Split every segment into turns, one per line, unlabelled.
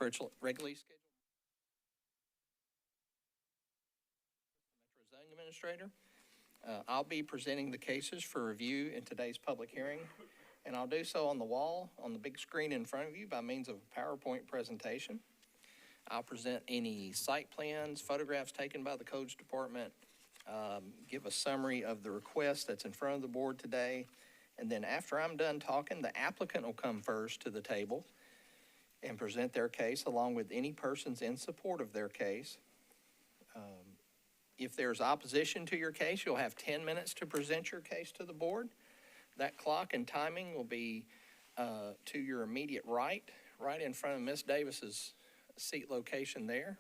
for its regularly scheduled Metro Zoning Administrator. I'll be presenting the cases for review in today's public hearing, and I'll do so on the wall on the big screen in front of you by means of a PowerPoint presentation. I'll present any site plans, photographs taken by the Codes Department, give a summary of the request that's in front of the board today, and then after I'm done talking, the applicant will come first to the table and present their case along with any persons in support of their case. If there's opposition to your case, you'll have 10 minutes to present your case to the board. That clock and timing will be to your immediate right in front of Ms. Davis's seat location there.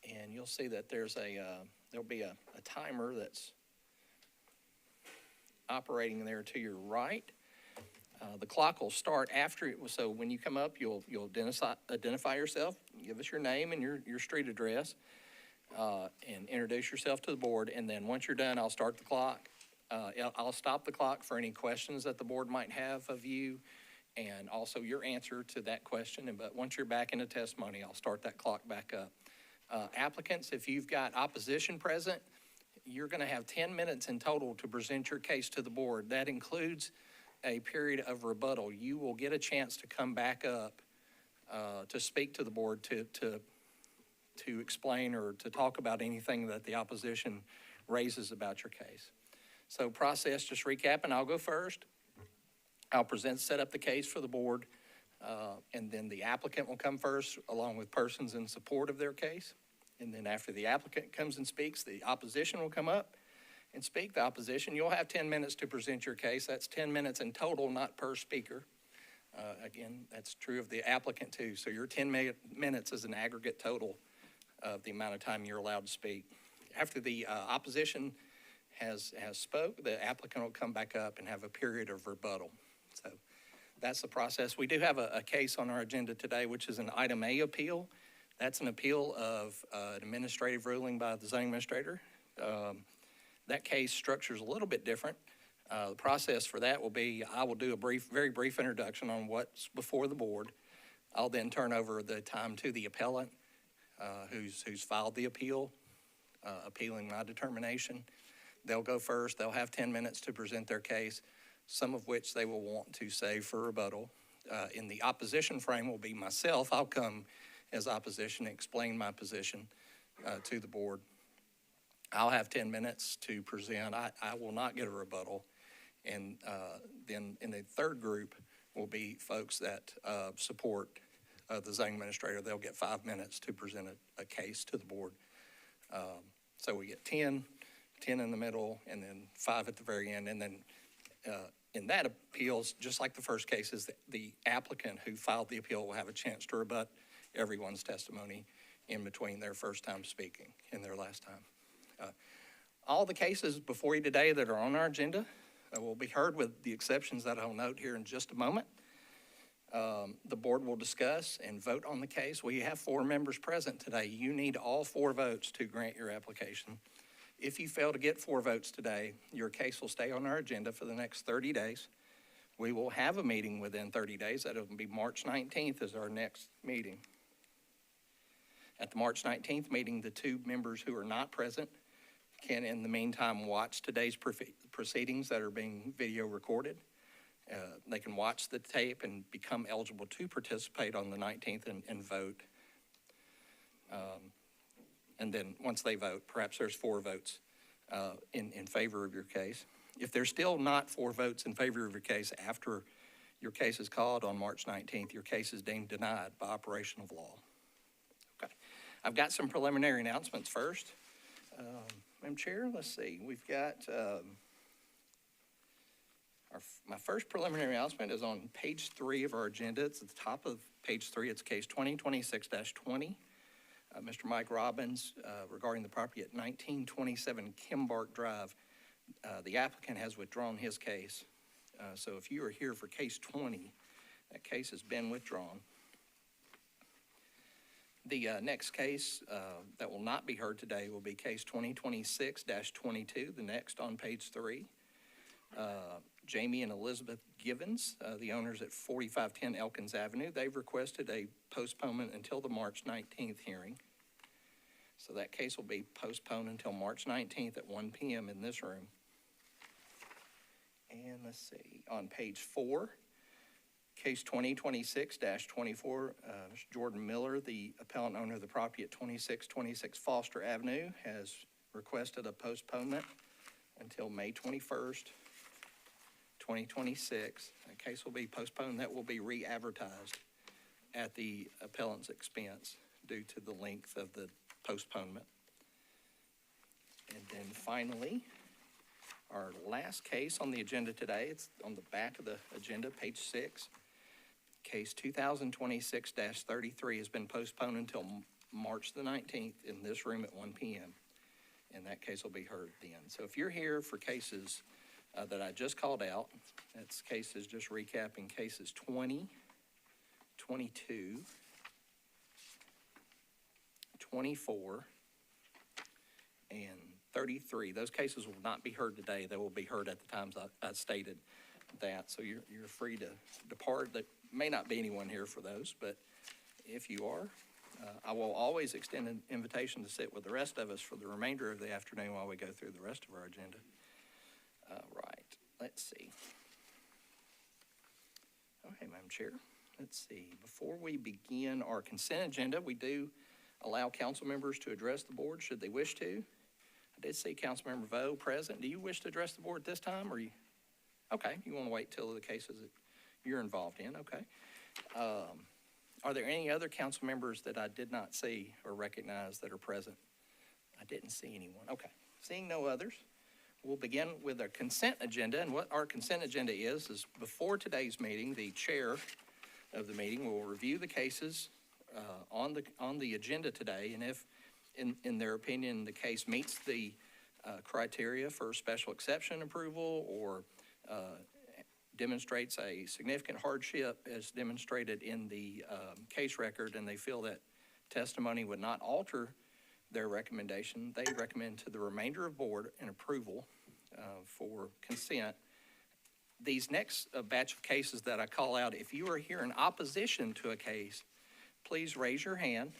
And you'll see that there's there'll be a timer that's operating there to your right. The clock will start after it, so when you come up, you'll identify yourself, give us your name and your street address, and introduce yourself to the board. And then once you're done, I'll start the clock. I'll stop the clock for any questions that the board might have of you, and also your answer to that question. But once you're back in the testimony, I'll start that clock back up. Applicants, if you've got opposition present, you're going to have 10 minutes in total to present your case to the board. That includes a period of rebuttal. You will get a chance to come back up to speak to the board to explain or to talk about anything that the opposition raises about your case. So process, just recapping, I'll go first. I'll set up the case for the board, and then the applicant will come first along with persons in support of their case. And then after the applicant comes and speaks, the opposition will come up and speak. The opposition, you'll have 10 minutes to present your case. That's 10 minutes in total, not per speaker. Again, that's true of the applicant too. So your 10 minutes is an aggregate total of the amount of time you're allowed to speak. After the opposition has spoke, the applicant will come back up and have a period of rebuttal. So that's the process. We do have a case on our agenda today, which is an item A appeal. That's an appeal of an administrative ruling by the zoning administrator. That case structure is a little bit different. The process for that will be, I will do a very brief introduction on what's before the board. I'll then turn over the time to the appellant who's filed the appeal, appealing my determination. They'll go first. They'll have 10 minutes to present their case, some of which they will want to save for rebuttal. In the opposition frame will be myself. I'll come as opposition and explain my position to the board. I'll have 10 minutes to present. I will not get a rebuttal. And then in the third group will be folks that support the zoning administrator. They'll get 5 minutes to present a case to the board. So we get 10 in the middle, and then 5 at the very end. And then in that appeals, just like the first case, is the applicant who filed the appeal will have a chance to rebut everyone's testimony in between their first time speaking and their last time. All the cases before you today that are on our agenda will be heard, with the exceptions that I'll note here in just a moment. The board will discuss and vote on the case. We have 4 members present today. You need all 4 votes to grant your application. If you fail to get 4 votes today, your case will stay on our agenda for the next 30 days. We will have a meeting within 30 days. That'll be March 19th is our next meeting. At the March 19th meeting, the 2 members who are not present can, in the meantime, watch today's proceedings that are being video recorded. They can watch the tape and become eligible to participate on the 19th and vote. And then once they vote, perhaps there's 4 votes in favor of your case. If there's still not 4 votes in favor of your case after your case is called on March 19th, your case is deemed denied by operation of law. Okay, I've got some preliminary announcements first. Madam Chair, let's see, we've got my first preliminary announcement is on page 3 of our agenda. It's at the top of page 3. It's case 2026-20. Mr. Mike Robbins, regarding the property at 1927 Kimbark Drive. The applicant has withdrawn his case. So if you are here for case 20, that case has been withdrawn. The next case that will not be heard today will be case 2026-22, the next on page 3. Jamie and Elizabeth Givens, the owners at 4510 Elkins Avenue. They've requested a postponement until the March 19th hearing. So that case will be postponed until March 19th at 1 p.m. in this room. And let's see, on page 4, case 2026-24, Jordan Miller, the appellant owner of the property at 2626 Foster Avenue, has requested a postponement until May 21st, 2026. The case will be postponed. That will be re-advertised at the appellant's expense due to the length of the postponement. And then finally, our last case on the agenda today, it's on the back of the agenda, page 6. Case 2026-33 has been postponed until March the 19th in this room at 1 p.m. And that case will be heard then. So if you're here for cases that I just called out, that's cases, just recapping, cases 20, 22, 24, and 33. Those cases will not be heard today. They will be heard at the times I stated that. So you're free to depart. There may not be anyone here for those, but if you are, I will always extend an invitation to sit with the rest of us for the remainder of the afternoon while we go through the rest of our agenda. Right, let's see. Okay, Madam Chair, let's see. Before we begin our consent agenda, we do allow council members to address the board should they wish to. I did see Councilmember Vo present. Do you wish to address the board at this time, or you? Okay, you want to wait till the cases that you're involved in? Okay. Are there any other council members that I did not see or recognize that are present? I didn't see anyone. Okay. Seeing no others, we'll begin with our consent agenda. And what our consent agenda is before today's meeting, the chair of the meeting will review the cases on the agenda today, and if in their opinion the case meets the criteria for special exception approval or demonstrates a significant hardship as demonstrated in the case record, and they feel that testimony would not alter their recommendation, they recommend to the remainder of board an approval for consent. These next batch of cases that I call out, if you are here in opposition to a case, please raise your hand,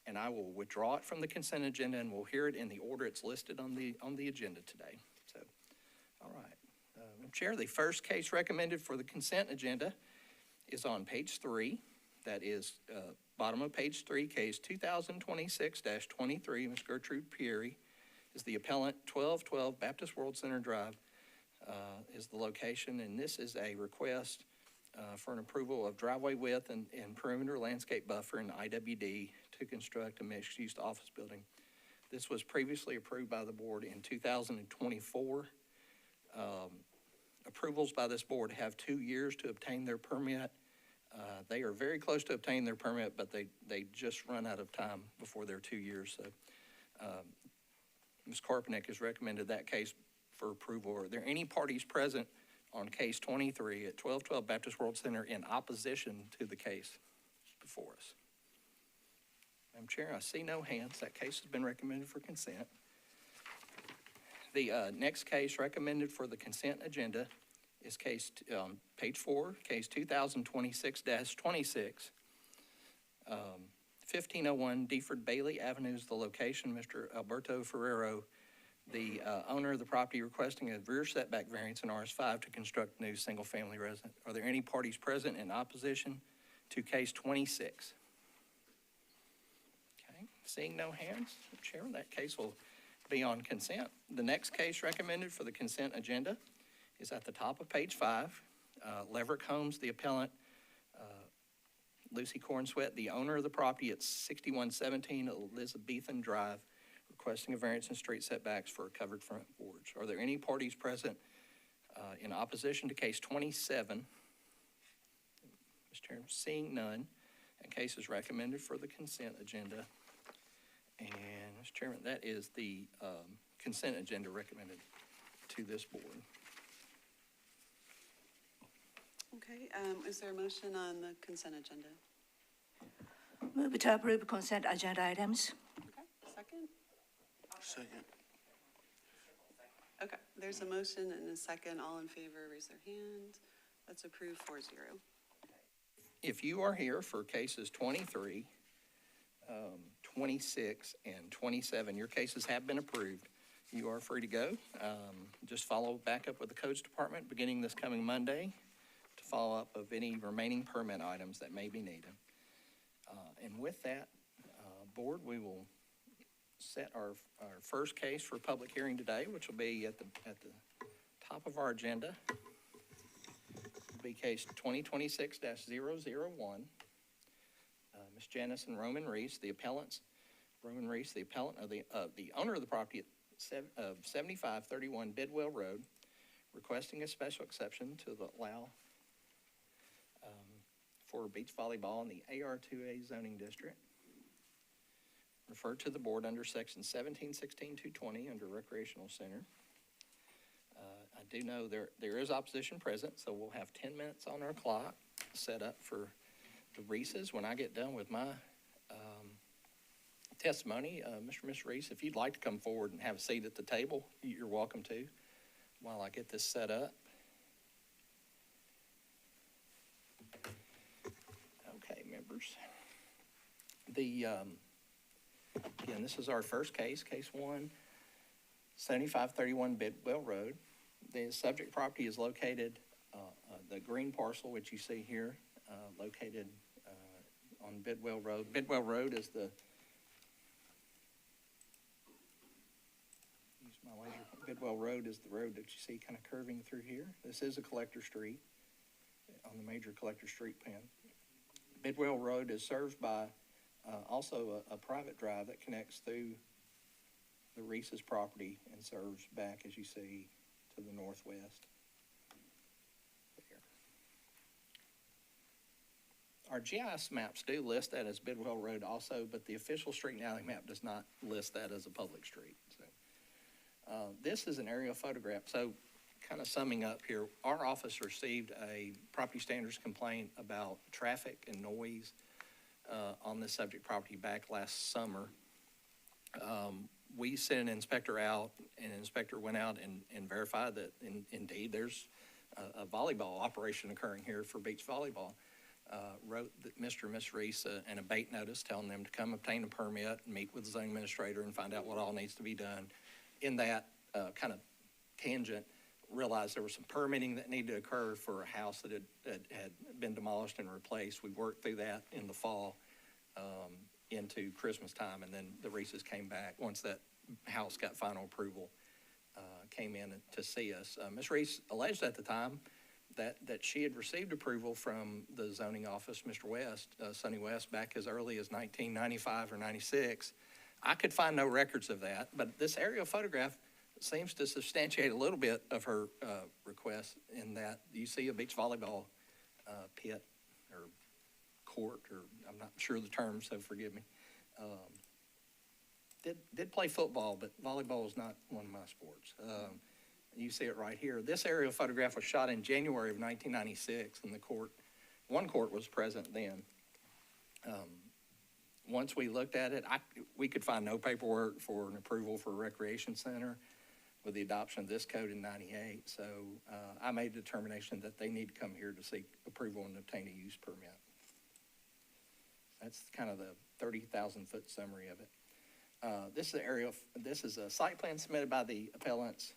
and I will withdraw it from the consent agenda, and we'll hear it in the order it's listed on the agenda today. So, all right. Madam Chair, the first case recommended for the consent agenda is on page 3. That is bottom of page 3, case 2026-23. Ms. Gertrude Pieri is the appellant. 1212 Baptist World Center Drive is the location, and this is a request for an approval of driveway width and perimeter landscape buffer in IWD to construct a mixed-use office building. This was previously approved by the board in 2024. Approvals by this board have 2 years to obtain their permit. They are very close to obtaining their permit, but they just run out of time before their 2 years. So Ms. Karpnick has recommended that case for approval. Are there any parties present on case 23 at 1212 Baptist World Center in opposition to the case before us? Madam Chair, I see no hands. That case has been recommended for consent. The next case recommended for the consent agenda is case, page 4, case 2026-26. 1501 Deferred Bailey Avenue is the location. Mr. Alberto Ferrero, the owner of the property, requesting a rear setback variance in RS5 to construct a new single-family residence. Are there any parties present in opposition to case 26? Okay, seeing no hands, Chair, that case will be on consent. The next case recommended for the consent agenda is at the top of page 5. Leverick Homes, the appellant. Lucy Cornsweat, the owner of the property at 6117 Elizabethan Drive, requesting a variance in street setbacks for a covered front porch. Are there any parties present in opposition to case 27? Mr. Chairman, seeing none, and case is recommended for the consent agenda. And Mr. Chairman, that is the consent agenda recommended to this board.
Okay, is there a motion on the consent agenda?
Move to approve consent agenda items.
Okay, second?
Second.
Okay, there's a motion and a second. All in favor, raise their hand. That's approved 4-0.
If you are here for cases 23, 26, and 27, your cases have been approved. You are free to go. Just follow back up with the Codes Department beginning this coming Monday to follow up of any remaining permit items that may be needed. And with that, Board, we will set our first case for public hearing today, which will be at the top of our agenda. It'll be case 2026-001. Ms. Janice and Roman Reese, the appellants. Roman Reese, the appellant of the owner of the property at 7531 Bidwell Road, requesting a special exception to allow for beach volleyball in the AR2A zoning district. Referred to the board under section 1716-220 under recreational center. I do know there is opposition present, so we'll have 10 minutes on our clock set up for the Reeses. When I get done with my testimony, Mr. and Ms. Reese, if you'd like to come forward and have a seat at the table, you're welcome to while I get this set up. Okay, members. Again, this is our first case, case 1, 7531 Bidwell Road. The subject property is located, the green parcel, which you see here, located on Bidwell Road. Bidwell Road is Bidwell Road is the road that you see kind of curving through here. This is a collector street on the major collector street plan. Bidwell Road is served by also a private drive that connects through the Reese's property and serves back, as you see, to the northwest. There. Our GIS maps do list that as Bidwell Road also, but the official street and alley map does not list that as a public street. So, this is an aerial photograph. So, kind of summing up here, our office received a property standards complaint about traffic and noise on this subject property back last summer. We sent an inspector out, and an inspector went out and verified that indeed there's a volleyball operation occurring here for beach volleyball. Wrote Mr. and Ms. Reese an abate notice telling them to come obtain a permit, meet with the zoning administrator, and find out what all needs to be done. In that kind of tangent, realized there was some permitting that needed to occur for a house that had been demolished and replaced. We worked through that in the fall into Christmas time, and then the Reeses came back once that house got final approval, came in to see us. Ms. Reese alleged at the time that she had received approval from the zoning office, Mr. West, Sonny West, back as early as 1995 or 96. I could find no records of that, but this aerial photograph seems to substantiate a little bit of her request in that you see a beach volleyball pit or court, or I'm not sure of the term, so forgive me. Did play football, but volleyball is not one of my sports. You see it right here. This aerial photograph was shot in January of 1996, and one court was present then. Once we looked at it, we could find no paperwork for an approval for a recreation center with the adoption of this code in 98. So I made a determination that they need to come here to seek approval and obtain a use permit. That's kind of the 30,000-foot summary of it. This is a site plan submitted by the appellants.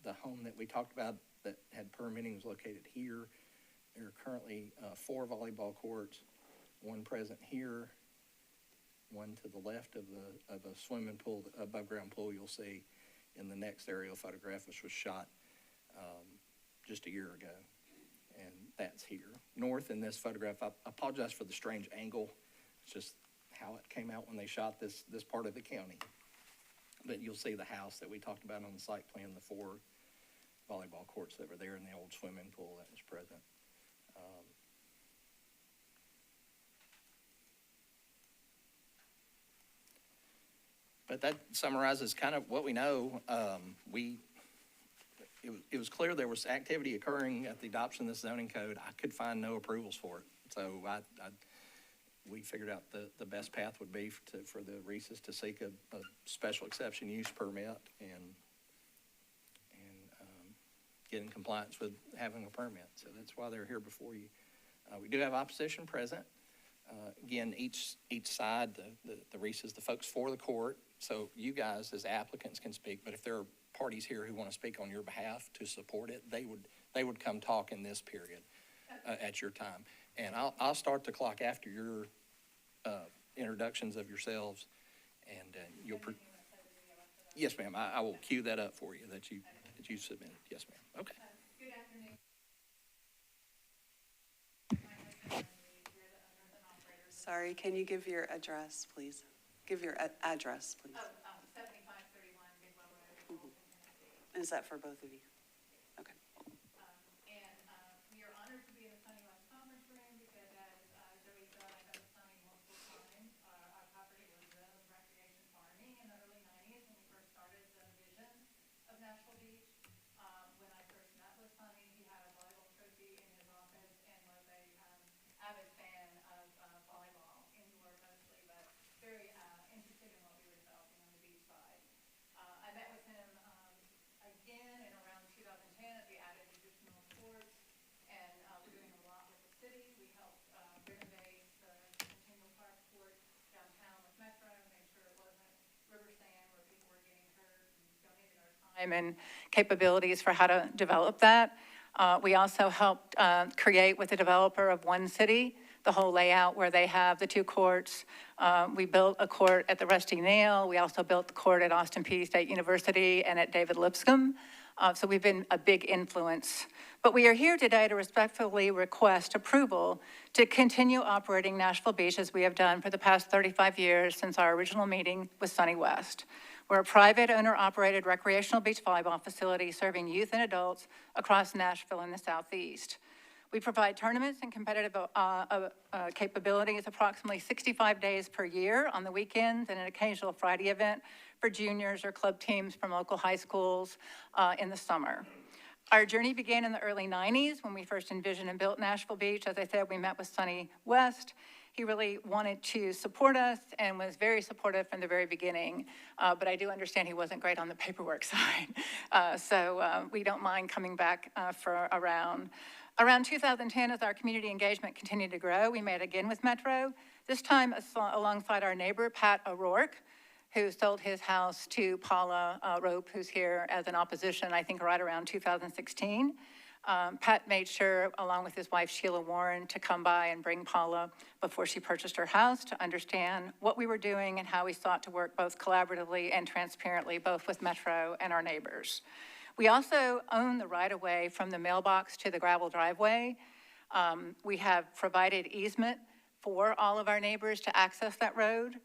The home that we talked about that had permitting was located here. There are currently 4 volleyball courts, one present here, one to the left of a swimming pool, above ground pool you'll see in the next aerial photograph, which was shot just a year ago. And that's here. North in this photograph, I apologize for the strange angle. It's just how it came out when they shot this part of the county. But you'll see the house that we talked about on the site plan, the 4 volleyball courts that were there, in the old swimming pool that was present. But that summarizes kind of what we know. It was clear there was activity occurring at the adoption of this zoning code. I could find no approvals for it. So we figured out the best path would be for the Reeses to seek a special exception use permit, and get in compliance with having a permit. So that's why they're here before you. We do have opposition present. Again, each side, the RIS is the folks for the court. So you guys as applicants can speak, but if there are parties here who want to speak on your behalf to support it, they would come talk in this period at your time. And I'll start the clock after your introductions of yourselves, and you'll. Yes, ma'am. I will cue that up for you that you submitted. Yes, ma'am. Okay.
Good afternoon.
Sorry, can you give your address, please? Give your address, please.
7531 Big Well Road, Walton, Tennessee.
Is that for both of you? Okay.
We are honored to be in the Sonny West Conference Room because, as Joey said, I've been to Sonny multiple times. Our property was zoned recreation farming in the early 90s when we first started the vision of Nashville Beach. When I first met with Sonny, he had a volleyball trophy in his office and was a avid fan of volleyball, indoor mostly, but very interested in what we were developing on the beach side. I met with him again in around 2010 as we added additional courts, and we're doing a lot with the city. We helped renovate the Centennial Park court downtown with Metro, make sure it wasn't river sand where people were getting hurt, and donated our time and capabilities for how to develop that. We also helped create with the developer of One City the whole layout where they have the two courts. We built a court at the Rusty Nail. We also built the court at Austin Peay State University and at David Lipscomb. So we've been a big influence. But we are here today to respectfully request approval to continue operating Nashville Beach as we have done for the past 35 years since our original meeting with Sonny West. We're a private owner-operated recreational beach volleyball facility serving youth and adults across Nashville and the Southeast. We provide tournaments and competitive capabilities approximately 65 days per year on the weekends and an occasional Friday event for juniors or club teams from local high schools in the summer. Our journey began in the early 90s when we first envisioned and built Nashville Beach. As I said, we met with Sonny West. He really wanted to support us and was very supportive from the very beginning, but I do understand he wasn't great on the paperwork side. So we don't mind coming back for around 2010, as our community engagement continued to grow, we met again with Metro, this time alongside our neighbor, Pat O'Rourke, who sold his house to Paula Rope, who's here as an opposition, I think right around 2016. Pat made sure, along with his wife, Sheila Warren, to come by and bring Paula before she purchased her house to understand what we were doing and how we sought to work both collaboratively and transparently, both with Metro and our neighbors. We also own the right-of-way from the mailbox to the gravel driveway. We have provided easement for all of our neighbors to access that road.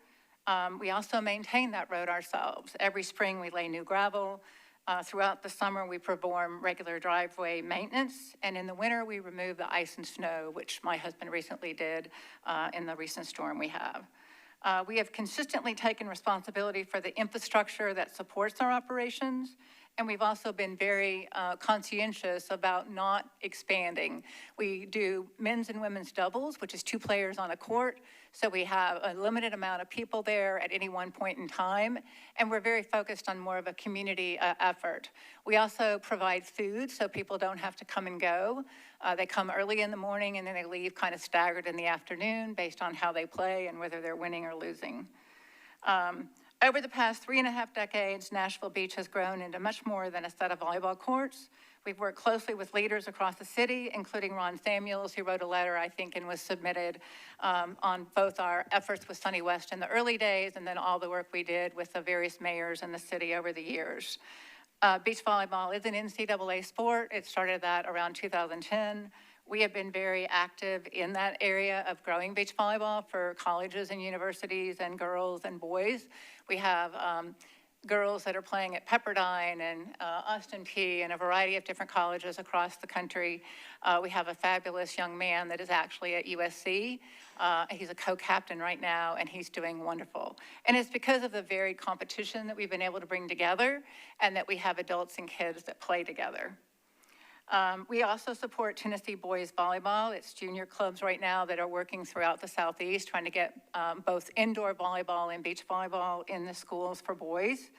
We also maintain that road ourselves. Every spring, we lay new gravel. Throughout the summer, we perform regular driveway maintenance, and in the winter, we remove the ice and snow, which my husband recently did in the recent storm we have. We have consistently taken responsibility for the infrastructure that supports our operations, and we've also been very conscientious about not expanding. We do men's and women's doubles, which is 2 players on a court. So we have a limited amount of people there at any one point in time. And we're very focused on more of a community effort. We also provide food so people don't have to come and go. They come early in the morning and then they leave kind of staggered in the afternoon based on how they play and whether they're winning or losing. Over the past 3.5 decades, Nashville Beach has grown into much more than a set of volleyball courts. We've worked closely with leaders across the city, including Ron Samuels, who wrote a letter, I think, and was submitted on both our efforts with Sonny West in the early days and then all the work we did with the various mayors in the city over the years. Beach volleyball is an NCAA sport. It started that around 2010. We have been very active in that area of growing beach volleyball for colleges and universities and girls and boys. We have girls that are playing at Pepperdine and Austin Peay and a variety of different colleges across the country. We have a fabulous young man that is actually at USC. He's a co-captain right now, and he's doing wonderful. And it's because of the varied competition that we've been able to bring together and that we have adults and kids that play together. We also support Tennessee Boys Volleyball. It's junior clubs right now that are working throughout the Southeast, trying to get both indoor volleyball and beach volleyball in the schools for boys.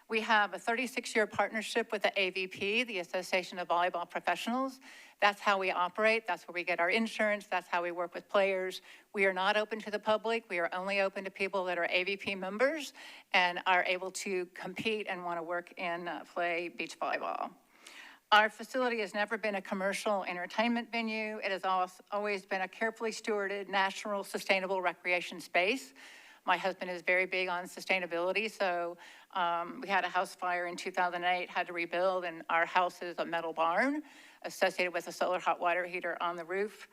We have a 36-year partnership with the AVP, the Association of Volleyball Professionals. That's how we operate. That's where we get our insurance. That's how we work with players. We are not open to the public. We are only open to people that are AVP members and are able to compete and want to work and play beach volleyball. Our facility has never been a commercial entertainment venue. It has always been a carefully stewarded, natural, sustainable recreation space. My husband is very big on sustainability, so we had a house fire in 2008, had to rebuild, and our house is a metal barn associated with a solar hot water heater on the roof.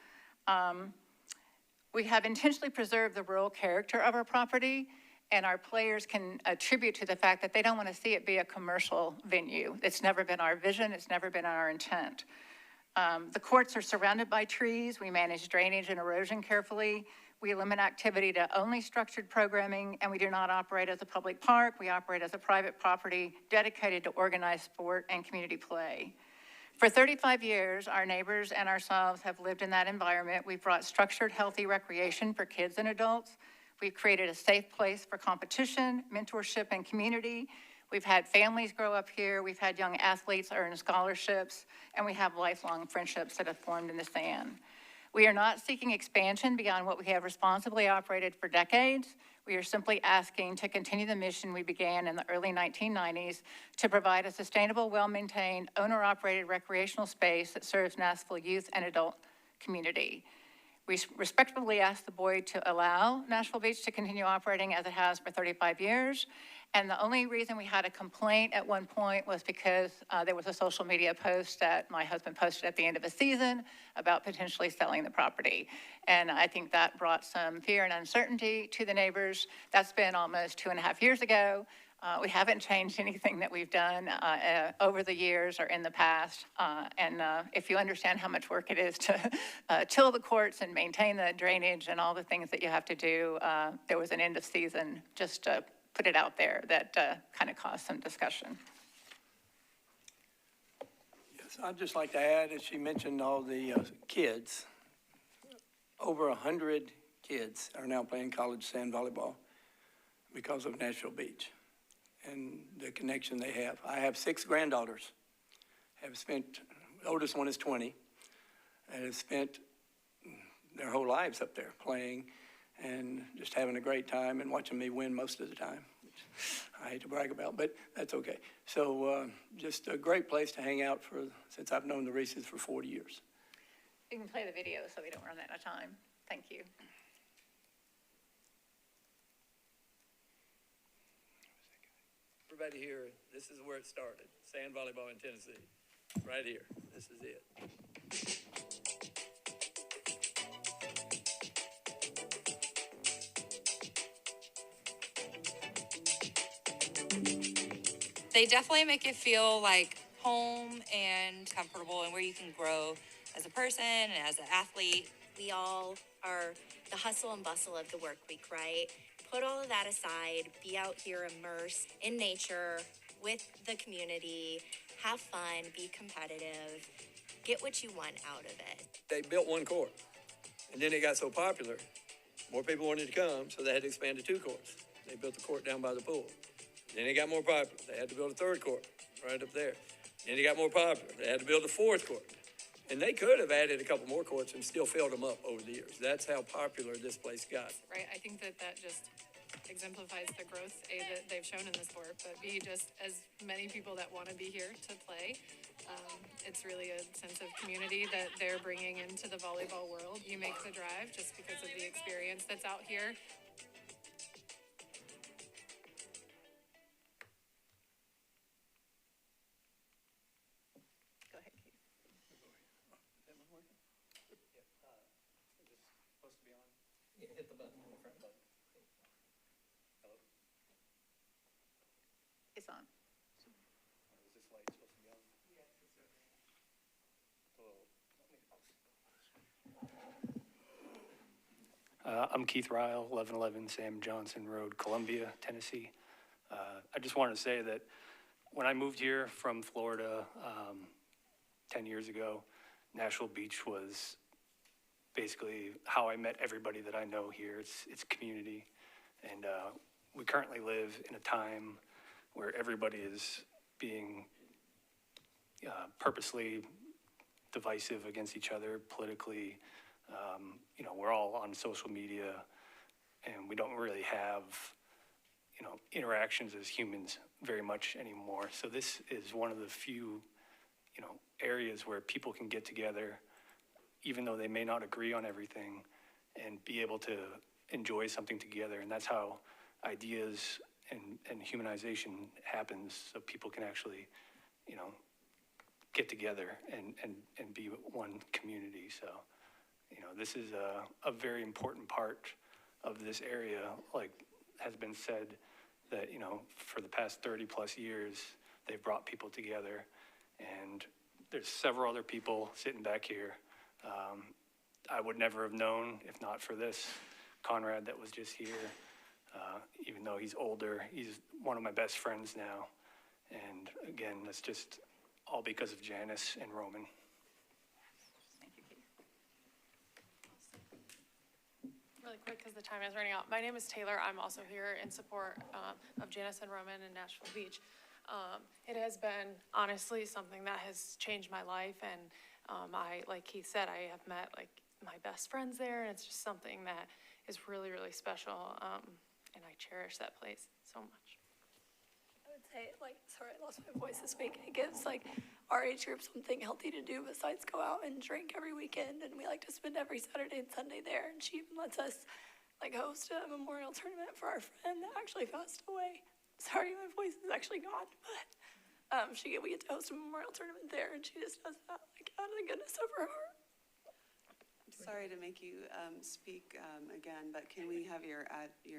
We have intentionally preserved the rural character of our property, and our players can attribute to the fact that they don't want to see it be a commercial venue. It's never been our vision. It's never been our intent. The courts are surrounded by trees. We manage drainage and erosion carefully. We limit activity to only structured programming, and we do not operate as a public park. We operate as a private property dedicated to organized sport and community play. For 35 years, our neighbors and ourselves have lived in that environment. We've brought structured, healthy recreation for kids and adults. We've created a safe place for competition, mentorship, and community. We've had families grow up here. We've had young athletes earn scholarships, and we have lifelong friendships that have formed in the sand. We are not seeking expansion beyond what we have responsibly operated for decades. We are simply asking to continue the mission we began in the early 1990s to provide a sustainable, well-maintained, owner-operated recreational space that serves Nashville youth and adult community. We respectfully ask the board to allow Nashville Beach to continue operating as it has for 35 years. And the only reason we had a complaint at one point was because there was a social media post that my husband posted at the end of the season about potentially selling the property. And I think that brought some fear and uncertainty to the neighbors. That's been almost 2.5 years ago. We haven't changed anything that we've done over the years or in the past. And if you understand how much work it is to till the courts and maintain the drainage and all the things that you have to do, there was an end of season, just to put it out there, that kind of caused some discussion.
Yes, I'd just like to add, as she mentioned, all the kids. Over 100 kids are now playing college sand volleyball because of Nashville Beach and the connection they have. I have 6 granddaughters, the oldest one is 20, and have spent their whole lives up there playing and just having a great time and watching me win most of the time, which I hate to brag about, but that's okay. So just a great place to hang out since I've known the Reeses for 40 years.
You can play the video so we don't run out of time. Thank you.
Everybody here, this is where it started. Sand volleyball in Tennessee, right here. This is it.
They definitely make you feel like home and comfortable and where you can grow as a person and as an athlete.
We all are the hustle and bustle of the work week, right? Put all of that aside, be out here immersed in nature with the community, have fun, be competitive, get what you want out of it.
They built one court, and then it got so popular, more people wanted to come, so they had to expand to 2 courts. They built the court down by the pool. Then it got more popular. They had to build a 3rd court right up there. Then it got more popular. They had to build a 4th court. And they could have added a couple more courts and still filled them up over the years. That's how popular this place got.
Right, I think that just exemplifies the growth, A, that they've shown in the sport, but B, just as many people that want to be here to play. It's really a sense of community that they're bringing into the volleyball world. You make the drive just because of the experience that's out here.
Go ahead, Keith.
Yeah, hit the button on the front button.
It's on.
Is this light supposed to be on?
I'm Keith Ryle, 1111 Sam Johnson Road, Columbia, Tennessee. I just wanted to say that when I moved here from Florida 10 years ago, Nashville Beach was basically how I met everybody that I know here. It's community. And we currently live in a time where everybody is being purposely divisive against each other politically. You know, we're all on social media, and we don't really have, you know, interactions as humans very much anymore. So this is one of the few, you know, areas where people can get together, even though they may not agree on everything, and be able to enjoy something together. And that's how ideas and humanization happens, so people can actually, you know, get together and be one community. So, you know, this is a very important part of this area, like has been said, that, you know, for the past 30 plus years, they've brought people together. And there's several other people sitting back here. I would never have known if not for this. Conrad that was just here, even though he's older, he's one of my best friends now. And again, that's just all because of Janice and Roman.
Thank you, Keith.
Really quick, because the time is running out. My name is Taylor. I'm also here in support of Janice and Roman in Nashville Beach. It has been honestly something that has changed my life, and I, like Keith said, I have met like my best friends there, and it's just something that is really, really special, and I cherish that place so much.
I would say, like, sorry, I lost my voice this week. It gives, like, our age group something healthy to do besides go out and drink every weekend, and we like to spend every Saturday and Sunday there, and she even lets us, like, host a memorial tournament for our friend that actually passed away. Sorry, my voice is actually gone, but we get to host a memorial tournament there, and she just does that, like, out of the goodness of her heart.
Sorry to make you speak again, but can we have your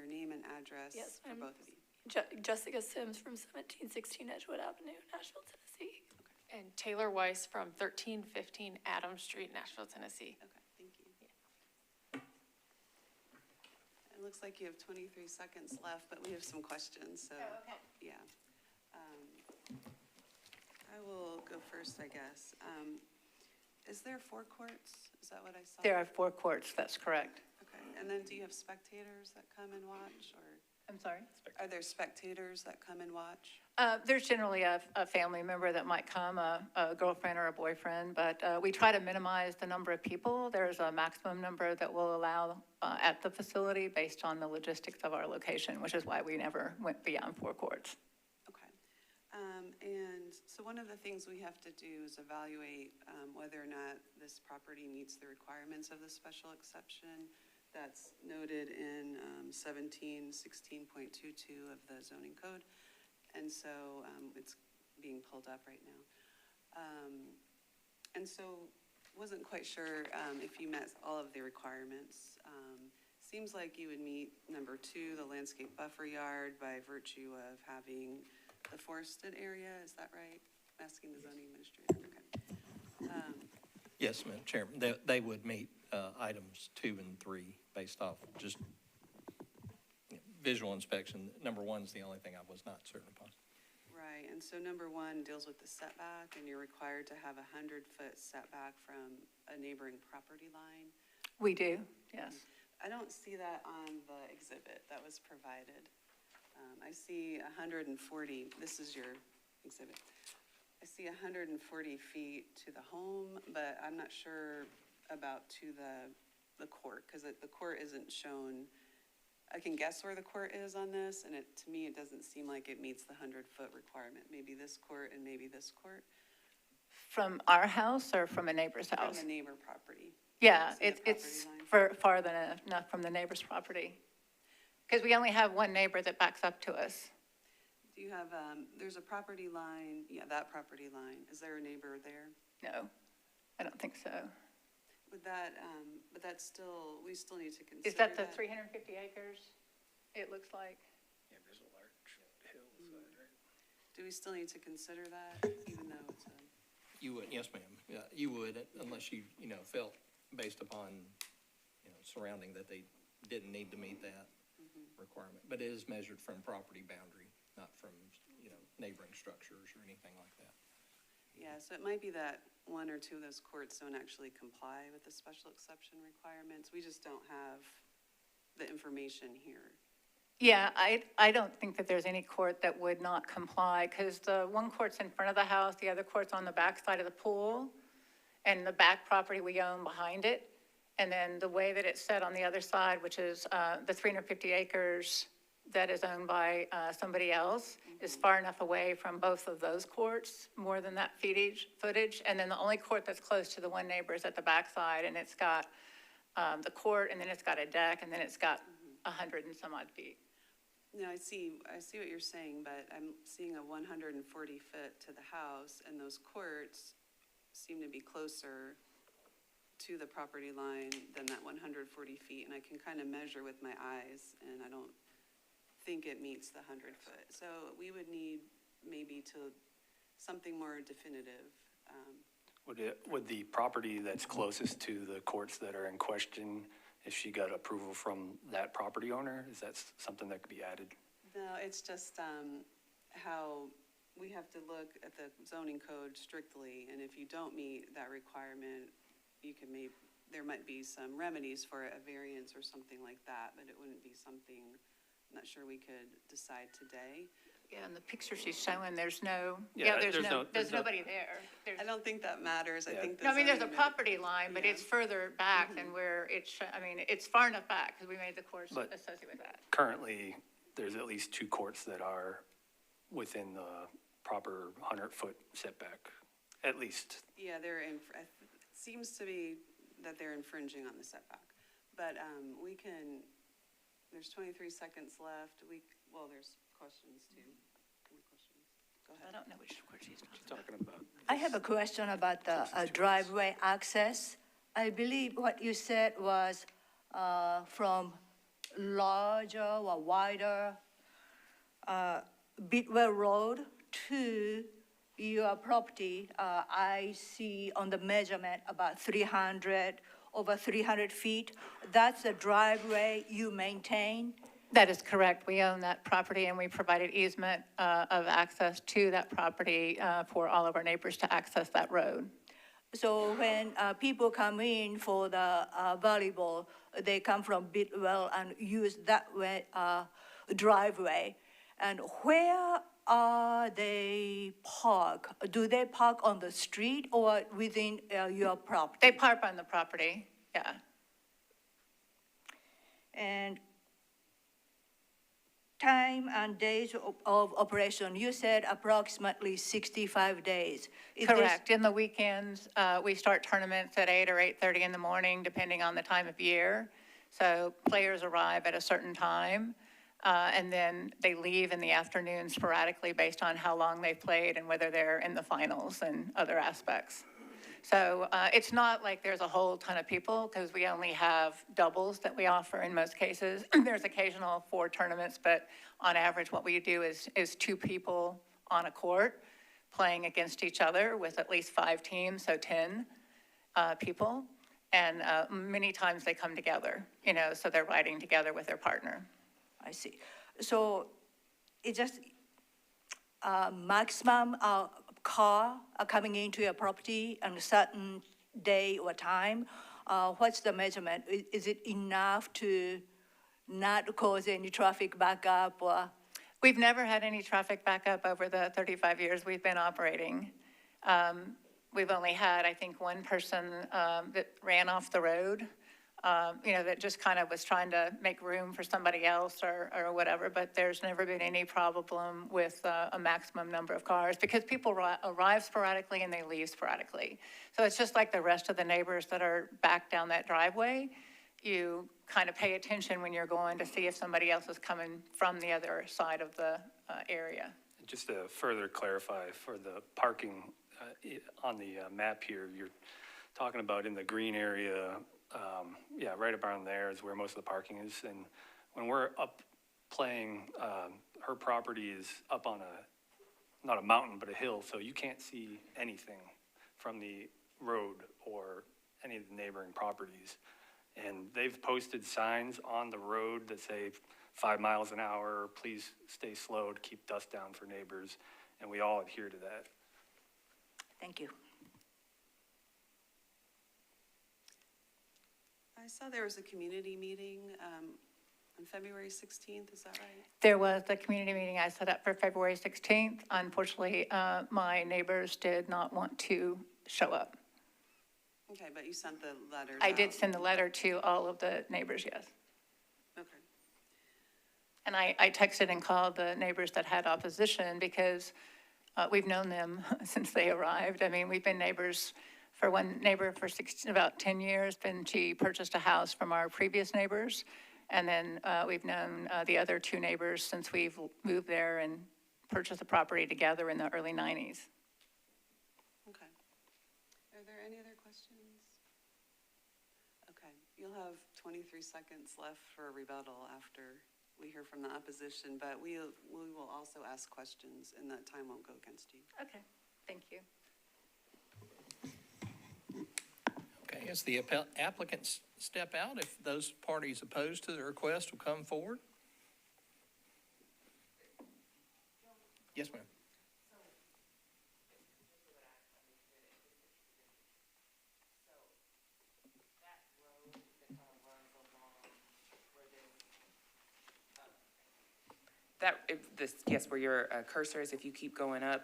name and address
Yes,
for both of you?
Jessica Sims from 1716 Edgewood Avenue, Nashville, Tennessee.
And Taylor Weiss from 1315 Adams Street, Nashville, Tennessee.
Okay, thank you. It looks like you have 23 seconds left, but we have some questions, so.
Oh, okay.
Yeah. I will go first, I guess. Is there 4 courts? Is that what I saw?
There are 4 courts, that's correct.
Okay, and then do you have spectators that come and watch, or
I'm sorry?
are there spectators that come and watch?
There's generally a family member that might come, a girlfriend or a boyfriend, but we try to minimize the number of people. There's a maximum number that we'll allow at the facility based on the logistics of our location, which is why we never went beyond 4 courts.
Okay. And so one of the things we have to do is evaluate whether or not this property meets the requirements of the special exception that's noted in 1716.22 of the zoning code. And so it's being pulled up right now. And so wasn't quite sure if you met all of the requirements. Seems like you would meet number 2, the landscape buffer yard, by virtue of having the forested area. Is that right? I'm asking the zoning administrator. Okay.
Yes, Madam Chairman, they would meet items 2 and 3 based off just visual inspection. Number 1 is the only thing I was not certain upon.
Right, and so number 1 deals with the setback, and you're required to have a 100-foot setback from a neighboring property line.
We do, yes.
I don't see that on the exhibit that was provided. I see 140, this is your exhibit. I see 140 feet to the home, but I'm not sure about to the court, because the court isn't shown. I can guess where the court is on this, and to me, it doesn't seem like it meets the 100-foot requirement. Maybe this court and maybe this court.
From our house or from a neighbor's house?
From the neighbor property.
Yeah,
See the
it's
property line?
farther enough from the neighbor's property. Because we only have one neighbor that backs up to us.
Do you have, there's a property line, yeah, that property line. Is there a neighbor there?
No, I don't think so.
Would that, but that's still, we still need to consider
Is that the
that.
350 acres, it looks like?
Yeah, there's a large hillside, right?
Do we still need to consider that, even though it's a?
You would, yes, ma'am. Yeah, you would, unless you felt based upon, surrounding that they didn't need to meet that requirement. But it is measured from property boundary, not from, neighboring structures or anything like that.
Yeah, so it might be that 1 or 2 of those courts don't actually comply with the special exception requirements. We just don't have the information here.
Yeah, I don't think that there's any court that would not comply, because the one court's in front of the house, the other court's on the back side of the pool, and the back property we own behind it. And then the way that it's set on the other side, which is the 350 acres that is owned by somebody else, is far enough away from both of those courts, more than that footage. And then the only court that's close to the one neighbor is at the back side, and it's got the court, and then it's got a deck, and then it's got 100 and some odd feet.
No, I see what you're saying, but I'm seeing a 140 foot to the house, and those courts seem to be closer to the property line than that 140 feet, and I can kind of measure with my eyes, and I don't think it meets the 100 foot. So we would need maybe something more definitive.
Would the property that's closest to the courts that are in question, if she got approval from that property owner, is that something that could be added?
No, it's just how we have to look at the zoning code strictly, and if you don't meet that requirement, there might be some remedies for a variance or something like that, but it wouldn't be something, I'm not sure we could decide today.
Yeah, and the picture she's showing, there's nobody there.
I don't think that matters. I think.
No, I mean, there's a property line, but it's further back than where it's far enough back, because we made the course
But
associated with that.
currently, there's at least 2 courts that are within the proper 100-foot setback, at least.
Yeah, it seems to be that they're infringing on the setback. But there's 23 seconds left. There's questions too. Any questions? Go ahead.
I don't know which court she's
Talking about.
I have a question about the driveway access. I believe what you said was from larger or wider Bidwell Road to your property. I see on the measurement about over 300 feet. That's the driveway you maintain?
That is correct. We own that property, and we provided easement of access to that property for all of our neighbors to access that road.
So when people come in for the volleyball, they come from Bidwell and use that way, driveway. And where are they park? Do they park on the street or within your property?
They park on the property, yeah.
And time and days of operation, you said approximately 65 days. Is this-
Correct. In the weekends, we start tournaments at 8 or 8:30 in the morning, depending on the time of year. So players arrive at a certain time, and then they leave in the afternoon sporadically based on how long they've played and whether they're in the finals and other aspects. So it's not like there's a whole ton of people, because we only have doubles that we offer in most cases. There's occasional 4 tournaments, but on average, what we do is 2 people on a court playing against each other with at least 5 teams, so 10 people. And many times they come together, so they're riding together with their partner.
I see. So it's just maximum car coming into your property on a certain day or time. What's the measurement? Is it enough to not cause any traffic backup or?
We've never had any traffic backup over the 35 years we've been operating. We've only had, I think, one person that ran off the road, that just kind of was trying to make room for somebody else or whatever, but there's never been any problem with a maximum number of cars, because people arrive sporadically and they leave sporadically. So it's just like the rest of the neighbors that are back down that driveway. You kind of pay attention when you're going to see if somebody else is coming from the other side of the area.
Just to further clarify, for the parking on the map here, you're talking about in the green area. Right around there is where most of the parking is. And when we're up playing, her property is up on not a mountain, but a hill, so you can't see anything from the road or any of the neighboring properties. And they've posted signs on the road that say 5 miles an hour, please stay slow to keep dust down for neighbors, and we all adhere to that.
Thank you.
I saw there was a community meeting. on February 16th, is that right?
There was a community meeting I set up for February 16th. Unfortunately, my neighbors did not want to show up.
Okay, but you sent the letters
I did
out.
send the letter to all of the neighbors, yes.
Okay.
And I texted and called the neighbors that had opposition because we've known them since they arrived. I mean, we've been neighbors for one neighbor for about 10 years. Then she purchased a house from our previous neighbors. And then we've known the other two neighbors since we've moved there and purchased the property together in the early 90s.
Okay. Are there any other questions? Okay, you'll have 23 seconds left for a rebuttal after we hear from the opposition, but we will also ask questions and that time won't go against you.
Okay, thank you.
Okay, as the applicants step out, if those parties opposed to the request will come forward. Yes, ma'am.
Yes, where your cursor is, if you keep going up,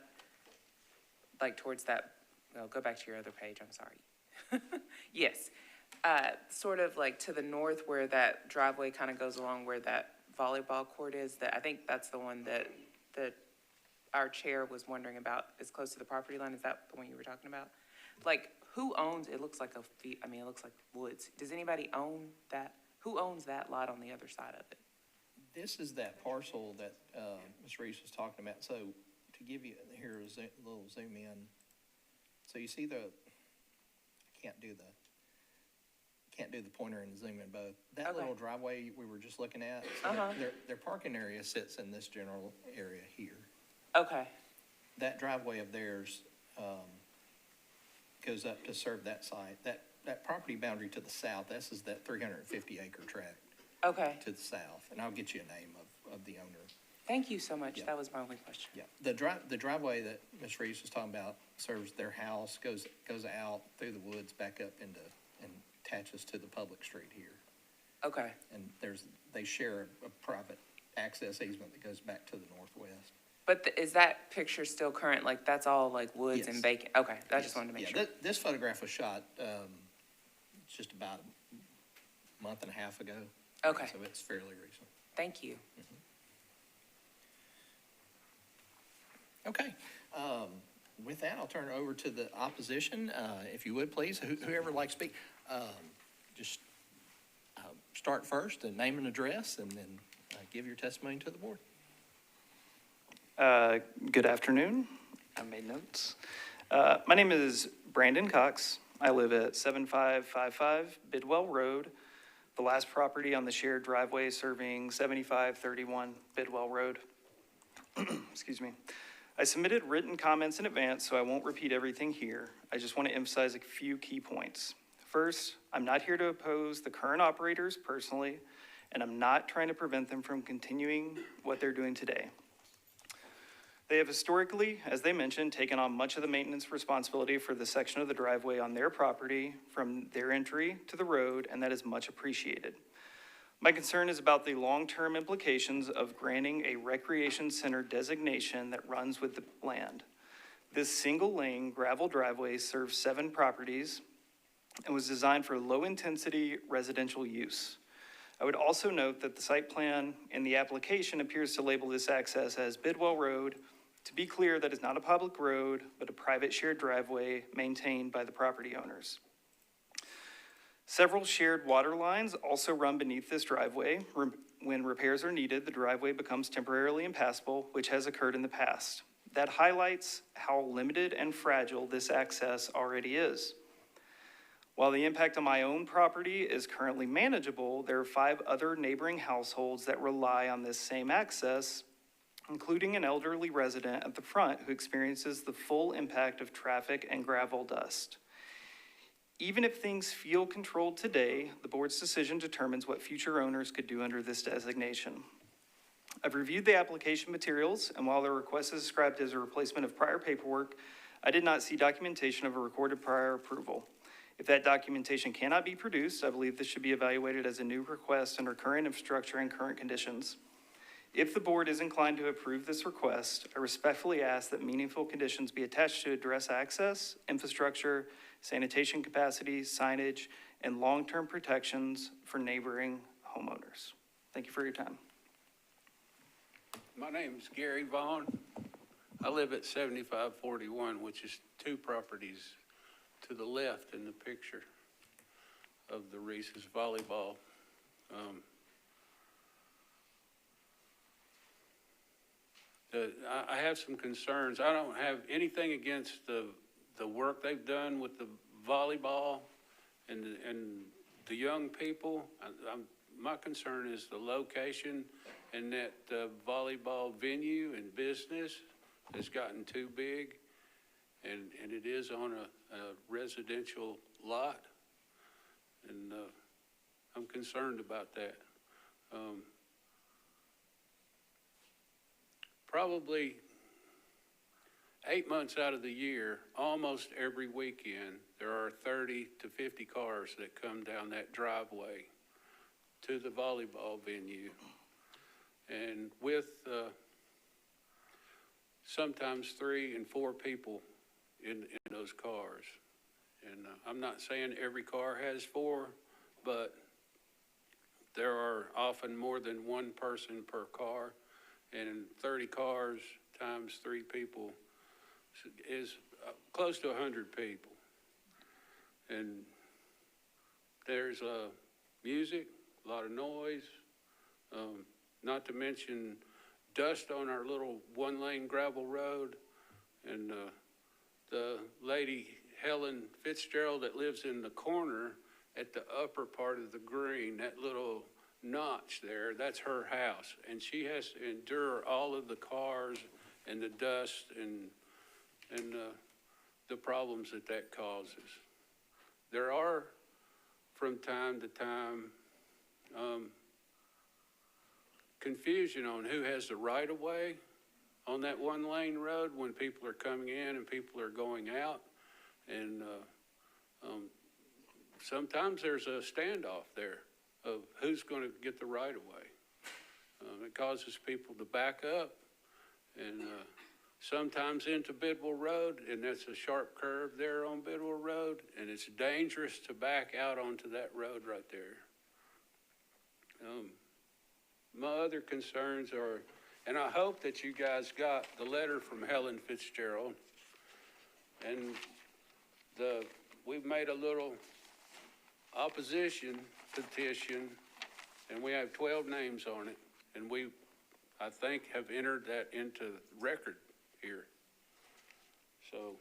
like towards that, well, go back to your other page, I'm sorry. Yes, sort of like to the north where that driveway kind of goes along where that volleyball court is, that I think that's the one that our chair was wondering about, is close to the property line. Is that the one you were talking about? Like, who owns, it looks like it looks like woods. Does anybody own that? Who owns that lot on the other side of it?
This is that parcel that Ms. Reese was talking about. So to give you here a little zoom in. So you see I can't do the pointer and zoom in both. That
Okay.
little driveway we were just looking at, so their parking area sits in this general area here.
Okay,
That driveway of theirs goes up to serve that site. That property boundary to the south, this is that 350 acre tract
okay.
to the south. And I'll get you a name of the owner.
Thank you so much.
Yeah.
That was my only question.
Yeah, the driveway that Ms. Reeves was talking about serves their house, goes out through the woods, back up and attaches to the public street here.
Okay,
And they share a private access easement that goes back to the northwest.
but is that picture still current? Like, that's all like woods
Yes.
and vacant? Okay, I
Yes.
just wanted to make
Yeah,
sure.
This photograph was shot just about a month and a half ago.
Okay.
So it's fairly recent.
Thank you.
Okay. With that, I'll turn it over to the opposition. If you would, please, whoever would like to speak, just start first and name and address, and then give your testimony to the board.
Good afternoon. I made notes. My name is Brandon Cox. I live at 7555 Bidwell Road, the last property on the shared driveway serving 7531 Bidwell Road. Excuse me. I submitted written comments in advance, so I won't repeat everything here. I just want to emphasize a few key points. First, I'm not here to oppose the current operators personally, and I'm not trying to prevent them from continuing what they're doing today. They have historically, as they mentioned, taken on much of the maintenance responsibility for the section of the driveway on their property from their entry to the road, and that is much appreciated. My concern is about the long-term implications of granting a recreation center designation that runs with the land. This single-lane gravel driveway serves 7 properties and was designed for low-intensity residential use. I would also note that the site plan in the application appears to label this access as Bidwell Road. To be clear, that is not a public road, but a private shared driveway maintained by the property owners. Several shared water lines also run beneath this driveway. When repairs are needed, the driveway becomes temporarily impassable, which has occurred in the past. That highlights how limited and fragile this access already is. While the impact on my own property is currently manageable, there are 5 other neighboring households that rely on this same access, including an elderly resident at the front who experiences the full impact of traffic and gravel dust. Even if things feel controlled today, the board's decision determines what future owners could do under this designation. I've reviewed the application materials, and while the request is described as a replacement of prior paperwork, I did not see documentation of a recorded prior approval. If that documentation cannot be produced, I believe this should be evaluated as a new request under current infrastructure and current conditions. If the board is inclined to approve this request, I respectfully ask that meaningful conditions be attached to address access, infrastructure, sanitation capacity, signage, and long-term protections for neighboring homeowners. Thank you for your time.
My name is Gary Vaughn. I live at 7541, which is 2 properties to the left in the picture of the Reese's volleyball. I have some concerns. I don't have anything against the work they've done with the volleyball and the young people. My concern is the location, and that volleyball venue and business has gotten too big, and it is on a residential lot, and I'm concerned about that. Probably 8 months out of the year, almost every weekend, there are 30 to 50 cars that come down that driveway to the volleyball venue. And with sometimes 3 and 4 people in those cars. And I'm not saying every car has 4, but there are often more than 1 person per car. And 30 cars times 3 people is close to 100 people. And there's music, a lot of noise, not to mention dust on our little 1-lane gravel road. And the lady, Helen Fitzgerald, that lives in the corner at the upper part of the green, that little notch there, that's her house. And she has to endure all of the cars and the dust and the problems that causes. There are, from time to time, confusion on who has the right of way on that 1-lane road when people are coming in and people are going out. And sometimes there's a standoff there of who's going to get the right of way. It causes people to back up, and sometimes into Bidwell Road, and that's a sharp curve there on Bidwell Road, and it's dangerous to back out onto that road right there. My other concerns are, and I hope that you guys got the letter from Helen Fitzgerald, and we've made a little opposition petition, and we have 12 names on it, and we, I think, have entered that into record here. So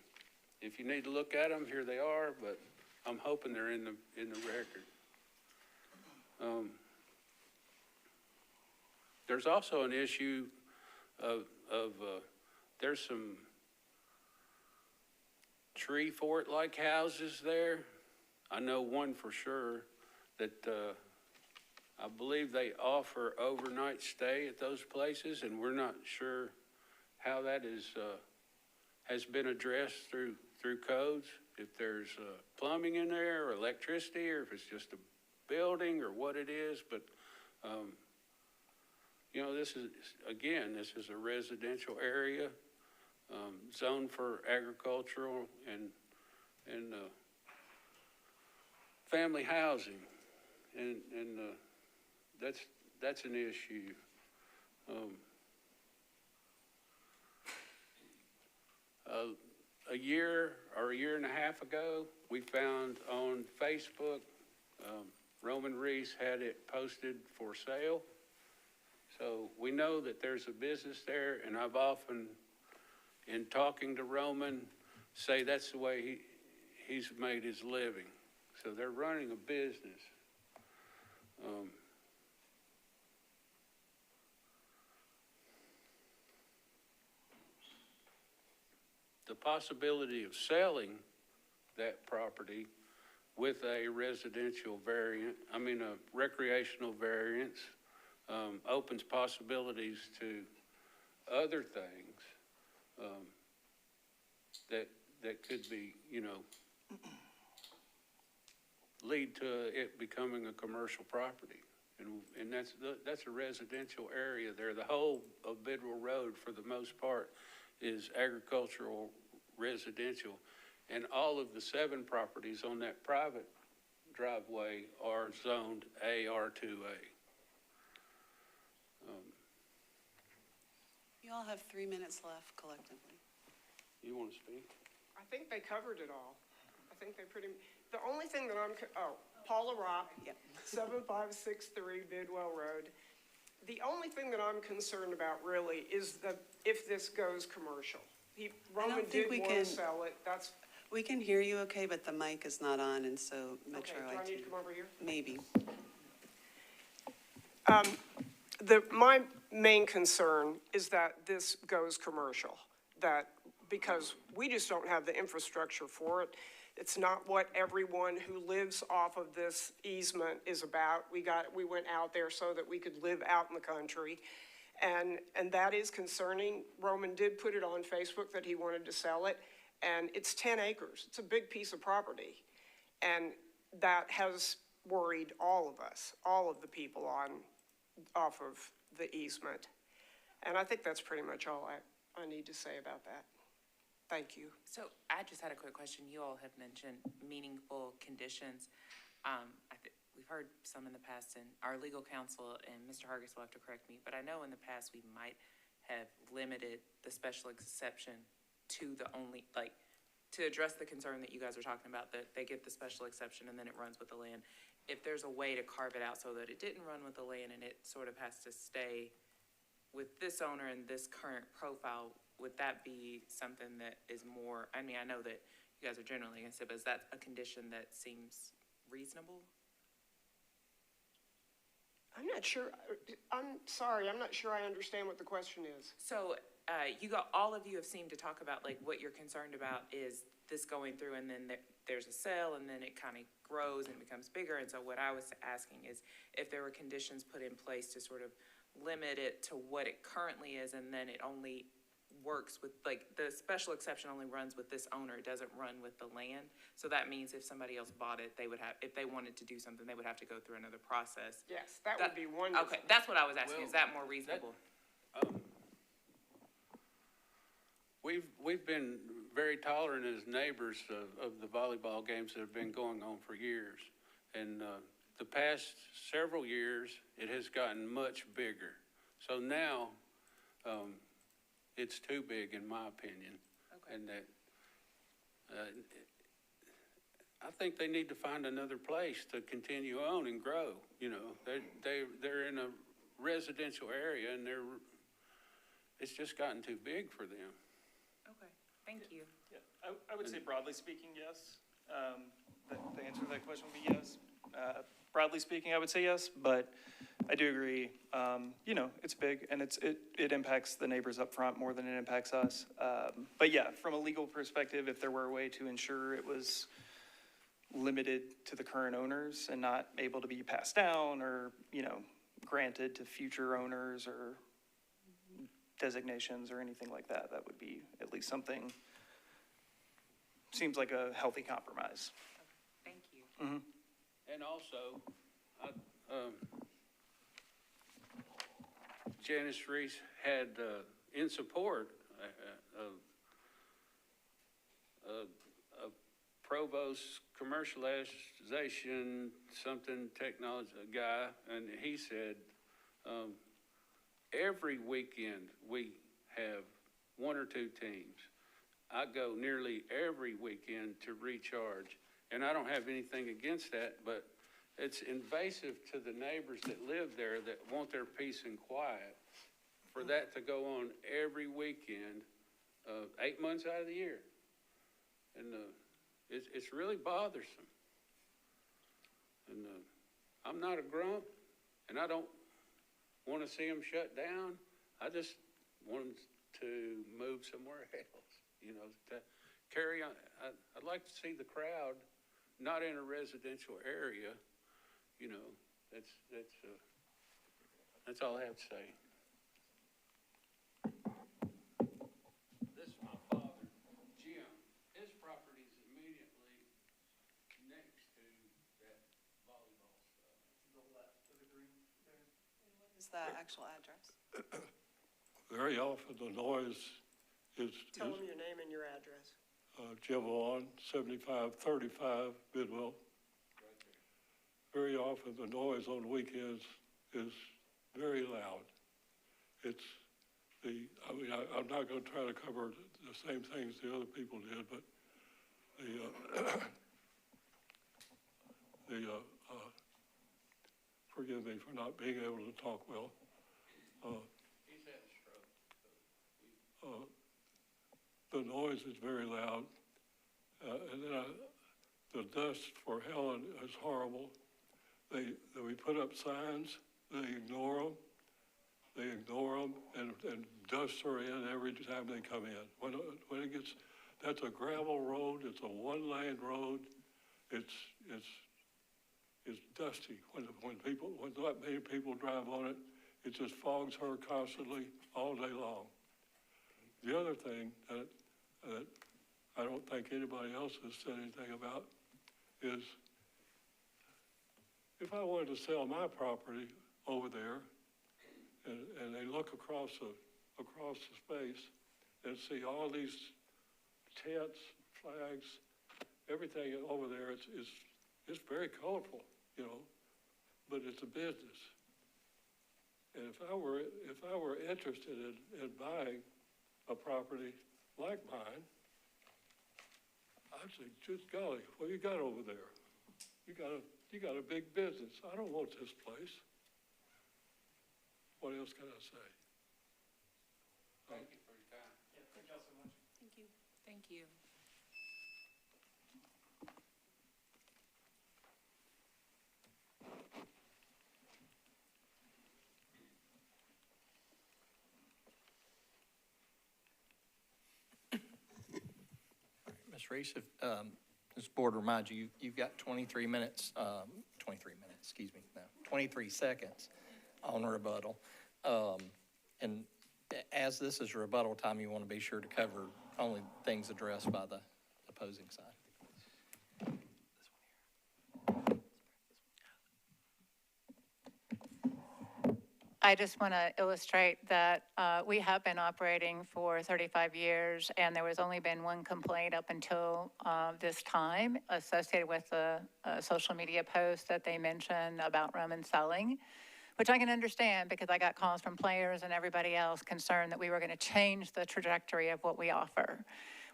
if you need to look at them, here they are, but I'm hoping they're in the record. There's also an issue of there's some tree fort-like houses there. I know one for sure that I believe they offer overnight stay at those places, and we're not sure how that has been addressed through codes, if there's plumbing in there or electricity, or if it's just a building or what it is. But you know, this is a residential area, zoned for agricultural and family housing, and that's an issue. A year and a half ago, we found on Facebook, Roman Reese had it posted for sale. So we know that there's a business there, and I've often, in talking to Roman, say that's the way he's made his living. So they're running a business. The possibility of selling that property with a residential variant, a recreational variance, opens possibilities to other things that could be, lead to it becoming a commercial property. And that's a residential area there. The whole of Bidwell Road, for the most part, is agricultural residential. And all of the 7 properties on that private driveway are zoned AR2A.
You all have 3 minutes left collectively.
You want to speak?
I think they covered it all. I think they the only thing that Paula Rock,
Yep.
7563 Bidwell Road. The only thing that I'm concerned about really is if this goes commercial. Roman did want to sell it,
We can hear you okay, but the mic is not on, and so Metro
okay, do I
IT.
need to come over here?
Maybe.
My main concern is that this goes commercial, because we just don't have the infrastructure for it. It's not what everyone who lives off of this easement is about. We went out there so that we could live out in the country, and that is concerning. Roman did put it on Facebook that he wanted to sell it, and it's 10 acres. It's a big piece of property, and that has worried all of us, all of the people off of the easement. And I think that's pretty much all I need to say about that. Thank you.
So I just had a quick question. You all have mentioned meaningful conditions. We've heard some in the past, and our legal counsel, and Mr. Hargis will have to correct me, but I know in the past we might have limited the special exception to to address the concern that you guys are talking about, that they get the special exception and then it runs with the land. If there's a way to carve it out so that it didn't run with the land and it sort of has to stay with this owner and this current profile, would that be something that is more, I know that you guys are generally against it, but is that a condition that seems reasonable?
I'm not sure, I'm sorry, I'm not sure I understand what the question is.
So all of you have seemed to talk about what you're concerned about is this going through and then there's a sale and then it kind of grows and becomes bigger. And so what I was asking is if there were conditions put in place to sort of limit it to what it currently is, and then it only works with, the special exception only runs with this owner, it doesn't run with the land. So that means if somebody else bought it, they would have, if they wanted to do something, they would have to go through another process.
Yes, that would be wonderful.
Okay, that's what I was asking. Is that more reasonable?
We've been very tolerant as neighbors of the volleyball games that have been going on for years. And the past several years, it has gotten much bigger. So now, it's too big, in my opinion. Okay. And that, I think they need to find another place to continue on and grow. You know, they're in a residential area, and it's just gotten too big for them.
Okay, thank you.
Yeah, I would say broadly speaking, yes. The answer to that question would be yes. Broadly speaking, I would say yes, but I do agree. It's big and it impacts the neighbors up front more than it impacts us. But yeah, from a legal perspective, if there were a way to ensure it was limited to the current owners and not able to be passed down or, granted to future owners or designations or anything like that, that would be at least something, seems like a healthy compromise.
Thank you.
Mm-hmm.
And also, Janice Reese had, in support, a provost commercialization, something technology guy, and he said, every weekend we have 1 or 2 teams. I go nearly every weekend to recharge. And I don't have anything against that, but it's invasive to the neighbors that live there that want their peace and quiet for that to go on every weekend, 8 months out of the year. And it's really bothersome. And I'm not a grump, and I don't want to see them shut down. I just want them to move somewhere else, to carry on. I'd like to see the crowd not in a residential area, that's all I have to say. This is my father, Jim. His property is immediately next to that
What's the actual address?
Very often the noise is
Tell them your name and your address.
Jim Vaughn, 7535 Bidwell. Very often the noise on weekends is very loud. It's I'm not going to try to cover the same things the other people did, but forgive me for not being able to talk well.
He's had a stroke.
The noise is very loud. And then the dust for Helen is horrible. We put up signs, they ignore them. And dusts are in every time they come in. When it gets, that's a gravel road, it's a one-lane road. It's dusty. When not many people drive on it, it just fogs her constantly all day long. The other thing that I don't think anybody else has said anything about is if I wanted to sell my property over there and they look across the space and see all these tents, flags, everything over there, it's very colorful, you know, but it's a business. And if I were interested in buying a property like mine, I'd say, just golly, what you got over there? You got a big business. I don't want this place. What else can I say?
Thank you for your time.
Yeah, thank y'all so much.
Thank you.
Thank you.
Ms. Reese, if, this board reminds you, you've got 23 minutes, 23 seconds on rebuttal. And as this is rebuttal time, you want to be sure to cover only things addressed by the opposing side.
I just want to illustrate that we have been operating for 35 years, and there was only been one complaint up until this time associated with the social media post that they mentioned about Roman selling, which I can understand because I got calls from players and everybody else concerned that we were going to change the trajectory of what we offer.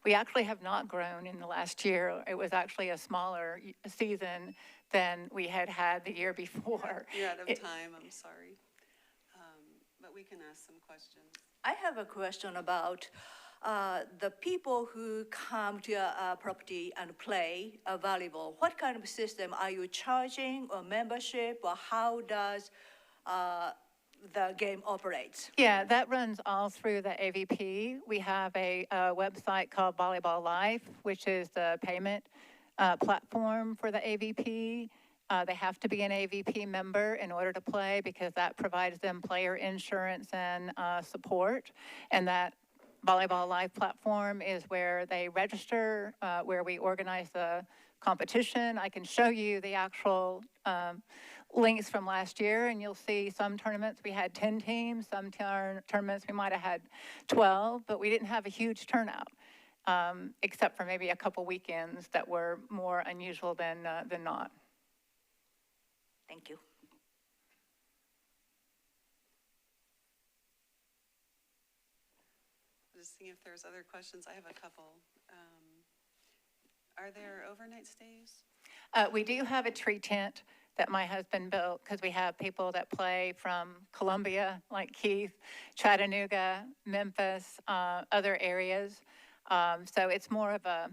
We actually have not grown in the last year. It was actually a smaller season than we had had the year before.
You're out of time, I'm sorry. But we can ask some questions.
I have a question about the people who come to your property and play volleyball. What kind of system are you charging, or membership, or how does the game operate?
Yeah, that runs all through the AVP. We have a website called Volleyball Life, which is the payment platform for the AVP. They have to be an AVP member in order to play because that provides them player insurance and support. And that Volleyball Live platform is where they register, where we organize the competition. I can show you the actual links from last year, and you'll see some tournaments we had 10 teams, some tournaments we might have had 12, but we didn't have a huge turnout, except for maybe a couple weekends that were more unusual than not.
Thank you.
Just seeing if there's other questions. I have a couple. Are there overnight stays?
We do have a tree tent that my husband built because we have people that play from Columbia, like Keith, Chattanooga, Memphis, other areas. So it's more of a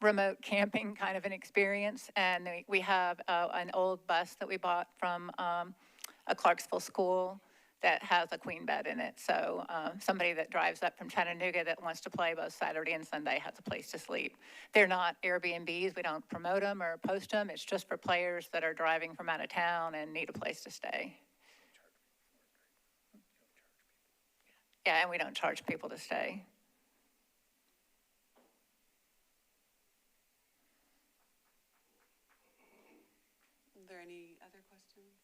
remote camping kind of an experience. And we have an old bus that we bought from a Clarksville school that has a queen bed in it. So somebody that drives up from Chattanooga that wants to play both Saturday and Sunday has a place to sleep. They're not Airbnbs. We don't promote them or post them. It's just for players that are driving from out of town and need a place to stay. Yeah, and we don't charge people to stay.
Are there any other questions?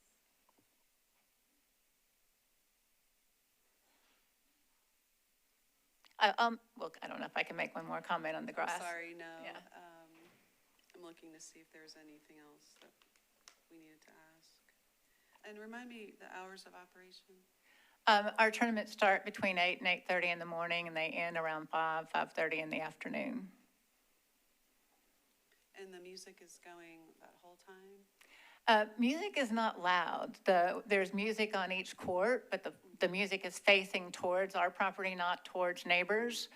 Well, I don't know if I can make one more comment on the grass.
Sorry, no.
Yeah.
I'm looking to see if there's anything else that we needed to ask. And remind me the hours of operation?
Our tournaments start between 8 and 8:30 in the morning, and they end around 5:30 in the afternoon.
And the music is going that whole time?
Music is not loud. There's music on each court, but the music is facing towards our property, not towards neighbors.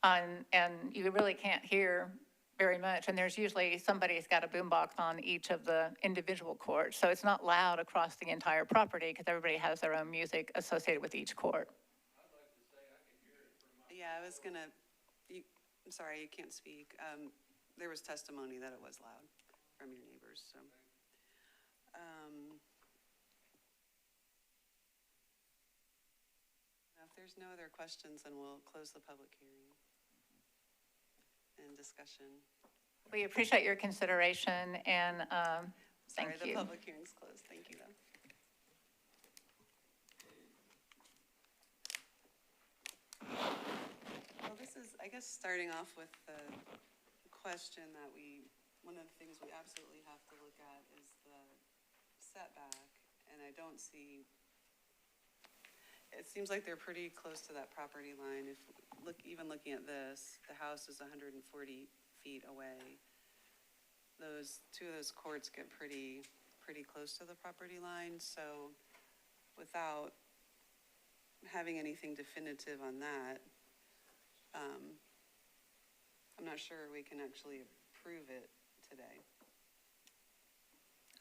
And you really can't hear very much. And there's usually somebody's got a boombox on each of the individual courts. So it's not loud across the entire property because everybody has their own music associated with each court.
Yeah, I was gonna, I'm sorry, you can't speak. There was testimony that it was loud from your neighbors, so. If there's no other questions, then we'll close the public hearing and discussion.
We appreciate your consideration and thank
Sorry,
you.
the public hearing's closed. Thank you, though. Well, this is, I guess, starting off with the question that one of the things we absolutely have to look at is the setback, and I don't see, it seems like they're pretty close to that property line. If, even looking at this, the house is 140 feet away. Two of those courts get pretty close to the property line, so without having anything definitive on that, I'm not sure we can actually approve it today.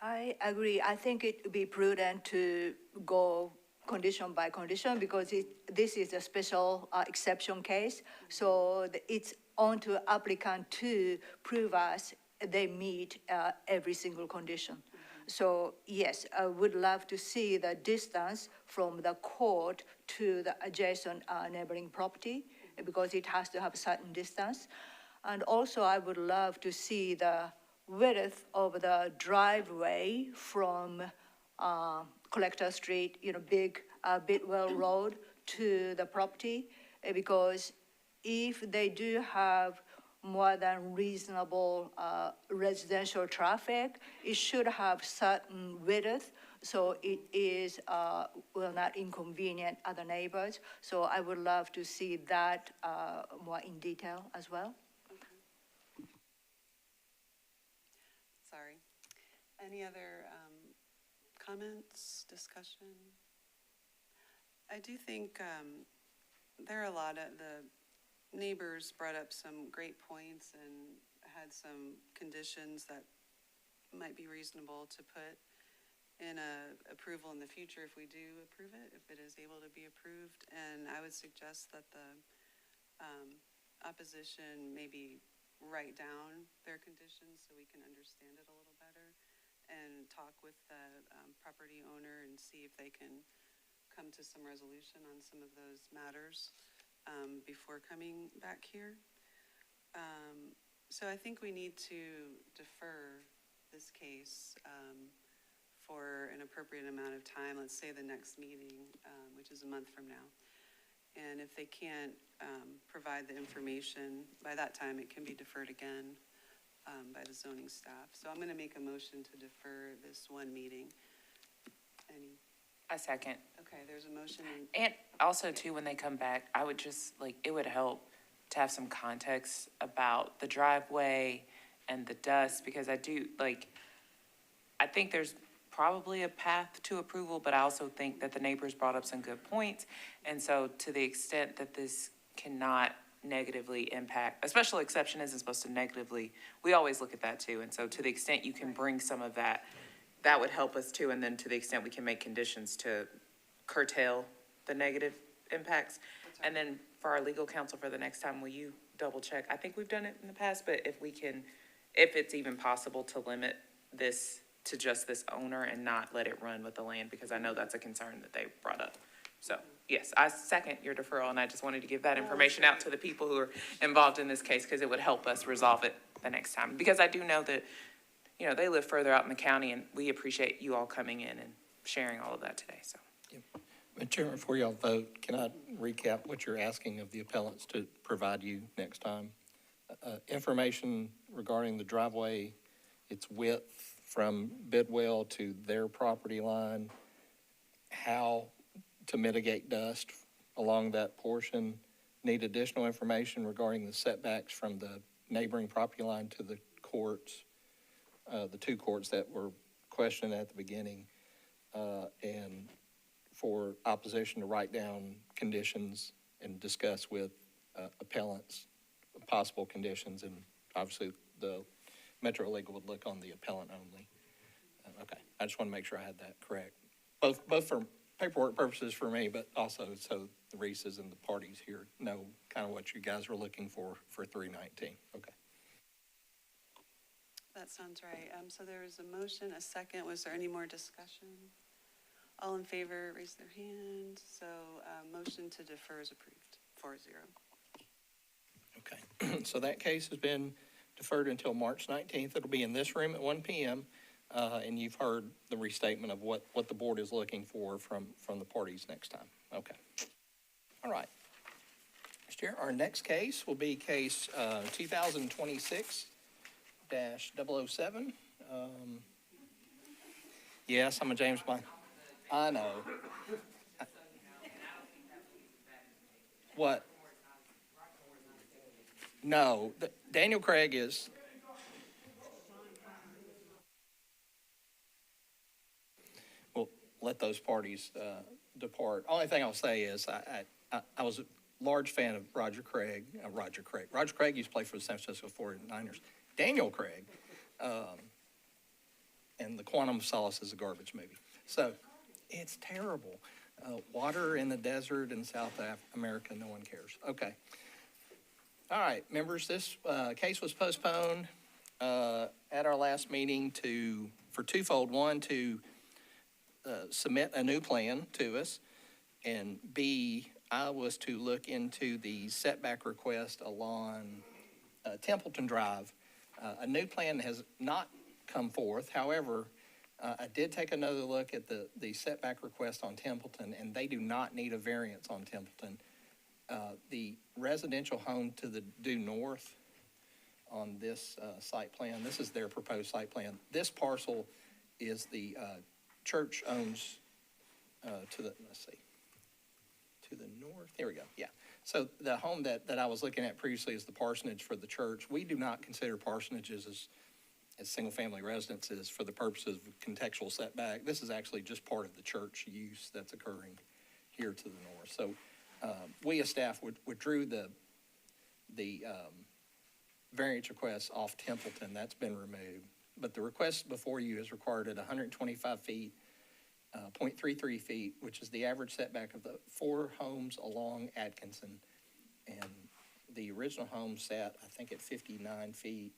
I agree. I think it would be prudent to go condition by condition because this is a special exception case. So it's on to applicant to prove us they meet every single condition. So yes, I would love to see the distance from the court to the adjacent neighboring property because it has to have a certain distance. And also I would love to see the width of the driveway from Collector Street, big Bidwell Road to the property, because if they do have more than reasonable residential traffic, it should have certain width, so it is will not inconvenience other neighbors. So I would love to see that more in detail as well.
Sorry. Any other comments, discussion? I do think there are a lot of the neighbors brought up some great points and had some conditions that might be reasonable to put in approval in the future if we do approve it, if it is able to be approved. And I would suggest that the opposition maybe write down their conditions so we can understand it a little better and talk with the property owner and see if they can come to some resolution on some of those matters before coming back here. So I think we need to defer this case for an appropriate amount of time, let's say the next meeting, which is a month from now. And if they can't provide the information, by that time it can be deferred again by the zoning staff. So I'm going to make a motion to defer this one meeting.
I second.
Okay, there's a motion.
And also too, when they come back, I would just it would help to have some context about the driveway and the dust, because I think there's probably a path to approval, but I also think that the neighbors brought up some good points. And so to the extent that this cannot negatively impact, a special exception isn't supposed to negatively, we always look at that too. And so to the extent you can bring some of that, that would help us too. And then to the extent we can make conditions to curtail the negative impacts. And then for our legal counsel for the next time, will you double check? I think we've done it in the past, but if it's even possible to limit this to just this owner and not let it run with the land, because I know that's a concern that they brought up. So yes, I second your deferral, and I just wanted to give that information out to the people who are involved in this case, because it would help us resolve it the next time. Because I do know that, they live further out in the county, and we appreciate you all coming in and sharing all of that today, so.
Mr. Chairman, before y'all vote, can I recap what you're asking of the appellants to provide you next time? Information regarding the driveway, its width from Bidwell to their property line, how to mitigate dust along that portion, need additional information regarding the setbacks from the neighboring property line to the courts, the two courts that were questioned at the beginning, and for opposition to write down conditions and discuss with appellants possible conditions, and obviously the Metro Legal would look on the appellant only. Okay, I just want to make sure I had that correct. Both for paperwork purposes for me, but also so the Reeses and the parties here know kind of what you guys were looking for 319. Okay.
That sounds right. So there was a motion, a second. Was there any more discussion? All in favor, raise their hand. So motion to defer is approved, 4-0.
Okay, so that case has been deferred until March 19th. It'll be in this room at 1 p.m. And you've heard the restatement of what the board is looking for from the parties next time. Okay. All right. Mr. Chair, our next case will be case 2026-007. Yes, I'm a James Bond. I know. What? No, Daniel Craig is. Well, let those parties depart. Only thing I'll say is I was a large fan of Roger Craig. Roger Craig used to play for the San Francisco 49ers. Daniel Craig, and The Quantum of Solace is a garbage movie. So it's terrible. Water in the desert in South America, no one cares. Okay. All right, members, this case was postponed at our last meeting for twofold. One, to submit a new plan to us, and B, I was to look into the setback request along Templeton Drive. A new plan has not come forth. However, I did take another look at the setback request on Templeton, and they do not need a variance on Templeton. The residential home to the due north on this site plan, this is their proposed site plan. This parcel is the church owns to the north. Here we go. Yeah. So the home that I was looking at previously is the parsonage for the church. We do not consider parsonages as single-family residences for the purposes of contextual setback. This is actually just part of the church use that's occurring here to the north. So we as staff withdrew the variance request off Templeton. That's been removed. But the request before you is required at 125 feet, 0.33 feet, which is the average setback of the 4 homes along Atkinson. And the original home sat, I think, at 59 feet.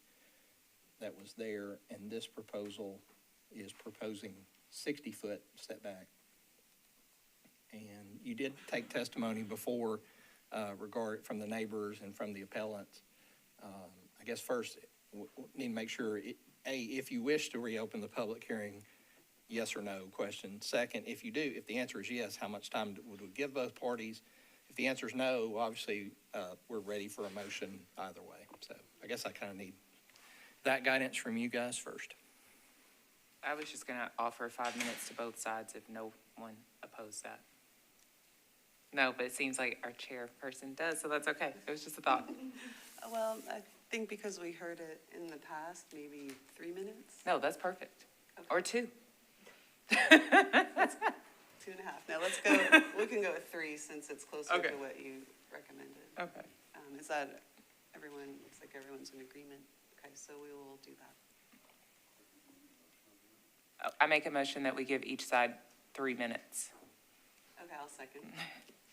That was there, and this proposal is proposing 60-foot setback. And you did take testimony before from the neighbors and from the appellants. I guess first, we need to make sure, if you wish to reopen the public hearing, yes or no question. Second, if you do, if the answer is yes, how much time would we give both parties? If the answer is no, obviously, we're ready for a motion either way. So I guess I kind of need that guidance from you guys first.
I was just gonna offer 5 minutes to both sides if no one opposed that. No, but it seems like our chairperson does, so that's okay. It was just a thought.
Well, I think because we heard it in the past, maybe 3 minutes?
No, that's perfect.
Okay.
Or 2.
2.5. Now let's go, we can go with 3 since it's closer
Okay.
to what you recommended.
Okay.
Is that everyone, looks like everyone's in agreement? Okay, so we will do that.
I make a motion that we give each side 3 minutes.
Okay, I'll second.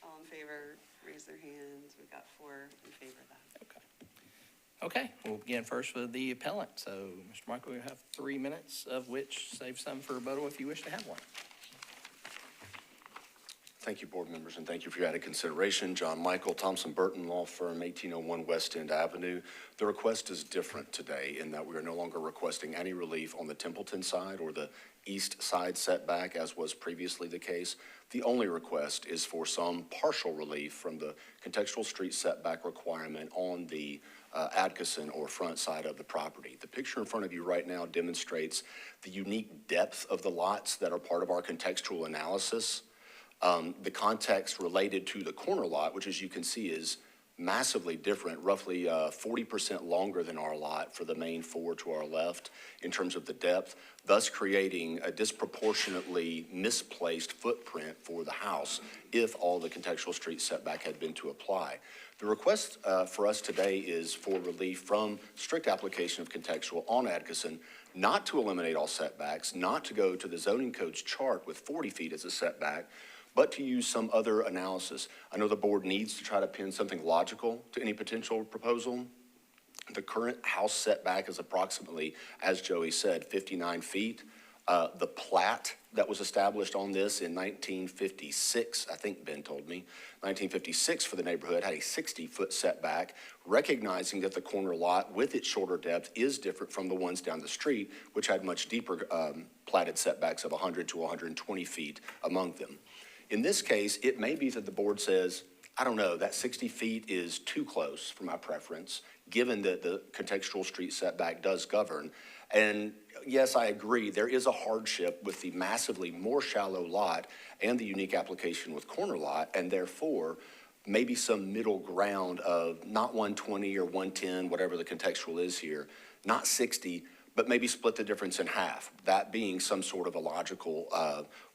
All in favor, raise their hands. We've got 4 in favor of that.
Okay, we'll begin first with the appellant. So, Mr. Michael, you have 3 minutes, of which save some for rebuttal if you wish to have one.
Thank you, board members, and thank you for your added consideration. John Michael, Thompson Burton Law Firm, 1801 West End Avenue. The request is different today in that we are no longer requesting any relief on the Templeton side or the east side setback, as was previously the case. The only request is for some partial relief from the contextual street setback requirement on the ADKISSON or front side of the property. The picture in front of you right now demonstrates the unique depth of the lots that are part of our contextual analysis. The context related to the corner lot, which as you can see is massively different, roughly 40% longer than our lot for the main four to our left in terms of the depth, thus creating a disproportionately misplaced footprint for the house if all the contextual street setback had been to apply. The request for us today is for relief from strict application of contextual on ADKISSON, not to eliminate all setbacks, not to go to the zoning code's chart with 40 feet as a setback, but to use some other analysis. I know the board needs to try to pin something logical to any potential proposal. The current house setback is approximately, as Joey said, 59 feet. The plat that was established on this in 1956, I think Ben told me, 1956 for the neighborhood had a 60-foot setback, recognizing that the corner lot with its shorter depth is different from the ones down the street, which had much deeper platted setbacks of 100 to 120 feet among them. In this case, it may be that the board says, I don't know, that 60 feet is too close for my preference, given that the contextual street setback does govern. And yes, I agree, there is a hardship with the massively more shallow lot and the unique application with corner lot, and therefore, maybe some middle ground of not 120 or 110, whatever the contextual is here, not 60, but maybe split the difference in half, that being some sort of a logical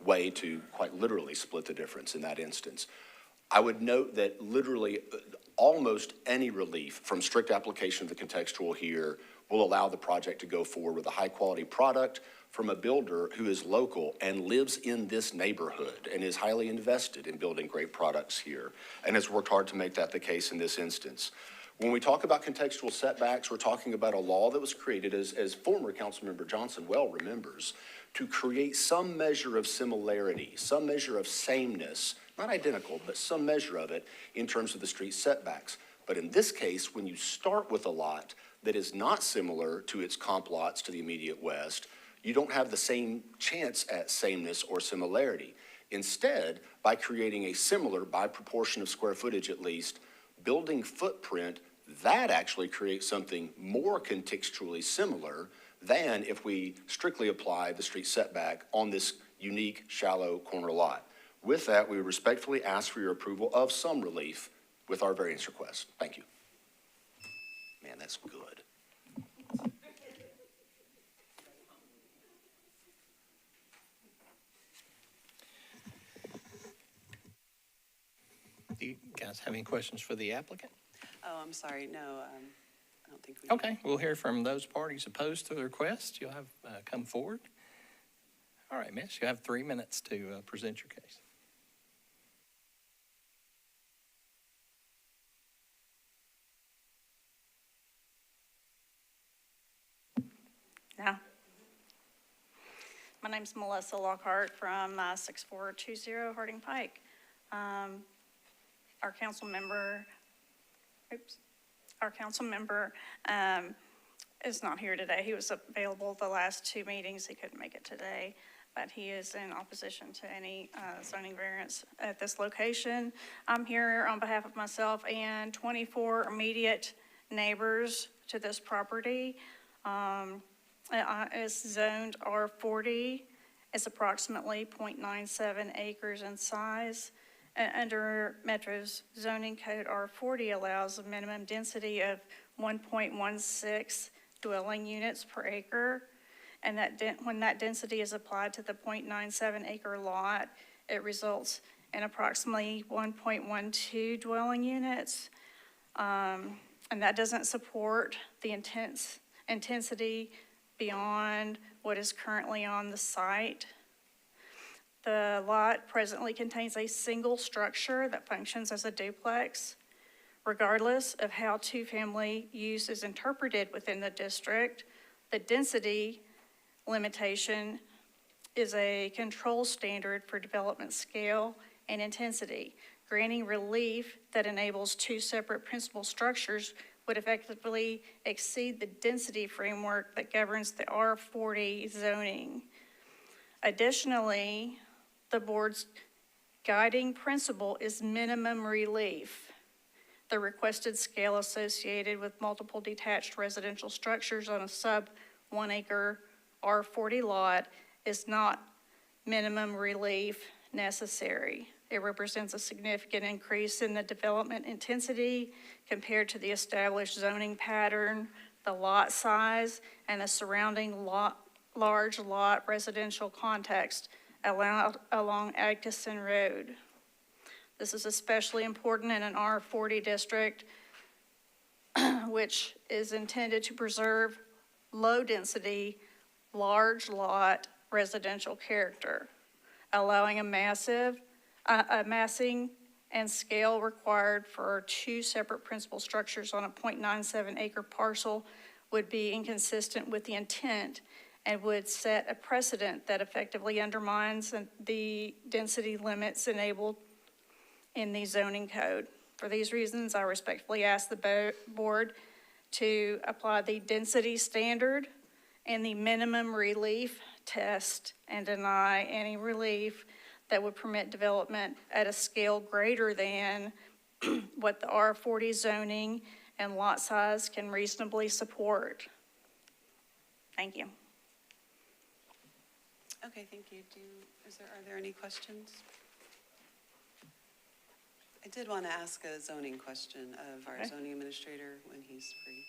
way to quite literally split the difference in that instance. I would note that literally almost any relief from strict application of the contextual here will allow the project to go forward with a high-quality product from a builder who is local and lives in this neighborhood and is highly invested in building great products here and has worked hard to make that the case in this instance. When we talk about contextual setbacks, we're talking about a law that was created, as former Councilmember Johnson well remembers, to create some measure of similarity, some measure of sameness, not identical, but some measure of it in terms of the street setbacks. But in this case, when you start with a lot that is not similar to its comp lots to the immediate west, you don't have the same chance at sameness or similarity. Instead, by creating a similar, by proportion of square footage at least, building footprint, that actually creates something more contextually similar than if we strictly apply the street setback on this unique shallow corner lot. With that, we respectfully ask for your approval of some relief with our variance request. Thank you. Man, that's good.
Do you guys have any questions for the applicant?
Oh, I'm sorry, no, I don't think we do.
Okay, we'll hear from those parties opposed to the request. You'll have come forward. All right, miss, you have 3 minutes to present your case.
Yeah. My name's Melissa Lockhart from 6420 Harding Pike. Our council member is not here today. He was available the last 2 meetings. He couldn't make it today, but he is in opposition to any zoning variance at this location. I'm here on behalf of myself and 24 immediate neighbors to this property. It's zoned R40. It's approximately 0.97 acres in size. Under Metro's zoning code, R40 allows a minimum density of 1.16 dwelling units per acre. And when that density is applied to the 0.97 acre lot, it results in approximately 1.12 dwelling units. And that doesn't support the intensity beyond what is currently on the site. The lot presently contains a single structure that functions as a duplex. Regardless of how two-family use is interpreted within the district, the density limitation is a control standard for development scale and intensity. Granting relief that enables two separate principal structures would effectively exceed the density framework that governs the R40 zoning. Additionally, the board's guiding principle is minimum relief. The requested scale associated with multiple detached residential structures on a sub-1 acre R40 lot is not minimum relief necessary. It represents a significant increase in the development intensity compared to the established zoning pattern, the lot size, and the surrounding large lot residential context along ADKISSON Road. This is especially important in an R40 district, which is intended to preserve low-density, large lot residential character, allowing a massing and scale required for two separate principal structures on a 0.97 acre parcel would be inconsistent with the intent and would set a precedent that effectively undermines the density limits enabled in the zoning code. For these reasons, I respectfully ask the board to apply the density standard and the minimum relief test and deny any relief that would permit development at a scale greater than what the R40 zoning and lot size can reasonably support. Thank you.
Okay, thank you. Are there any questions? I did want to ask a zoning question of our zoning administrator when he's free.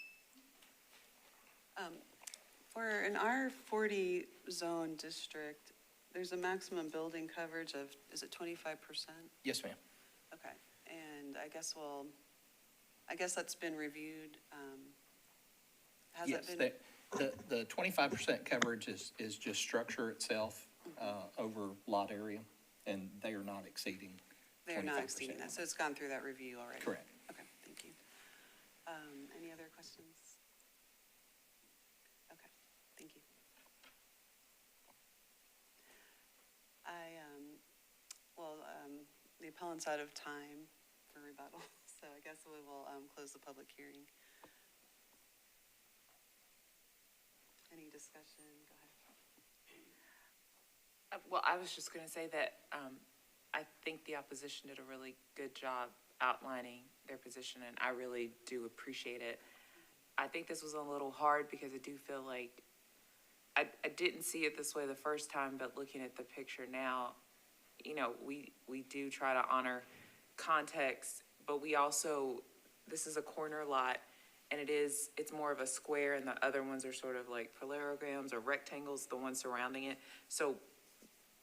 For an R40 zone district, there's a maximum building coverage of, is it 25%?
Yes, ma'am.
Okay, and I guess that's been reviewed. Has
Yes,
that been?
the 25% coverage is just structure itself over lot area, and they are not exceeding 25%.
They're not exceeding that, so it's gone through that review already?
Correct.
Okay, thank you. Any other questions? Okay, thank you. The appellant's out of time for rebuttal, so I guess we will close the public hearing. Any discussion? Go ahead.
Well, I was just going to say that I think the opposition did a really good job outlining their position, and I really do appreciate it. I think this was a little hard because I do feel like I didn't see it this way the first time, but looking at the picture now, you know, we do try to honor context, but we also, this is a corner lot, and it's more of a square, and the other ones are sort of like parallelograms or rectangles, the ones surrounding it. So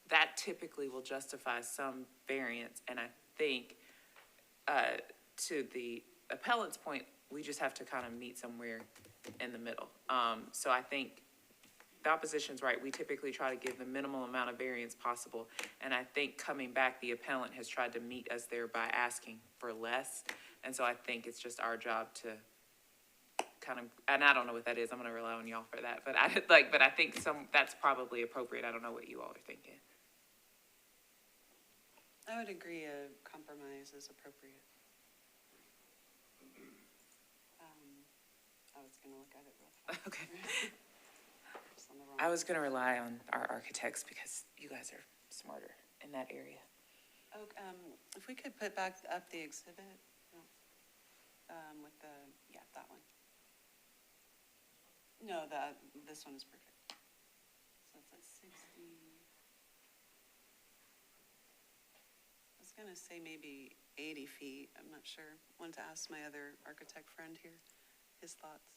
that typically will justify some variance, and I think to the appellant's point, we just have to kind of meet somewhere in the middle. So I think the opposition's right. We typically try to give the minimal amount of variance possible, and I think coming back, the appellant has tried to meet us there by asking for less, and so I think it's just our job to kind of, and I don't know what that is. I'm going to rely on y'all for that, but I think that's probably appropriate. I don't know what you all are thinking.
I would agree a compromise is appropriate. I was going to look at it real fast.
Okay. I was going to rely on our architects because you guys are smarter in that area.
Oh, if we could put back up the exhibit, with that one. No, this one is perfect. So it's at 60. I was gonna say maybe 80 feet, I'm not sure. Wanted to ask my other architect friend here, his thoughts.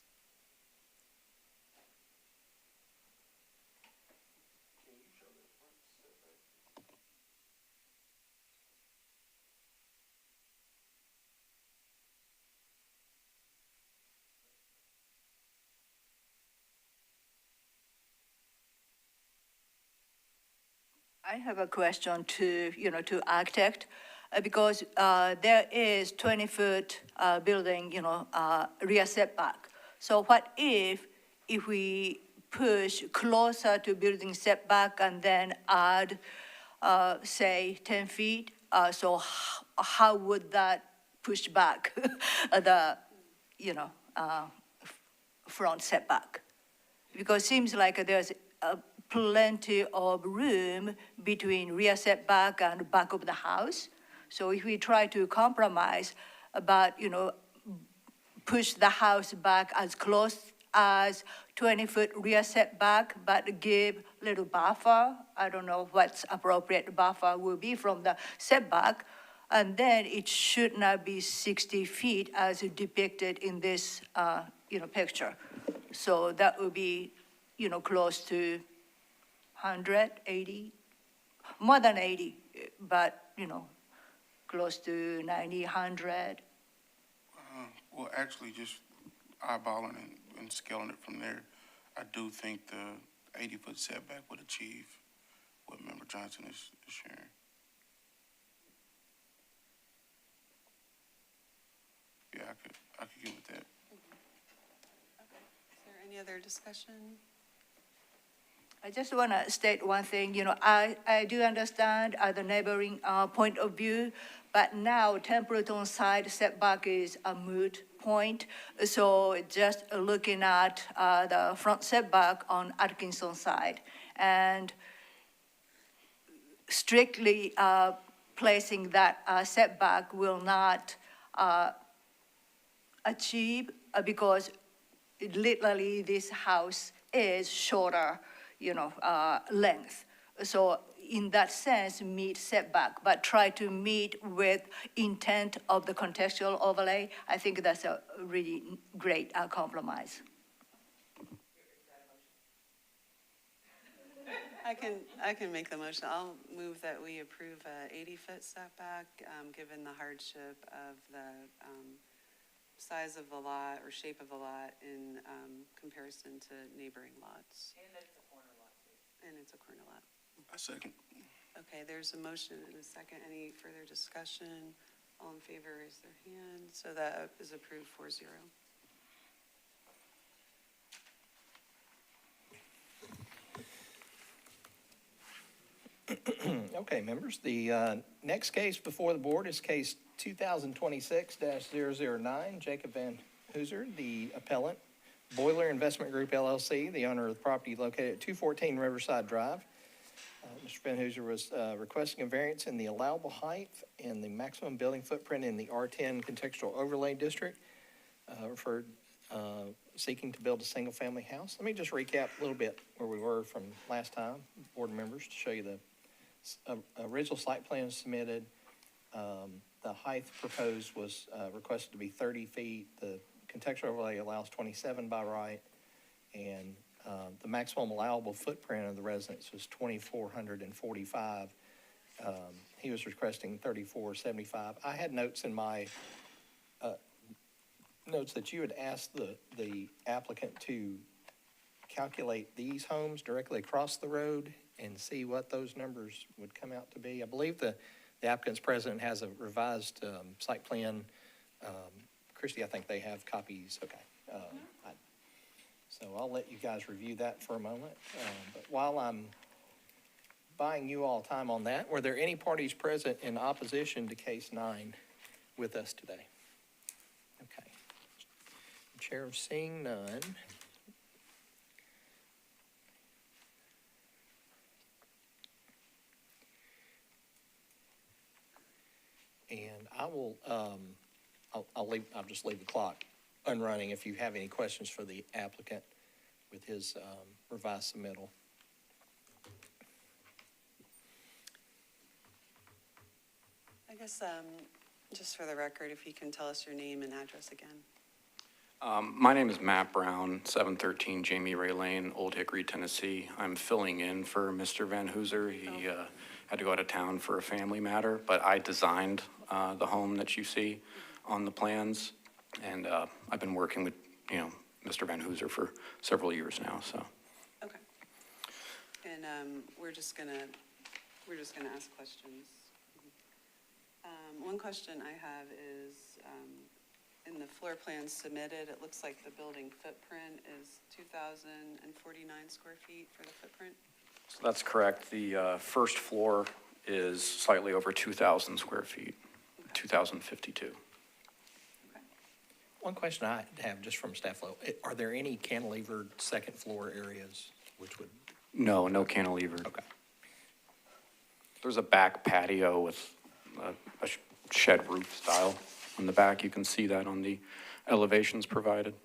I have a question to architect, because there is 20-foot building, rear setback. So what if we push closer to building setback and then add, say, 10 feet So how would that push back the, front setback? Because it seems like there's plenty of room between rear setback and back of the house. So if we try to compromise about, push the house back as close as 20-foot rear setback, but give little buffer, I don't know what's appropriate buffer will be from the setback, and then it should not be 60 feet as depicted in this, picture. So that would be, close to 180, more than 80, but, close to 90, 100.
Well, actually, just eyeballing and scaling it from there, I do think the 80-foot setback would achieve what Member Johnson is sharing. Yeah, I could get with that.
Okay. Is there any other discussion?
I just want to state one thing, I do understand the neighboring point of view, but now Templeton side setback is a moot point. So just looking at the front setback on Atkinson side and strictly placing that setback will not achieve because literally this house is shorter length. So in that sense, meet setback, but try to meet with intent of the contextual overlay. I think that's a really great compromise.
I can make the motion. I'll move that we approve a 80-foot setback, given the hardship of the size of the lot or shape of the lot in comparison to neighboring lots.
And that it's a corner lot too.
And it's a corner lot.
A second.
Okay, there's a motion and a second. Any further discussion? All in favor, raise their hand. So that is approved 4-0.
Okay, members, the next case before the board is case 2026-009, Jacob Van Hooser, the appellant, Boiler Investment Group LLC, the owner of the property located at 214 Riverside Drive. Mr. Van Hooser was requesting a variance in the allowable height and the maximum building footprint in the R10 Contextual Overlay District, seeking to build a single-family house. Let me just recap a little bit where we were from last time, board members, to show you the original site plan submitted. The height proposed was requested to be 30 feet. The contextual overlay allows 27 by right, and the maximum allowable footprint of the residence was 2,445. He was requesting 3,475. I had notes in my notes that you had asked the applicant to calculate these homes directly across the road and see what those numbers would come out to be. I believe the applicant's president has a revised site plan. Christy, I think they have copies. Okay. So I'll let you guys review that for a moment. But while I'm buying you all time on that, were there any parties present in opposition to case 9 with us today? Okay. Chair seeing none. And I will, I'll just leave the clock unrunning if you have any questions for the applicant with his revised submittal.
I guess, just for the record, if you can tell us your name and address again.
My name is Matt Brown, 713 Jamie Ray Lane, Old Hickory, Tennessee. I'm filling in for Mr. Van Hooser. He had to go out of town for a family matter, but I designed the home that you see on the plans, and I've been working with, Mr. Van Hooser for several years now, so.
Okay. And we're just gonna ask questions. One question I have is, in the floor plan submitted, it looks like the building footprint is 2,049 square feet for the footprint.
So that's correct. The first floor is slightly over 2,000 square feet, 2,052.
One question I have just from staff level, are there any cantilevered second floor areas which would?
No, no cantilever.
Okay.
There's a back patio with a shed roof style on the back. You can see that on the elevations provided.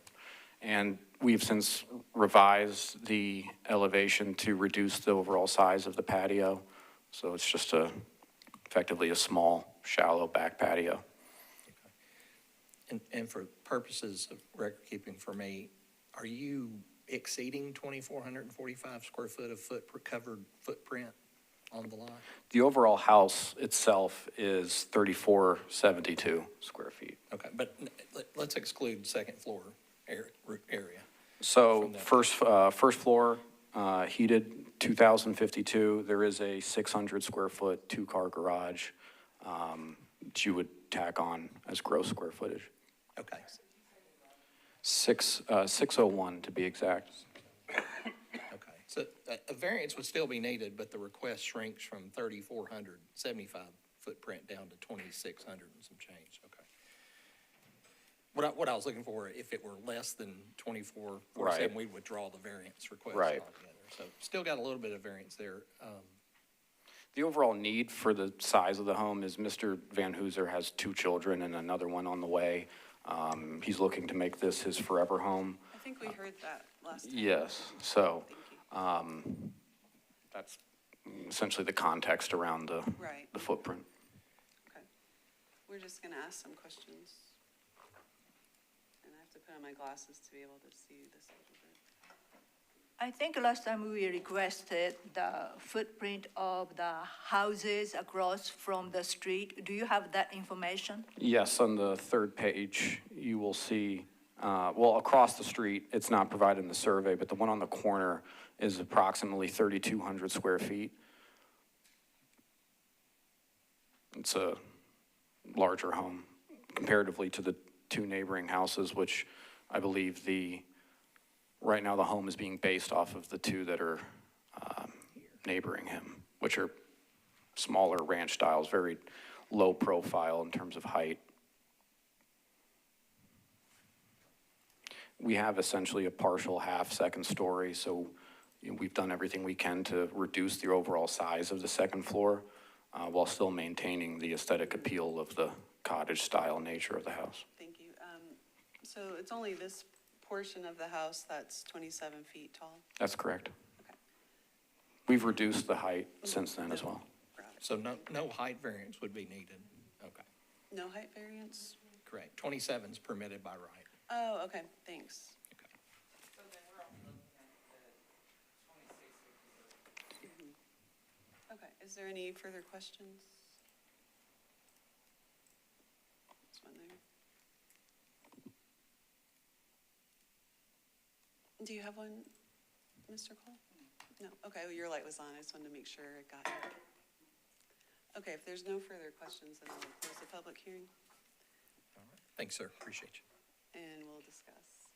And we've since revised the elevation to reduce the overall size of the patio. So it's just effectively a small, shallow back patio.
And for purposes of record keeping for me, are you exceeding 2,445 square foot of covered footprint on the lot?
The overall house itself is 3,472 square feet.
Okay, but let's exclude second floor area.
So first floor, heated 2,052. There is a 600 square foot two-car garage that you would tack on as gross square footage.
Okay.
601 to be exact.
Okay, so a variance would still be needed, but the request shrinks from 3,475 footprint down to 2,600 and some change. Okay. What I was looking for, if it were less than 2,447,
Right.
we'd withdraw the variance request
Right.
altogether. So still got a little bit of variance there.
The overall need for the size of the home is Mr. Van Hooser has 2 children and another one on the way. He's looking to make this his forever home.
I think we heard that last time.
Yes, so that's essentially the context around the footprint.
Okay. We're just going to ask some questions. And I have to put on my glasses to be able to see this a little bit.
I think last time we requested the footprint of the houses across from the street. Do you have that information?
Yes, on the third page, you will see, across the street, it's not provided in the survey, but the one on the corner is approximately 3,200 square feet. It's a larger home comparatively to the 2 neighboring houses, which I believe right now the home is being based off of the 2 that are neighboring him, which are smaller ranch styles, very low profile in terms of height. We have essentially a partial half second story, so we've done everything we can to reduce the overall size of the second floor while still maintaining the aesthetic appeal of the cottage style nature of the house.
Thank you. So it's only this portion of the house that's 27 feet tall?
That's correct. Okay. We've reduced the height since then as well.
So no height variance would be needed. Okay.
No height variance?
Correct. 27 is permitted by right.
Oh, okay, thanks.
Okay.
So then we're also looking at the 26.
Okay, is there any further questions? This one there. Do you have one, Mr. Cole? No, okay, well, your light was on, I just wanted to make sure it got you. Okay, if there's no further questions, then I'll close the public hearing.
All right. Thanks, sir. Appreciate you.
And we'll discuss.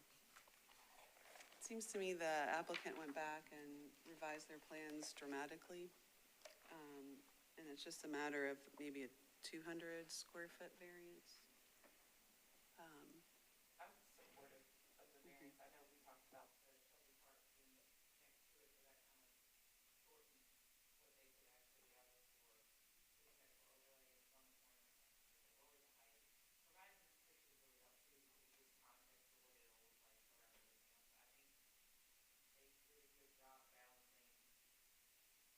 It seems to me the applicant went back and revised their plans dramatically. And it's just a matter of maybe a 200 square foot variance.
I'm supportive of the variance. I know we talked about the Shelby Park being next to it, so that kind of shortens what they could actually gather for the technical overlay on the corner. Lower the height. Providing this picture really helps too, because it gives context to what it'll look like around everything else. I think they did a good job balancing something in the future with the surrounding, like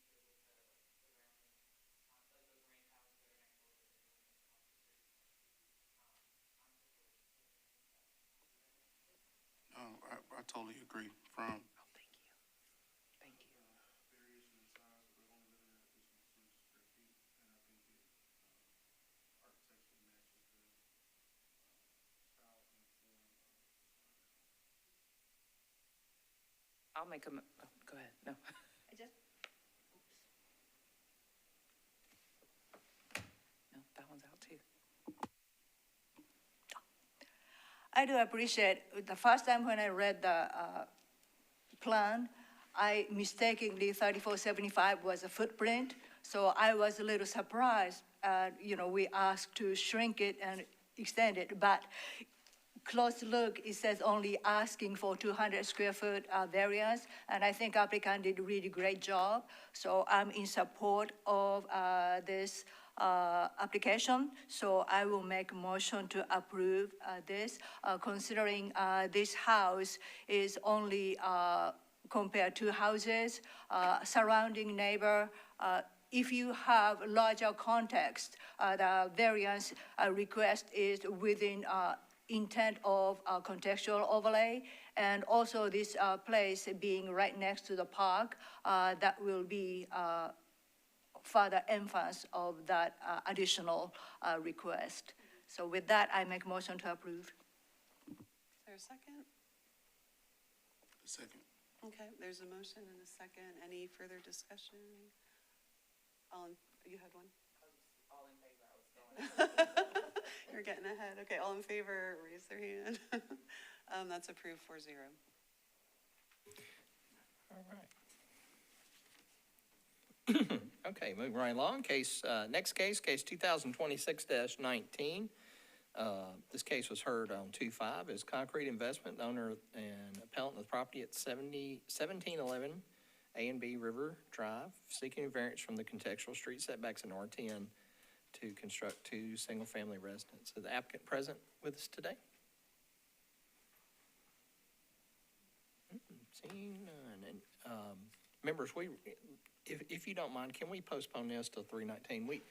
those ranch houses that are next door that they're doing this across the street.
No, I totally agree. From
Thank you. Thank you.
variation in size, we're only looking at this 100 square feet, and I think it architecturally matches the style and form of the
I'll make a, go ahead, no. No, that one's out too.
I do appreciate, the first time when I read the plan, I mistakenly 3475 was a footprint. So I was a little surprised, we asked to shrink it and extend it, but close look, it says only asking for 200 square foot variance, and I think applicant did a really great job. So I'm in support of this application. So I will make a motion to approve this, considering this house is only compared to houses, surrounding neighbor. If you have larger context, the variance request is within intent of contextual overlay, and also this place being right next to the park, that will be further emphasis of that additional request. So with that, I make motion to approve.
Is there a second?
Second.
Okay, there's a motion and a second. Any further discussion? You had one?
All in favor, I was going.
You're getting ahead. Okay, all in favor, raise their hand. That's approved 4-0.
All right. Okay, moving right along. Next case 2026-19. This case was heard on 2-5 as Concrete Investment, the owner and appellant of the property at 1711 A&B River Drive, seeking a variance from the contextual street setbacks in R10 to construct 2 single-family residences. Is the applicant present with us today? Seeing none. And members, if you don't mind, can we postpone this till 3/19?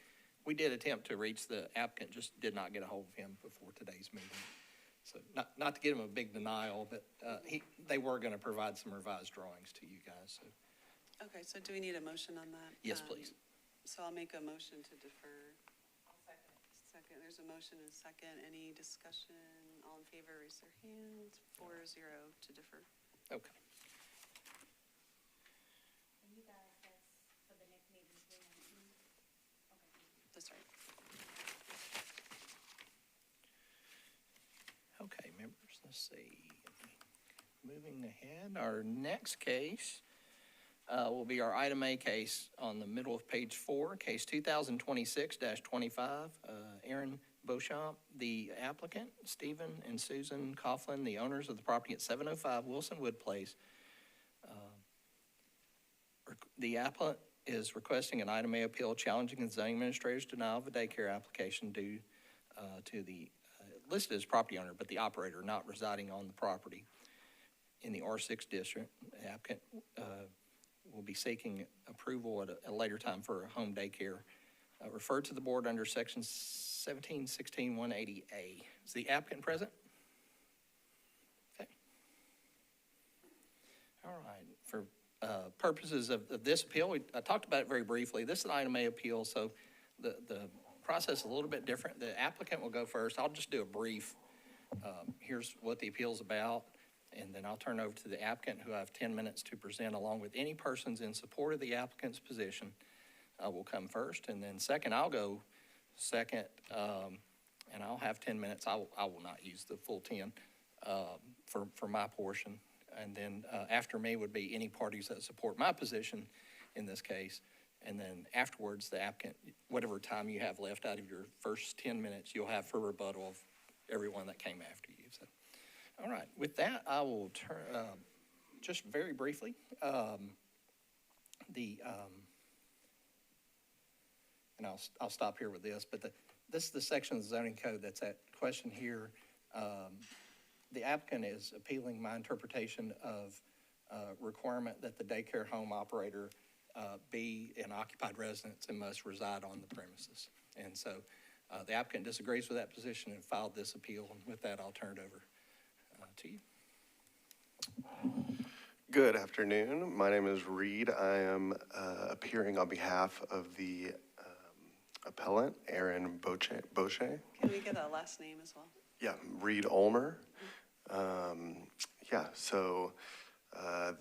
We did attempt to reach the applicant, just did not get a hold of him before today's meeting. So not to give him a big denial, but they were going to provide some revised drawings to you guys. So.
Okay, so do we need a motion on that?
Yes, please.
So I'll make a motion to defer. I'll second. Second, there's a motion and a second. Any discussion? All in favor, raise their hands. 4-0 to defer.
Okay.
That's right.
Okay, members, let's see. Moving ahead, our next case will be our item A case on the middle of page 4, case 2026-25. Aaron Beauchamp, the applicant, Stephen and Susan Coughlin, the owners of the property at 705 WILSONWOOD Place. The applicant is requesting an item A appeal challenging the zoning administrator's denial of a daycare application due to the listed as property owner, but the operator not residing on the property in the R6 district. The applicant will be seeking approval at a later time for a home daycare referred to the board under section 1716-180A. Is the applicant present? Okay. All right. For purposes of this appeal, I talked about it very briefly. This is an item A appeal, so the process is a little bit different. The applicant will go first. I'll just do a brief, here's what the appeal is about, and then I'll turn over to the applicant, who I have 10 minutes to present, along with any persons in support of the applicant's position will come first. And then second, I'll go second, and I'll have 10 minutes. I will not use the full 10 for my portion. And then after me would be any parties that support my position in this case. And then afterwards, the applicant, whatever time you have left out of your first 10 minutes, you'll have for rebuttal of everyone that came after you. So, all right, with that, I will turn, just very briefly, and I'll stop here with this, but this is the section of the zoning code that's at question here. The applicant is appealing my interpretation of requirement that the daycare home operator be an occupied residence and must reside on the premises. And so the applicant disagrees with that position and filed this appeal. And with that, I'll turn it over to you.
Good afternoon. My name is Reed. I am appearing on behalf of the appellant, Aaron Beauchamp.
Can we get a last name as well?
Yeah, Reed Ulmer.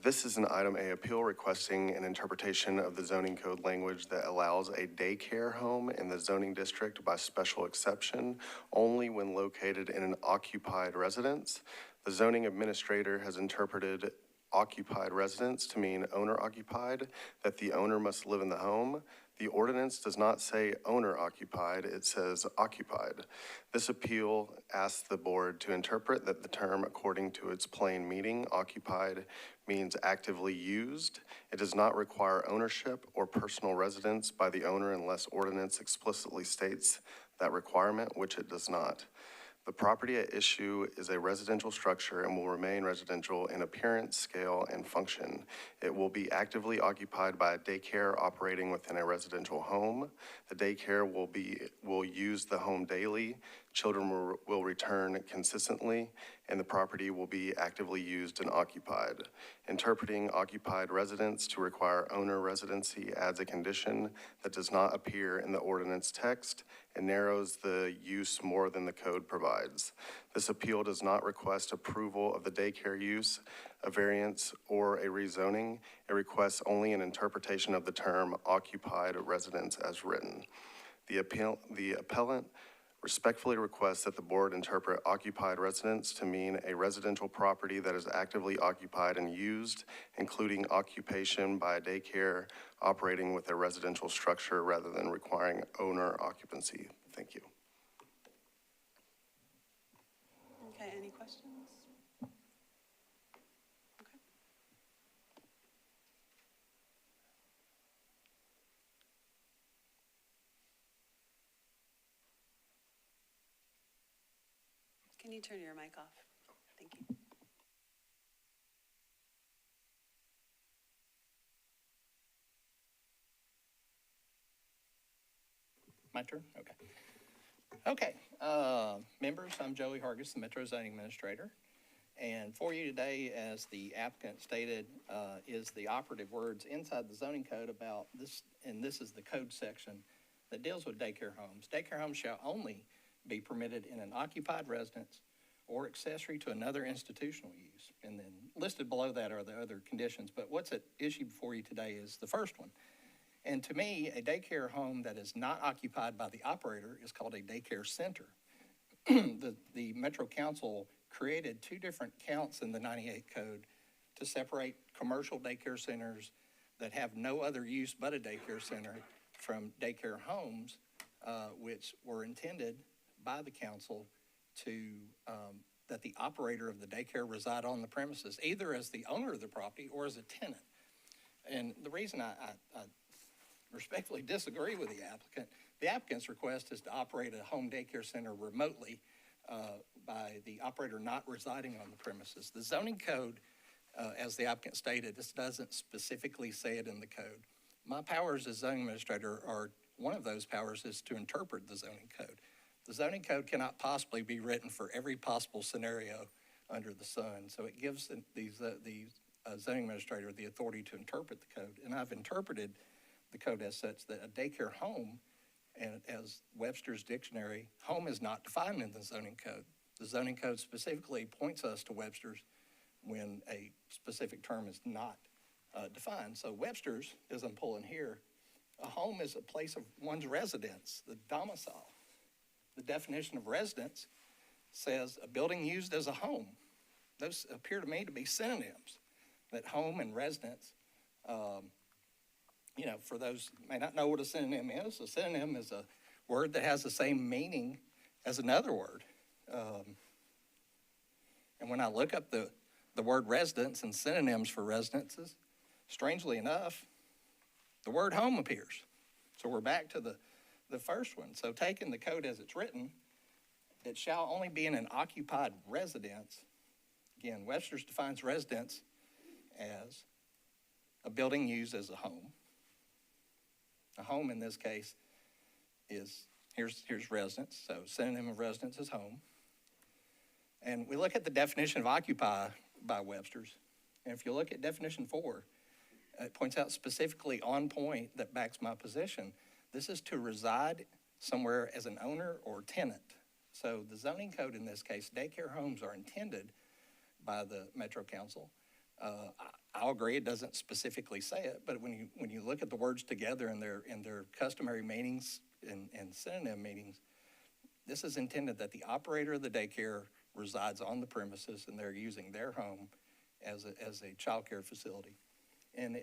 This is an item A appeal requesting an interpretation of the zoning code language that allows a daycare home in the zoning district by special exception only when located in an occupied residence. The zoning administrator has interpreted occupied residence to mean owner occupied, that the owner must live in the home. The ordinance does not say owner occupied, it says occupied. This appeal asks the board to interpret that the term according to its plain meaning, occupied, means actively used. It does not require ownership or personal residence by the owner unless ordinance explicitly states that requirement, which it does not. The property at issue is a residential structure and will remain residential in appearance, scale, and function. It will be actively occupied by a daycare operating within a residential home. The daycare will use the home daily. Children will return consistently, and the property will be actively used and occupied. Interpreting occupied residence to require owner residency adds a condition that does not appear in the ordinance text and narrows the use more than the code provides. This appeal does not request approval of the daycare use, a variance, or a rezoning. It requests only an interpretation of the term occupied residence as written. The appellant respectfully requests that the board interpret occupied residence to mean a residential property that is actively occupied and used, including occupation by a daycare operating with a residential structure rather than requiring owner occupancy. Thank you.
Okay, any questions? Okay. Can you turn your mic off? Thank you.
My turn? Okay. Okay, members, I'm Joey Hargis, the Metro Zoning Administrator. And for you today, as the applicant stated, is the operative words inside the zoning code about this, and this is the code section that deals with daycare homes. Daycare homes shall only be permitted in an occupied residence or accessory to another institutional use. And then listed below that are the other conditions, but what's at issue before you today is the first one. And to me, a daycare home that is not occupied by the operator is called a daycare center. The Metro Council created two different counts in the 98 code to separate commercial daycare centers that have no other use but a daycare center from daycare homes, which were intended by the council to, that the operator of the daycare reside on the premises, either as the owner of the property or as a tenant. And the reason I respectfully disagree with the applicant's request is to operate a home daycare center remotely by the operator not residing on the premises. The zoning code, as the applicant stated, this doesn't specifically say it in the code. My powers as zoning administrator are, one of those powers is to interpret the zoning code. The zoning code cannot possibly be written for every possible scenario under the sun. So it gives the zoning administrator the authority to interpret the code. And I've interpreted the code as such that a daycare home, and as Webster's dictionary, home is not defined in the zoning code. The zoning code specifically points us to Webster's when a specific term is not defined. So Webster's, as I'm pulling here, a home is a place of one's residence, the domicile. The definition of residence says a building used as a home. Those appear to me to be synonyms, that home and residence, you know, for those who may not know what a synonym is a word that has the same meaning as another word. And when I look up the word residence and synonyms for residences, strangely enough, the word home appears. So we're back to the first one. So taking the code as it's written, it shall only be in an occupied residence. Again, Webster's defines residence as a building used as a home. A home in this case is, here's residence, so synonym of residence is home. And we look at the definition of occupy by Webster's, and if you look at definition 4, it points out specifically on point that backs my position. This is to reside somewhere as an owner or tenant. So the zoning code in this case, daycare homes are intended by the Metro Council. I'll agree it doesn't specifically say it, but when you look at the words together in their customary meanings and synonym meanings, this is intended that the operator of the daycare resides on the premises and they're using their home as a child care facility. And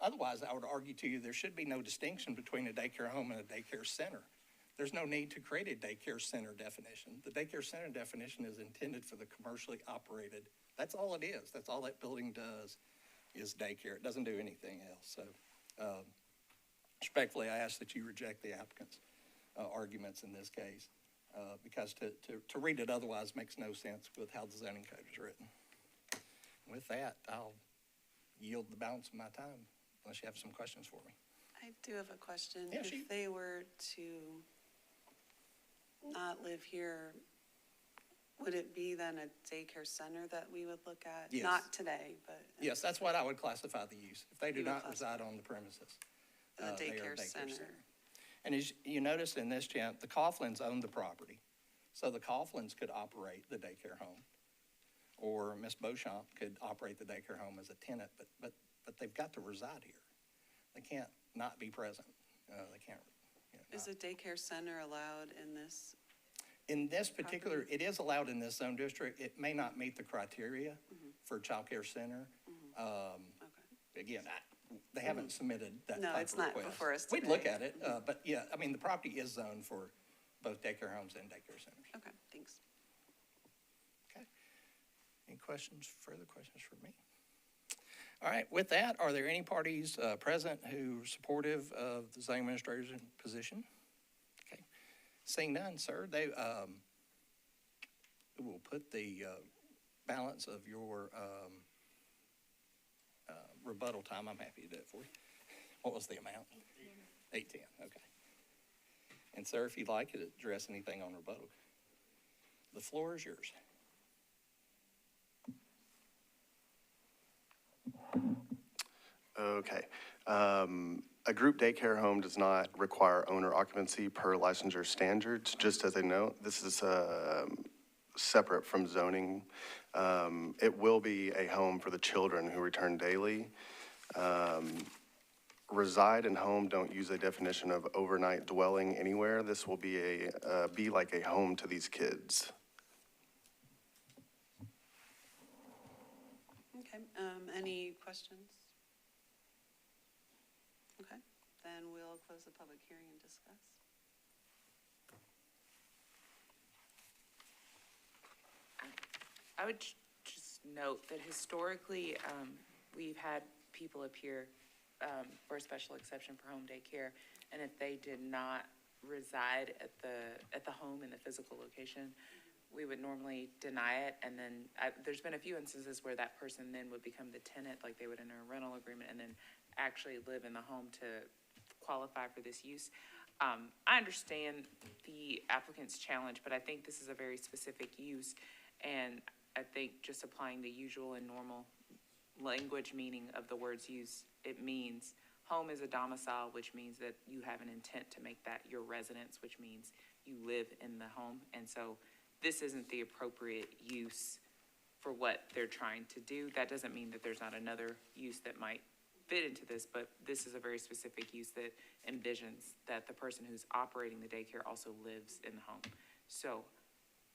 Otherwise, I would argue to you, there should be no distinction between a daycare home and a daycare center. There's no need to create a daycare center definition. The daycare center definition is intended for the commercially operated. That's all it is. That's all that building does is daycare. It doesn't do anything else. So respectfully, I ask that you reject the applicant's arguments in this case because to read it otherwise makes no sense with how the zoning code is written. With that, I'll yield the balance of my time unless you have some questions for me.
I do have a question.
Yeah,
if they were to not live here, would it be then a daycare center that we would look at?
Yes.
Not today, but.
Yes, that's what I would classify the use. If they do
You would
not reside on the premises.
The
they are
daycare center.
And as you noticed in this, Jan, the Coughlins own the property. So the Coughlins could operate the daycare home. Or Ms. Beauchamp could operate the daycare home as a tenant, but they've got to reside here. They can't not be present. They can't.
Is a daycare center allowed in this?
In this particular, it is allowed in this zone district. It may not meet the criteria for child care center. Again, they haven't submitted that
No,
type
it's
of
not
request.
before us
We'd look
today.
at it, but yeah, I mean, the property is zoned for both daycare homes and daycare centers.
Okay, thanks.
Okay. Any questions, further questions for me? All right, with that, are there any parties present who are supportive of the zoning administrator's position? Okay. Seeing none, sir, they will put the balance of your rebuttal time. I'm happy to do it for you. What was the amount? 8:10, okay. And sir, if you'd like to address anything on rebuttal, the floor is yours.
Okay. A group daycare home does not require owner occupancy per licensure standards. Just as a note, this is separate from zoning. It will be a home for the children who return daily. Reside and home don't use a definition of overnight dwelling anywhere. This will be be like a home to these kids.
Okay, any questions? Okay, then we'll close the public hearing and discuss.
I would just note that historically, we've had people appear for a special exception for home daycare, and if they did not reside at the home in the physical location, we would normally deny it, and then there's been a few instances where that person then would become the tenant, like they would enter a rental agreement and then actually live in the home to qualify for this use. I understand the applicant's challenge, but I think this is a very specific use, and I think just applying the usual and normal language meaning of the words used, it means home is a domicile, which means that you have an intent to make that your residence, which means you live in the home, and so this isn't the appropriate use for what they're trying to do. That doesn't mean that there's not another use that might fit into this, but this is a very specific use that envisions that the person who's operating the daycare also lives in the home. So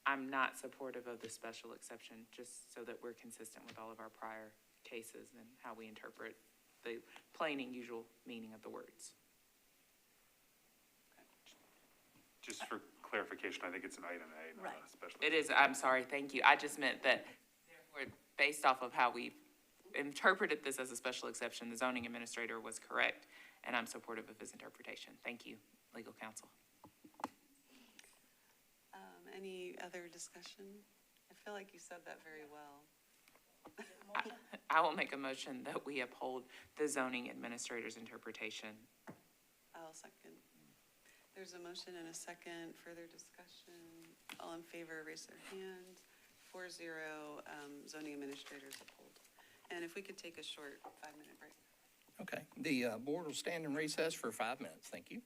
I'm not supportive of the special exception, just so that we're consistent with all of our prior cases and how we interpret the plain and usual meaning of the words.
Just for clarification, I think it's an item A, not a special.
It is, I'm sorry, thank you. I just meant that, therefore, based off of how we interpreted this as a special exception, the zoning administrator was correct, and I'm supportive of his interpretation. Thank you, legal counsel.
Any other discussion? I feel like you said that very well.
I will make a motion that we uphold the zoning administrator's interpretation.
I'll second. There's a motion and a second. Further discussion. All in favor, raise their hand. 4-0, zoning administrators uphold. And if we could take a short 5-minute break.
Okay, the board will stand in recess for 5 minutes. Thank you.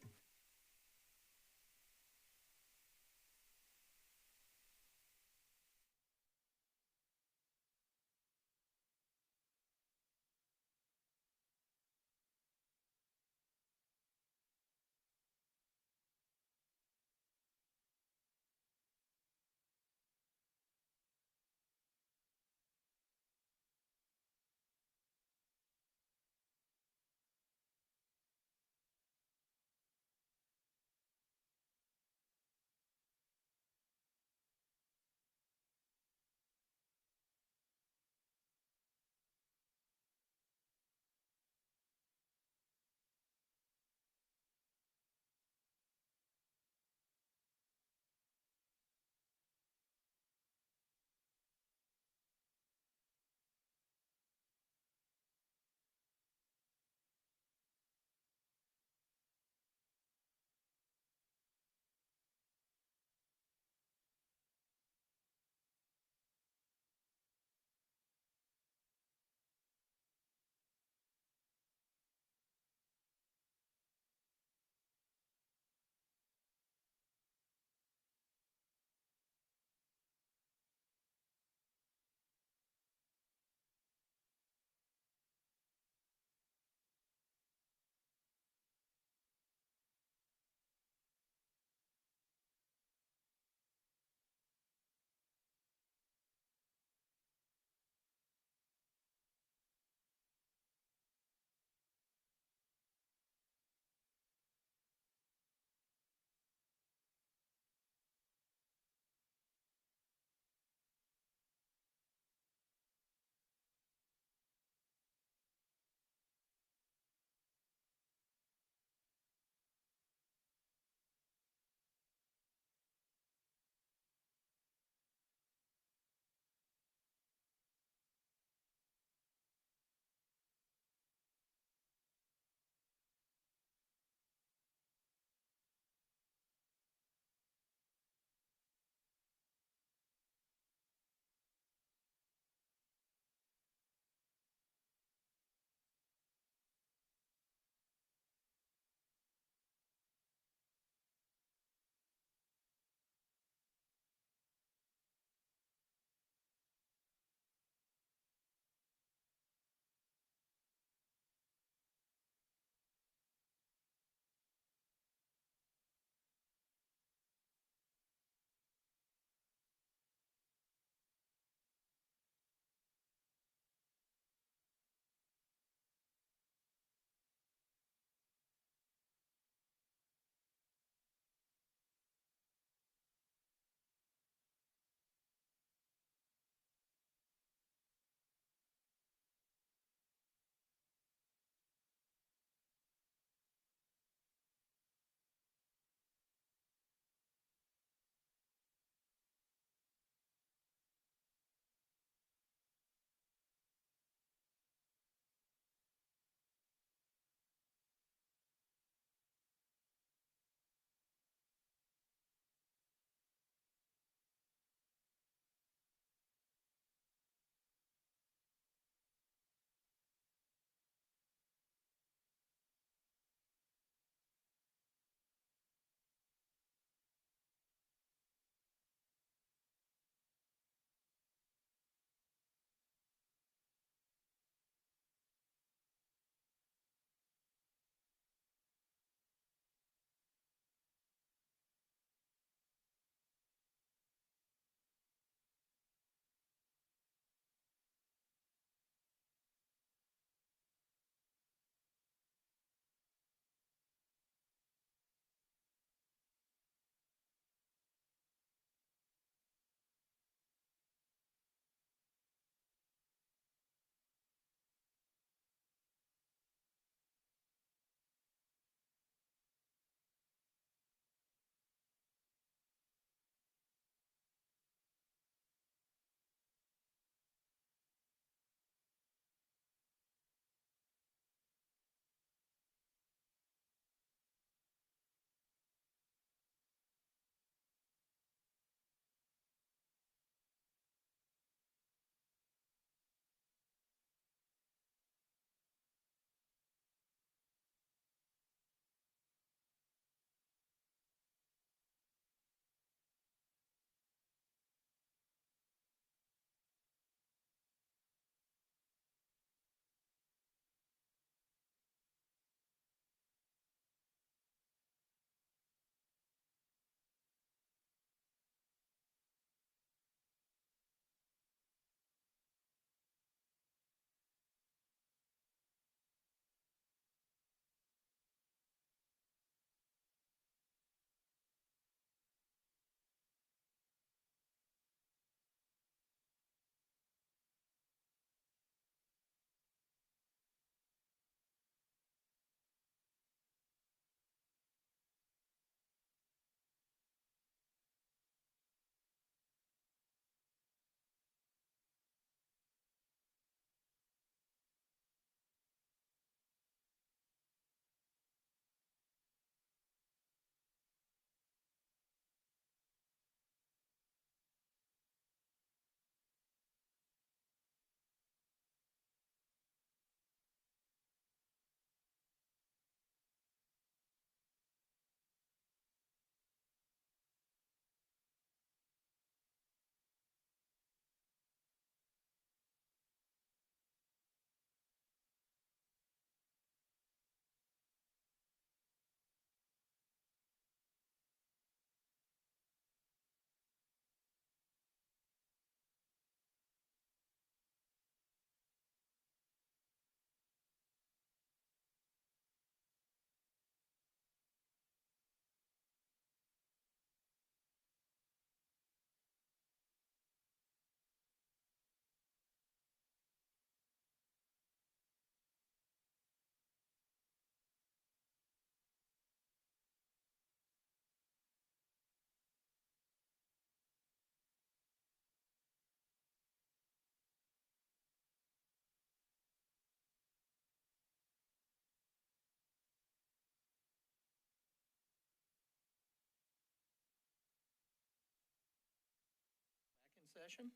Session.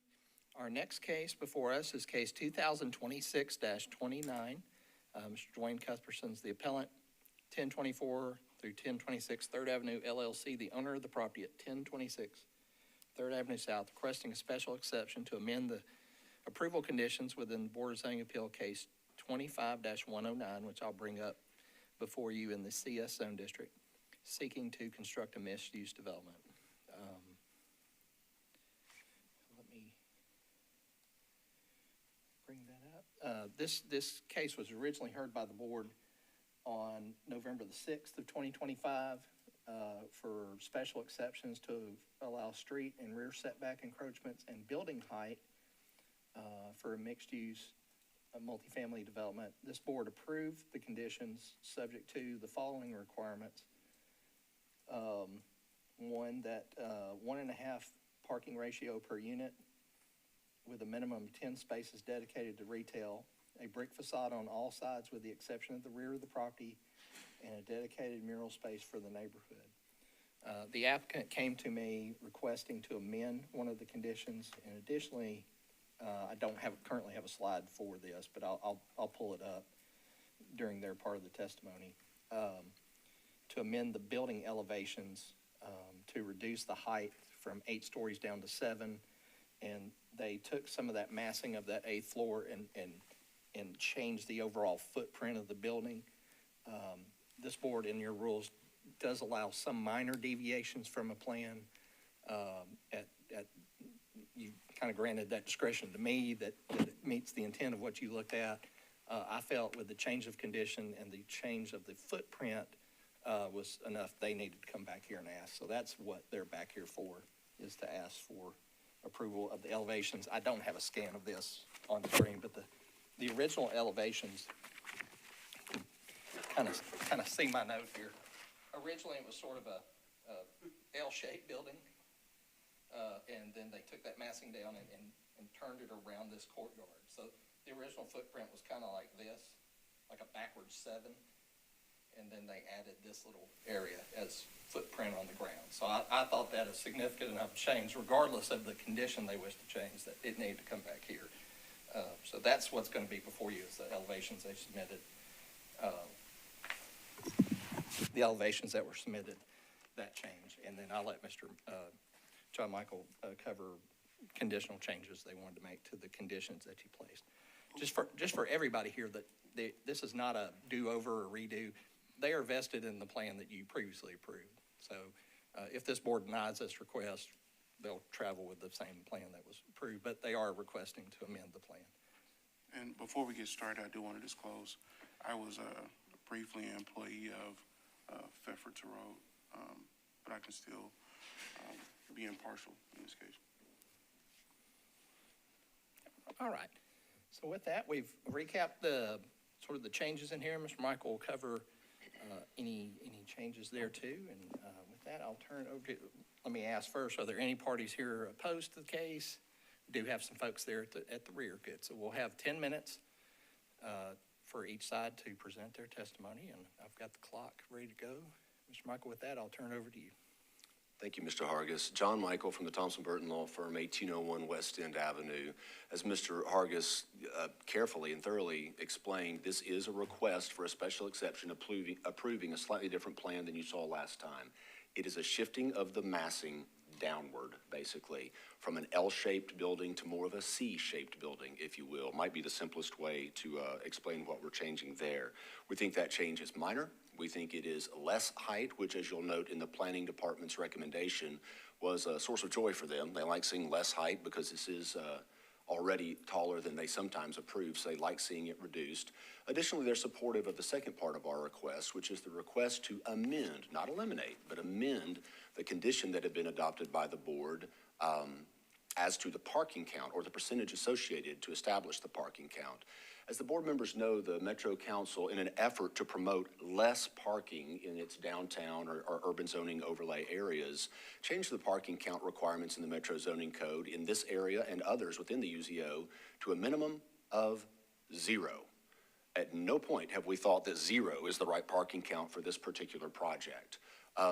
Our next case before us is case 2026-29. Mr. Dwayne Cuthbertson's the appellant, 1024 through 1026 3rd Avenue LLC, the owner of the property at 1026 3rd Avenue South, requesting a special exception to amend the approval conditions within the Board of Zoning Appeal case 25-109, which I'll bring up before you in the CS Zone District, seeking to construct a mixed-use development. Let me bring that up. This case was originally heard by the board on November the 6th of 2025 for special exceptions to allow street and rear setback encroachments and building height for a mixed-use multifamily development. This board approved the conditions subject to the following requirements. One, that 1.5 parking ratio per unit with a minimum of 10 spaces dedicated to retail, a brick facade on all sides with the exception of the rear of the property, and a dedicated mural space for the neighborhood. The applicant came to me requesting to amend one of the conditions, and additionally, I don't currently have a slide for this, but I'll pull it up during their part of the testimony, to amend the building elevations to reduce the height from 8 stories down to 7, and they took some of that massing of that 8th floor and changed the overall footprint of the building. This board, in your rules, does allow some minor deviations from a plan. You kind of granted that discretion to me that it meets the intent of what you looked at. I felt with the change of condition and the change of the footprint was enough. They needed to come back here and ask. So that's what they're back here for, is to ask for approval of the elevations. I don't have a scan of this on the screen, but the original elevations, kind of see my note here. Originally, it was sort of a L-shaped building, and then they took that massing down and turned it around this courtyard. So the original footprint was kind of like this, like a backwards 7, and then they added this little area as footprint on the ground. So I thought that a significant enough change, regardless of the condition they wish to change, that it needed to come back here. So that's what's going to be before you, is the elevations they submitted. The elevations that were submitted, that change. And then I'll let Mr. John Michael cover conditional changes they wanted to make to the conditions that you placed. Just for everybody here, that this is not a do-over or redo. They are vested in the plan that you previously approved. So if this board denies this request, they'll travel with the same plan that was approved, but they are requesting to amend the plan.
And before we get started, I do want to disclose, I was briefly an employee of Pfeffer to Road, but I can still be impartial in this case.
All right. So with that, we've recapped the sort of the changes in here. Mr. Michael will cover any changes there too. And with that, I'll turn it over to, let me ask first, are there any parties here opposed to the case? We do have some folks there at the rear. Good. So we'll have 10 minutes for each side to present their testimony, and I've got the clock ready to go. Mr. Michael, with that, I'll turn it over to you.
Thank you, Mr. Hargis. John Michael from the Thompson Burton Law Firm, 1801 West End Avenue. As Mr. Hargis carefully and thoroughly explained, this is a request for a special exception approving a slightly different plan than you saw last time. It is a shifting of the massing downward, basically, from an L-shaped building to more of a C-shaped building, if you will. Might be the simplest way to explain what we're changing there. We think that change is minor. We think it is less height, which, as you'll note in the planning department's recommendation, was a source of joy for them. They like seeing less height because this is already taller than they sometimes approve, so they like seeing it reduced. Additionally, they're supportive of the second part of our request, which is the request to amend, not eliminate, but amend the condition that had been adopted by the board as to the parking count or the percentage associated to establish the parking count. As the board members know, the Metro Council, in an effort to promote less parking in its downtown or urban zoning overlay areas, changed the parking count requirements in the Metro Zoning Code in this area and others within the UZO to a minimum of 0. At no point have we thought that 0 is the right parking count for this particular project.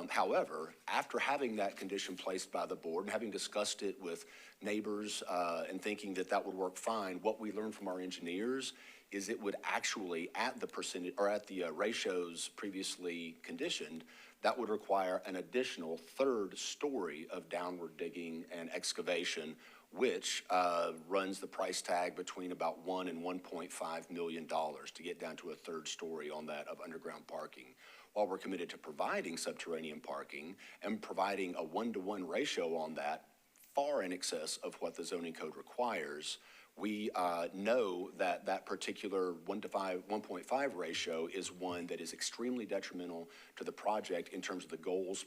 However, after having that condition placed by the board and having discussed it with neighbors and thinking that that would work fine, what we learned from our engineers is it would actually, at the percentage or at the ratios previously conditioned, that would require an additional third story of downward digging and excavation, which runs the price tag between about $1 and $1.5 million to get down to a third story on that of underground parking. While we're committed to providing subterranean parking and providing a 1-to-1 ratio on that, far in excess of what the zoning code requires, we know that that particular 1.5 ratio is one that is extremely detrimental to the project in terms of the goals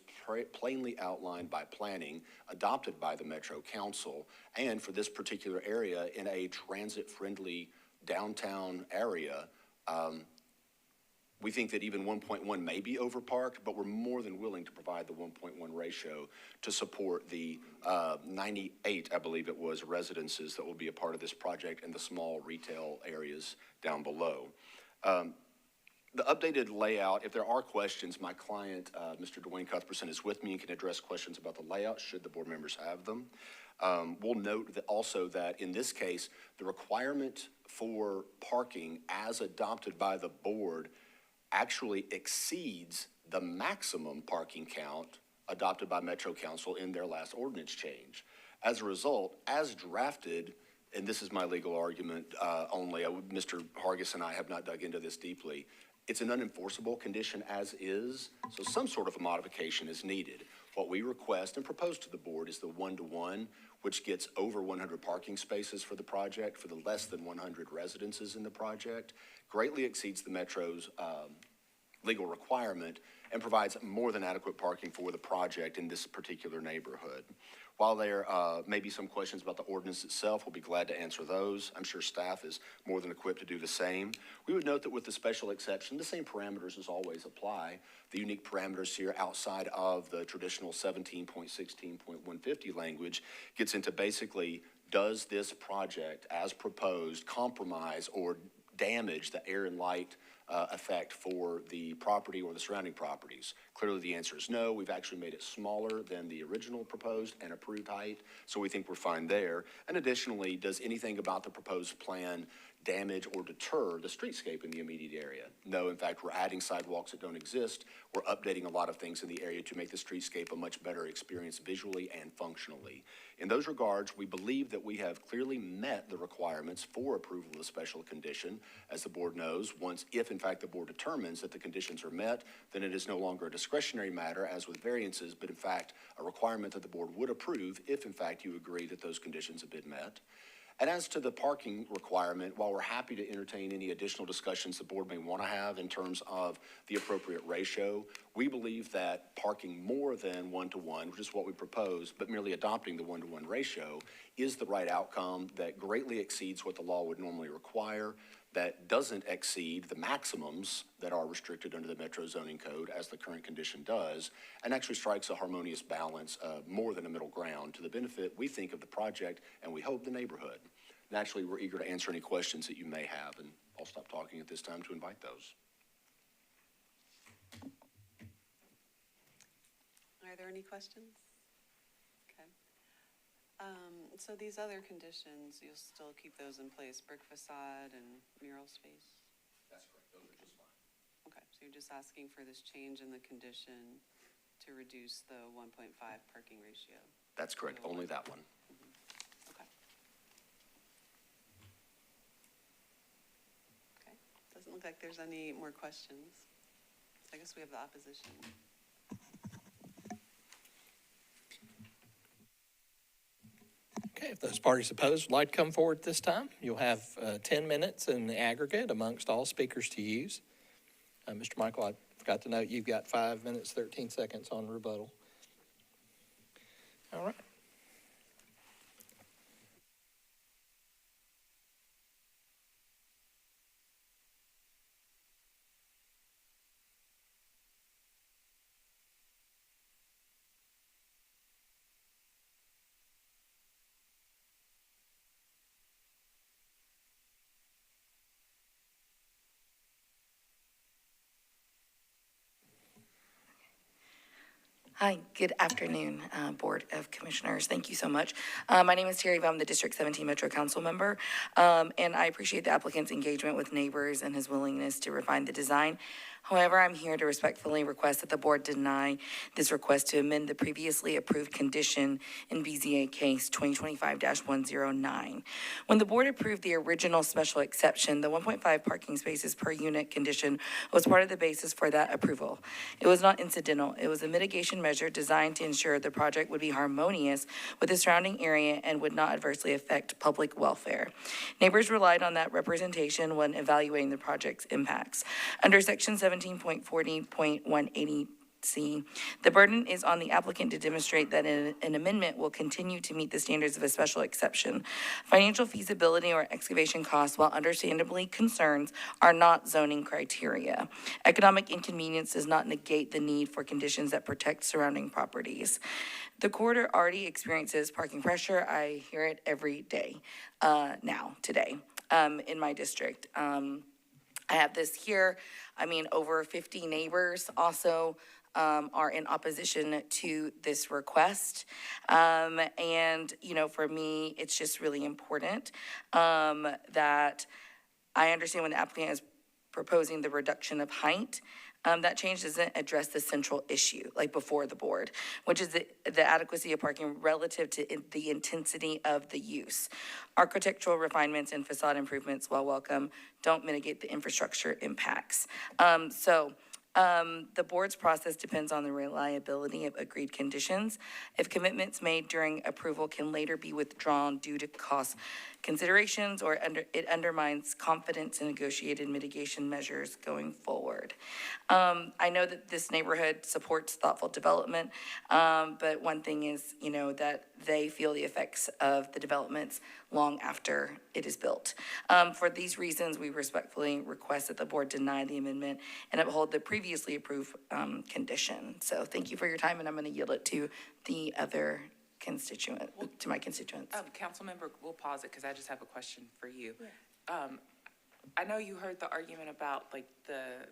plainly outlined by planning, adopted by the Metro Council, and for this particular area in a transit-friendly downtown area. We think that even 1.1 may be overparked, but we're more than willing to provide the 1.1 ratio to support the 98, I believe it was, residences that will be a part of this project and the small retail areas down below. The updated layout, if there are questions, my client, Mr. Dwayne Cuthbertson, is with me and can address questions about the layout should the board members have them. We'll note that also that in this case, the requirement for parking as adopted by the board actually exceeds the maximum parking count adopted by Metro Council in their last ordinance change. As a result, as drafted, and this is my legal argument only, Mr. Hargis and I have not dug into this deeply, it's an unenforceable condition as is, so some sort of a modification is needed. What we request and propose to the board is the 1-to-1, which gets over 100 parking spaces for the project for the less than 100 residences in the project, greatly exceeds the Metro's legal requirement and provides more than adequate parking for the project in this particular neighborhood. While there may be some questions about the ordinance itself, we'll be glad to answer those. I'm sure staff is more than equipped to do the same. We would note that with the special exception, the same parameters as always apply. The unique parameters here outside of the traditional 17.16.150 language gets into basically, does this project as proposed compromise or damage the air and light effect for the property or the surrounding properties? Clearly the answer is no. We've actually made it smaller than the original proposed and approved height, so we think we're fine there. And additionally, does anything about the proposed plan damage or deter the streetscape in the immediate area? No, in fact, we're adding sidewalks that don't exist. We're updating a lot of things in the area to make the streetscape a much better experience visually and functionally. In those regards, we believe that we have clearly met the requirements for approval of the special condition. As the board knows, if in fact the board determines that the conditions are met, then it is no longer a discretionary matter as with variances, but in fact a requirement that the board would approve if in fact you agree that those conditions have been met. And as to the parking requirement, while we're happy to entertain any additional discussions the board may want to have in terms of the appropriate ratio, we believe that parking more than 1-to-1, which is what we propose, but merely adopting the 1-to-1 ratio is the right outcome that greatly exceeds what the law would normally require, that doesn't exceed the maximums that are restricted under the Metro zoning code as the current condition does, and actually strikes a harmonious balance, more than a middle ground to the benefit, we think, of the project and we hope the neighborhood. Naturally, we're eager to answer any questions that you may have, and I'll stop talking at this time to invite those.
Are there any questions? Okay. So these other conditions, you'll still keep those in place, brick facade and mural space?
That's correct, those are just fine.
Okay, so you're just asking for this change in the condition to reduce the 1.5 parking ratio?
That's correct, only that one.
Okay. Okay, doesn't look like there's any more questions. So I guess we have the opposition.
Okay, if those parties opposed would like to come forward this time, you'll have 10 minutes in the aggregate amongst all speakers to use. Mr. Michael, I forgot to note you've got 5 minutes, 13 seconds on rebuttal. All right.
Hi, good afternoon, Board of Commissioners. Thank you so much. My name is Terry Vo. I'm the District 17 Metro Council member, and I appreciate the applicant's engagement with neighbors and his willingness to refine the design. However, I'm here to respectfully request that the board deny this request to amend the previously approved condition in BZA case 2025-109. When the board approved the original special exception, the 1.5 parking spaces per unit condition was part of the basis for that approval. It was not incidental. It was a mitigation measure designed to ensure the project would be harmonious with the surrounding area and would not adversely affect public welfare. Neighbors relied on that representation when evaluating the project's impacts. Under Section 17.40.180C, the burden is on the applicant to demonstrate that an amendment will continue to meet the standards of a special exception. Financial feasibility or excavation costs, while understandably concerns, are not zoning criteria. Economic inconvenience does not negate the need for conditions that protect surrounding properties. The corridor already experiences parking pressure. I hear it every day today, in my district. I have this here. I mean, over 50 neighbors also are in opposition to this request. And, you know, for me, it's just really important that I understand when the applicant is proposing the reduction of height, that change doesn't address the central issue, like before the board, which is the adequacy of parking relative to the intensity of the use. Architectural refinements and facade improvements, while welcome, don't mitigate the infrastructure impacts. The board's process depends on the reliability of agreed conditions. If commitments made during approval can later be withdrawn due to cost considerations or it undermines confidence in negotiated mitigation measures going forward. I know that this neighborhood supports thoughtful development, but one thing is, you know, that they feel the effects of the developments long after it is built. For these reasons, we respectfully request that the board deny the amendment and uphold the previously approved condition. So thank you for your time, and I'm going to yield it to the other to my constituents.
Councilmember, we'll pause it because I just have a question for you. Yeah. I know you heard the argument about like the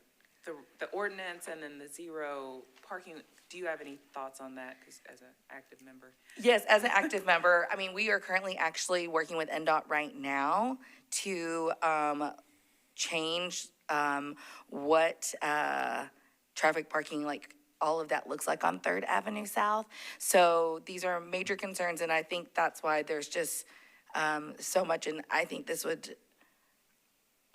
ordinance and then the zero parking. Do you have any thoughts on that as an active member?
Yes, as an active member, I mean, we are currently actually working with NDOT right now to change what traffic parking, like all of that looks like on 3rd Avenue South. So these are major concerns, and I think that's why there's just so much, and I think this would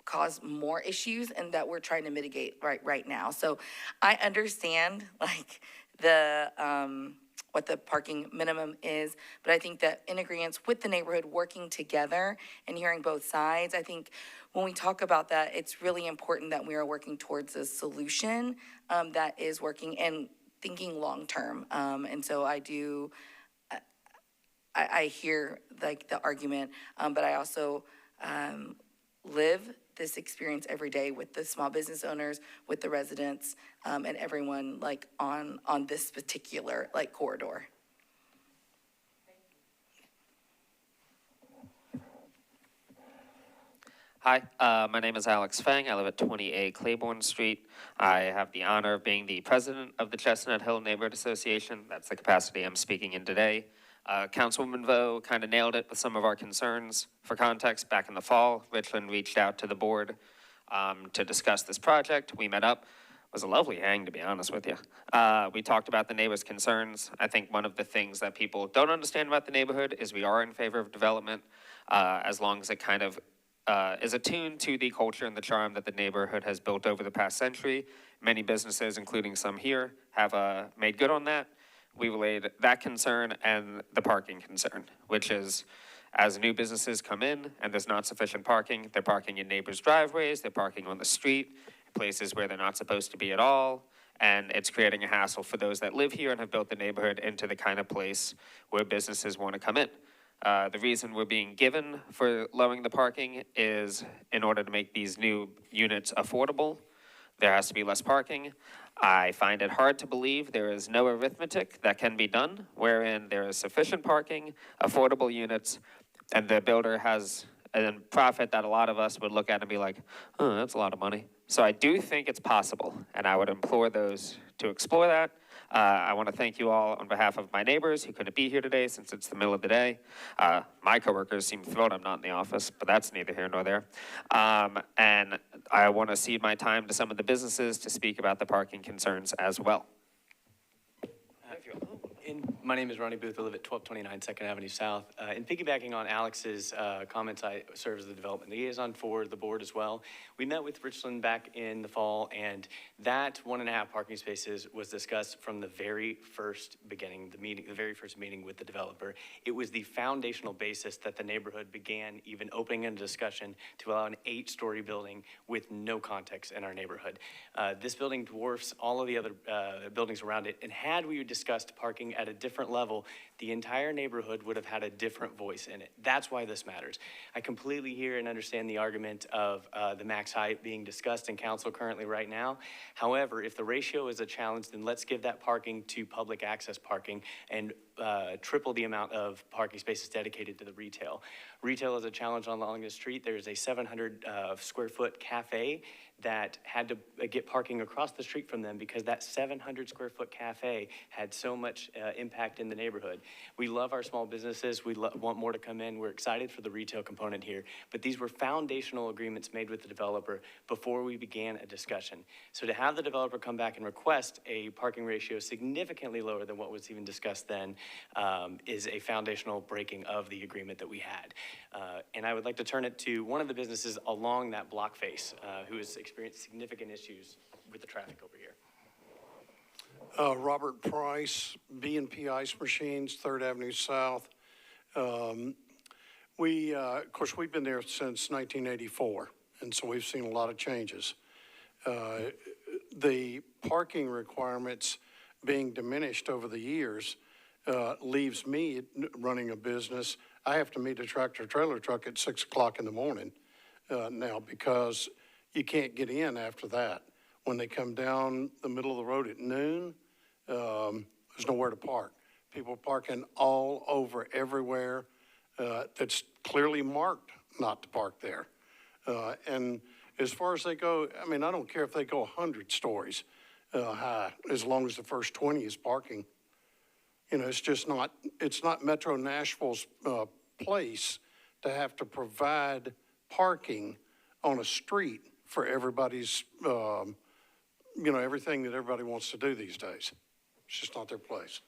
cause more issues and that we're trying to mitigate right now. So I understand like the what the parking minimum is, but I think that in agreement with the neighborhood working together and hearing both sides, I think when we talk about that, it's really important that we are working towards a solution that is working and thinking long-term. And so I hear like the argument, but I also live this experience every day with the small business owners, with the residents, and everyone like on this particular like corridor.
Hi, my name is Alex Fang. I live at 20A Claiborne Street. I have the honor of being the president of the Chestnut Hill Neighborhood Association. That's the capacity I'm speaking in today. Councilwoman Vo kind of nailed it with some of our concerns. For context, back in the fall, Richland reached out to the board to discuss this project. We met up. It was a lovely hang, to be honest with you. We talked about the neighbors' concerns. I think one of the things that people don't understand about the neighborhood is we are in favor of development as long as it kind of is attuned to the culture and the charm that the neighborhood has built over the past century. Many businesses, including some here, have made good on that. We relayed that concern and the parking concern, which is as new businesses come in and there's not sufficient parking, they're parking in neighbors' driveways, they're parking on the street, places where they're not supposed to be at all, and it's creating a hassle for those that live here and have built the neighborhood into the kind of place where businesses want to come in. The reason we're being given for lowering the parking is in order to make these new units affordable, there has to be less parking. I find it hard to believe there is no arithmetic that can be done wherein there is sufficient parking, affordable units, and the builder has a profit that a lot of us would look at and be like, oh, that's a lot of money. So I do think it's possible, and I would implore those to explore that. I want to thank you all on behalf of my neighbors who couldn't be here today since it's the middle of the day. My coworkers seem thrilled I'm not in the office, but that's neither here nor there. And I want to cede my time to some of the businesses to speak about the parking concerns as well.
My name is Ronnie Booth. I live at 1229 2nd Avenue South. In piggybacking on Alex's comments, I serve as the development liaison for the board as well. We met with Richland back in the fall, and that 1.5 parking spaces was discussed from the very first beginning, the very first meeting with the developer. It was the foundational basis that the neighborhood began even opening a discussion to allow an 8-story building with no context in our neighborhood. This building dwarfs all of the other buildings around it, and had we discussed parking at a different level, the entire neighborhood would have had a different voice in it. That's why this matters. I completely hear and understand the argument of the max height being discussed in council currently right now. However, if the ratio is a challenge, then let's give that parking to public access parking and triple the amount of parking spaces dedicated to the retail. Retail is a challenge along the street. There's a 700 square foot cafe that had to get parking across the street from them because that 700 square foot cafe had so much impact in the neighborhood. We love our small businesses. We want more to come in. We're excited for the retail component here, but these were foundational agreements made with the developer before we began a discussion. So to have the developer come back and request a parking ratio significantly lower than what was even discussed then is a foundational breaking of the agreement that we had. And I would like to turn it to one of the businesses along that block face who has experienced significant issues with the traffic over here.
Robert Price, B&P Ice Machines, 3rd Avenue South. Of course, we've been there since 1984, and so we've seen a lot of changes. The parking requirements being diminished over the years leaves me running a business. I have to meet a tractor-trailer truck at 6 o'clock in the morning now because you can't get in after that. When they come down the middle of the road at noon, there's nowhere to park. People parking all over everywhere. That's clearly marked not to park there. And as far as they go, I mean, I don't care if they go 100 stories high, as long as the first 20 is parking. You know, it's just not, it's not Metro Nashville's place to have to provide parking on a street for everybody's, you know, everything that everybody wants to do these days. It's just not their place.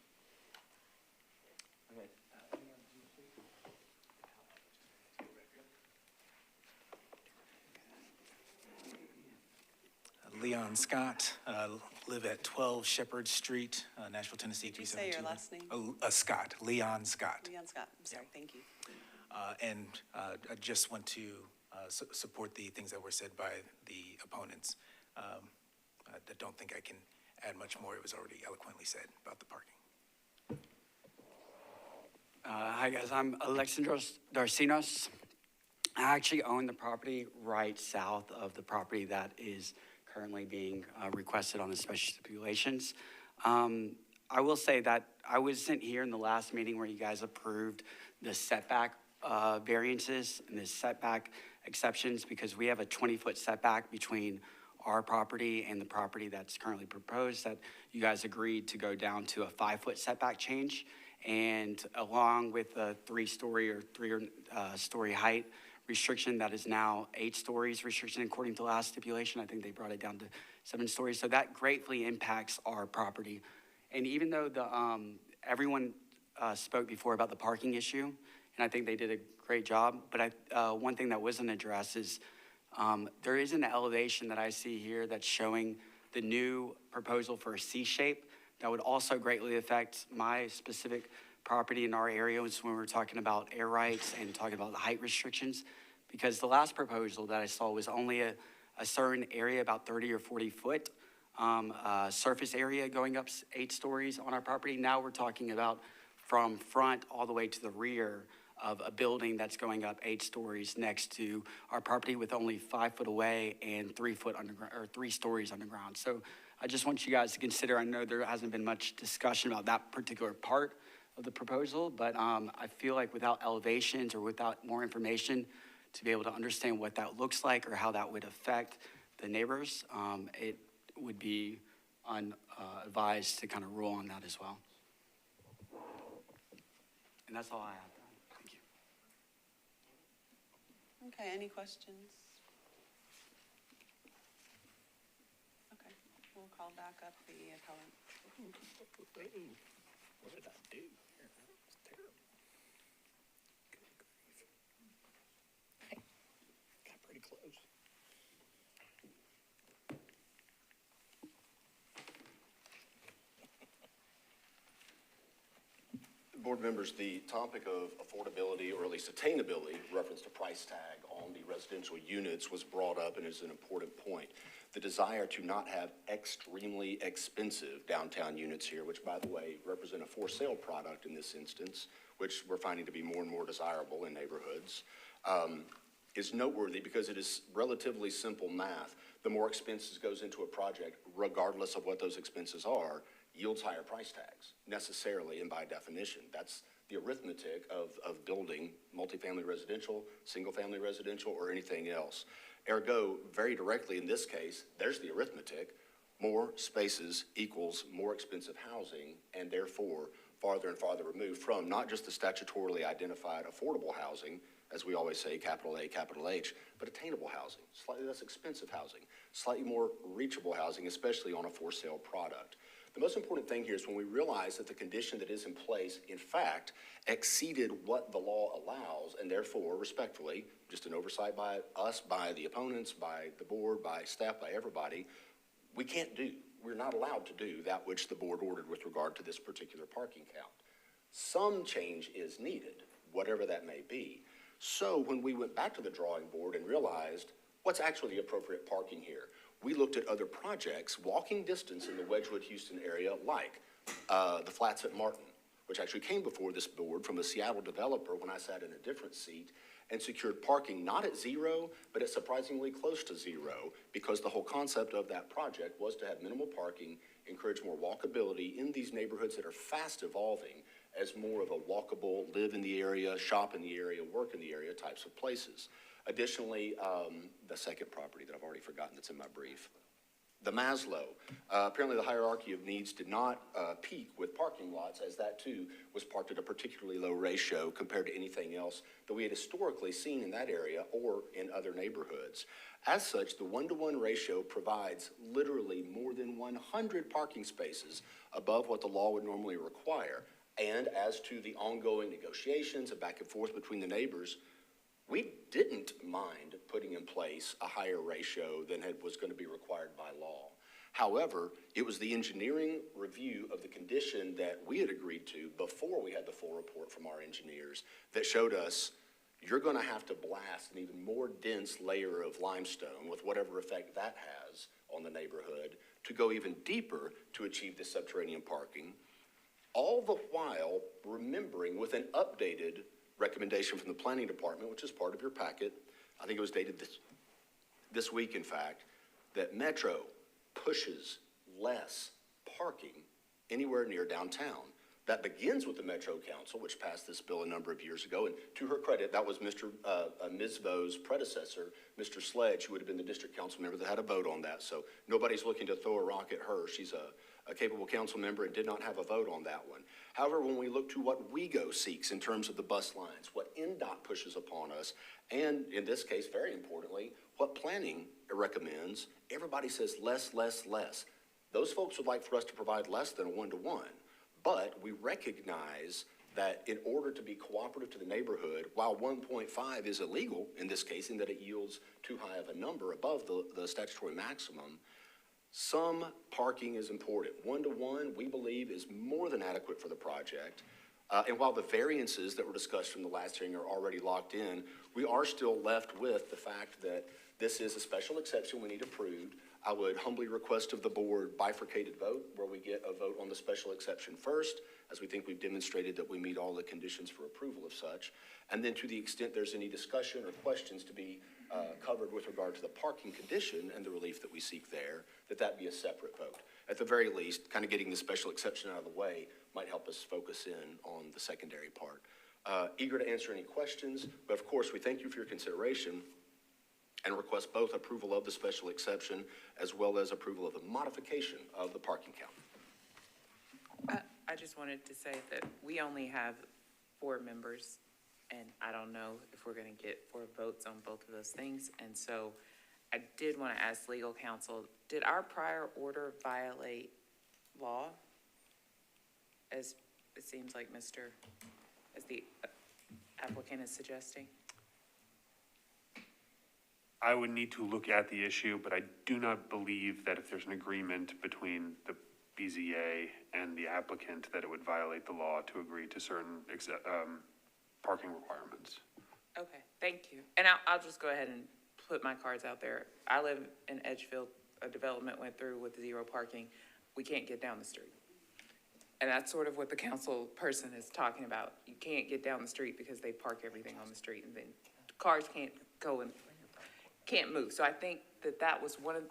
Leon Scott, live at 12 Shepherd Street, Nashville, Tennessee.
Did you say your last name?
Scott, Leon Scott.
Leon Scott, I'm sorry, thank you.
And I just want to support the things that were said by the opponents. I don't think I can add much more. It was already eloquently said about the parking.
Hi guys, I'm Alexandros Darcinos. I actually own the property right south of the property that is currently being requested on the special stipulations. I will say that I wasn't here in the last meeting where you guys approved the setback variances and the setback exceptions because we have a 20-foot setback between our property and the property that's currently proposed that you guys agreed to go down to a 5-foot setback change. And along with a 3-story or 3-story height restriction that is now 8 stories restriction according to last stipulation. I think they brought it down to 7 stories. So that greatly impacts our property. And even though the everyone spoke before about the parking issue, and I think they did a great job, but one thing that wasn't addressed is there is an elevation that I see here that's showing the new proposal for a C shape that would also greatly affect my specific property in our area when we're talking about air rights and talking about the height restrictions. Because the last proposal that I saw was only a certain area, about 30 or 40 foot surface area going up 8 stories on our property. Now we're talking about from front all the way to the rear of a building that's going up 8 stories next to our property with only 5 foot away and 3 foot underground or 3 stories underground. So I just want you guys to consider, I know there hasn't been much discussion about that particular part of the proposal, but I feel like without elevations or without more information to be able to understand what that looks like or how that would affect the neighbors, it would be advised to kind of rule on that as well. And that's all I have. Thank you.
Okay, any questions? Okay, we'll call back up the appellant.
What did I do here? That was terrible. Good grief. Hey, got pretty close.
Board members, the topic of affordability, or at least attainability, reference to price tag on the residential units was brought up and is an important point. The desire to not have extremely expensive downtown units here, which, by the way, represent a for sale product in this instance, which we're finding to be more and more desirable in neighborhoods, is noteworthy because it is relatively simple math. The more expenses goes into a project, regardless of what those expenses are, yields higher price tags, necessarily and by definition. That's the arithmetic of building multifamily residential, single-family residential, or anything else. Ergo, very directly in this case, there's the arithmetic. More spaces equals more expensive housing, and therefore farther and farther removed from not just the statutorily identified affordable housing, as we always say, capital A, capital H, but attainable housing, slightly less expensive housing, slightly more reachable housing, especially on a for-sale product. The most important thing here is when we realize that the condition that is in place, in fact, exceeded what the law allows, and therefore, respectfully, just an oversight by us, by the opponents, by the board, by staff, by everybody, we're not allowed to do that which the board ordered with regard to this particular parking count. Some change is needed, whatever that may be. So when we went back to the drawing board and realized what's actually the appropriate parking here, we looked at other projects, walking distance in the Wedgwood-Houston area, like the Flats at Martin, which actually came before this board from a Seattle developer when I sat in a different seat, and secured parking not at zero, but at surprisingly close to zero, because the whole concept of that project was to have minimal parking, encourage more walkability in these neighborhoods that are fast evolving as more of a walkable, live in the area, shop in the area, work in the area types of places. Additionally, the second property that I've already forgotten that's in my brief, the Maslow. Apparently the hierarchy of needs did not peak with parking lots, as that too was parked at a particularly low ratio compared to anything else that we had historically seen in that area or in other neighborhoods. As such, the 1-to-1 ratio provides literally more than 100 parking spaces above what the law would normally require. And as to the ongoing negotiations and back and forth between the neighbors, we didn't mind putting in place a higher ratio than was going to be required by law. However, it was the engineering review of the condition that we had agreed to before we had the full report from our engineers that showed us you're going to have to blast an even more dense layer of limestone with whatever effect that has on the neighborhood to go even deeper to achieve this subterranean parking, all the while remembering with an updated recommendation from the planning department, which is part of your packet, I think it was dated this week, in fact, that Metro pushes less parking anywhere near downtown. That begins with the Metro Council, which passed this bill a number of years ago, and to her credit, that was Ms. Vo's predecessor, Mr. Sledge, who would have been the district council member that had a vote on that, so nobody's looking to throw a rock at her. She's a capable council member and did not have a vote on that one. However, when we look to what WIGO seeks in terms of the bus lines, what NDOT pushes upon us, and in this case, very importantly, what planning recommends, everybody says less, less, less. Those folks would like for us to provide less than a 1-to-1, but we recognize that in order to be cooperative to the neighborhood, while 1.5 is illegal in this case in that it yields too high of a number above the statutory maximum, some parking is important. 1-to-1, we believe, is more than adequate for the project. And while the variances that were discussed from the last hearing are already locked in, we are still left with the fact that this is a special exception we need approved. I would humbly request of the board bifurcated vote, where we get a vote on the special exception first, as we think we've demonstrated that we meet all the conditions for approval of such. And then to the extent there's any discussion or questions to be covered with regard to the parking condition and the relief that we seek there, that be a separate vote. At the very least, kind of getting the special exception out of the way might help us focus in on the secondary part. Eager to answer any questions, but of course we thank you for your consideration. and request both approval of the special exception as well as approval of the modification of the parking count.
I just wanted to say that we only have 4 members, and I don't know if we're going to get 4 votes on both of those things. And so I did want to ask legal counsel, did our prior order violate law? As it seems like as the applicant is suggesting?
I would need to look at the issue, but I do not believe that if there's an agreement between the BZA and the applicant, that it would violate the law to agree to certain parking requirements.
Okay, thank you. And I'll just go ahead and put my cards out there. I live in Edgefield. A development went through with 0 parking. We can't get down the street. And that's sort of what the council person is talking about. You can't get down the street because they park everything on the street, and then cars can't go and can't move. So I think that was one of,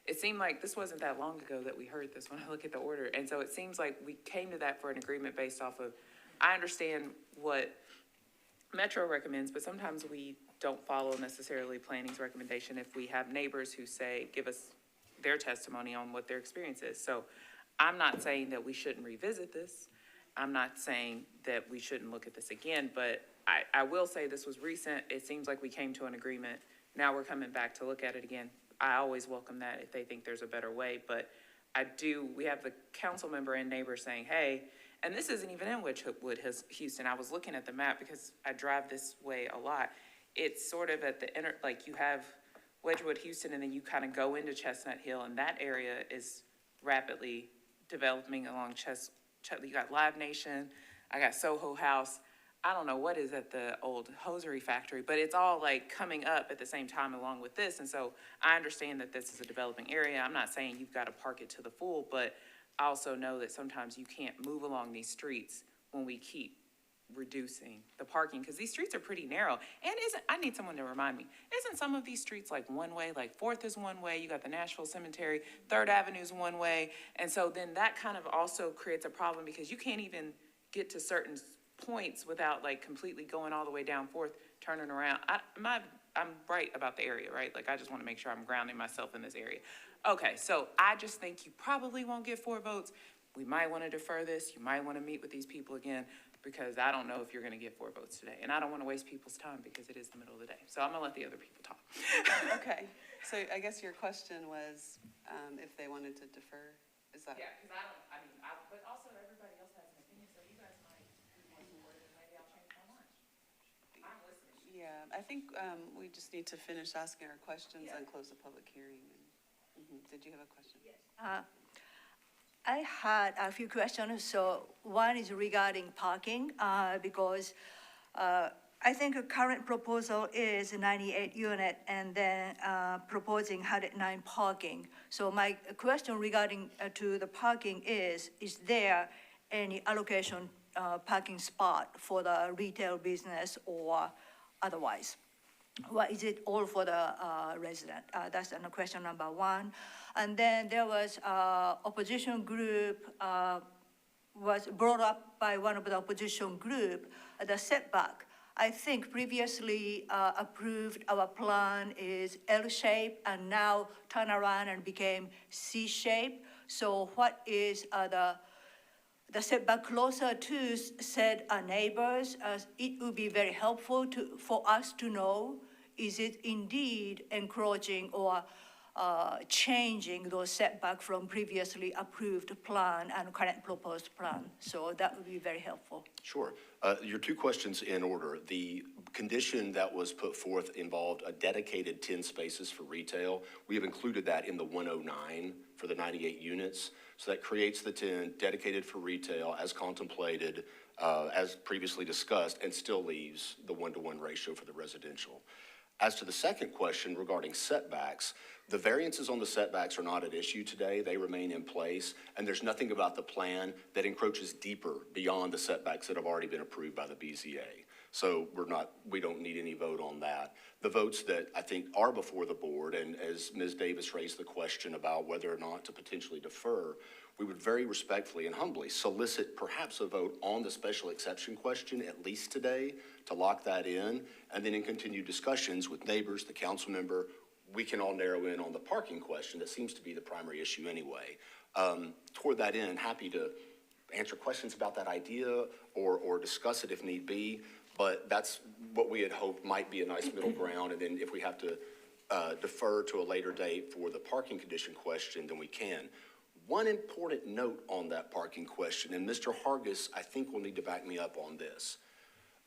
it seemed like this wasn't that long ago that we heard this when I look at the order. And so it seems like we came to that for an agreement based off of, I understand what Metro recommends, but sometimes we don't follow necessarily planning's recommendation if we have neighbors who say, give us their testimony on what their experience is. So I'm not saying that we shouldn't revisit this. I'm not saying that we shouldn't look at this again, but I will say this was recent. It seems like we came to an agreement. Now we're coming back to look at it again. I always welcome that if they think there's a better way, but we have the council member and neighbor saying, hey, and this isn't even in Wedgewood, Houston. I was looking at the map because I drive this way a lot. It's sort of at the like you have Wedgewood, Houston, and then you kind of go into Chestnut Hill, and that area is rapidly developing along you got Live Nation, I got Soho House. I don't know what is at the old hosiery factory, but it's all like coming up at the same time along with this. And so I understand that this is a developing area. I'm not saying you've got to park it to the full, but I also know that sometimes you can't move along these streets when we keep reducing the parking, because these streets are pretty narrow. And I need someone to remind me, isn't some of these streets like one way, like 4th is one way, you got the Nashville Cemetery, 3rd Avenue is one way. And so then that kind of also creates a problem because you can't even get to certain points without like completely going all the way down 4th, turning around. I'm right about the area, right? Like I just want to make sure I'm grounding myself in this area. Okay, so I just think you probably won't get 4 votes. We might want to defer this. You might want to meet with these people again, because I don't know if you're going to get 4 votes today. And I don't want to waste people's time because it is the middle of the day. So I'm going to let the other people talk.
Okay, so I guess your question was if they wanted to defer, is that?
Yeah, because but also everybody else has an opinion, so you guys might want to word it, and maybe I'll change my mind. I'm listening.
Yeah, I think we just need to finish asking our questions and close the public hearing. Did you have a question? Yes.
I had a few questions. So one is regarding parking, because I think the current proposal is 98 unit and then proposing 109 parking. So my question regarding to the parking is there any allocation parking spot for the retail business or otherwise? Or is it all for the resident? That's question number 1. And then there was opposition group was brought up by one of the opposition group, the setback. I think previously approved our plan is L-shape and now turn around and became C-shape. So what is the setback closer to said neighbors? It would be very helpful for us to know, is it indeed encroaching or changing those setback from previously approved plan and current proposed plan? So that would be very helpful.
Sure. Your 2 questions in order. The condition that was put forth involved a dedicated 10 spaces for retail. We have included that in the 109 for the 98 units. So that creates the 10 dedicated for retail as contemplated, as previously discussed, and still leaves the 1-to-1 ratio for the residential. As to the second question regarding setbacks, the variances on the setbacks are not at issue today. They remain in place, and there's nothing about the plan that encroaches deeper beyond the setbacks that have already been approved by the BZA. So we don't need any vote on that. The votes that I think are before the board, and as Ms. Davis raised the question about whether or not to potentially defer, we would very respectfully and humbly solicit perhaps a vote on the special exception question, at least today, to lock that in, and then in continued discussions with neighbors, the council member, we can all narrow in on the parking question. That seems to be the primary issue anyway. Toward that end, happy to answer questions about that idea or discuss it if need be, but that's what we had hoped might be a nice middle ground, and then if we have to defer to a later date for the parking condition question, then we can. One important note on that parking question, and Mr. Hargis, I think, will need to back me up on this.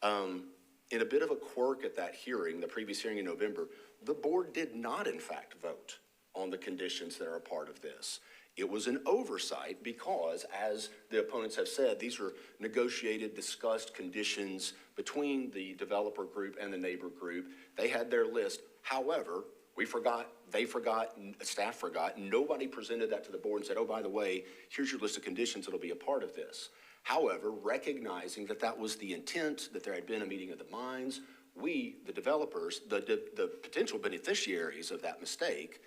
In a bit of a quirk at that hearing, the previous hearing in November, the board did not, in fact, vote on the conditions that are a part of this. It was an oversight because, as the opponents have said, these are negotiated, discussed conditions between the developer group and the neighbor group. They had their list. However, we forgot, they forgot, staff forgot. Nobody presented that to the board and said, oh, by the way, here's your list of conditions that'll be a part of this. However, recognizing that that was the intent, that there had been a meeting of the minds, we, the developers, the potential beneficiaries of that mistake,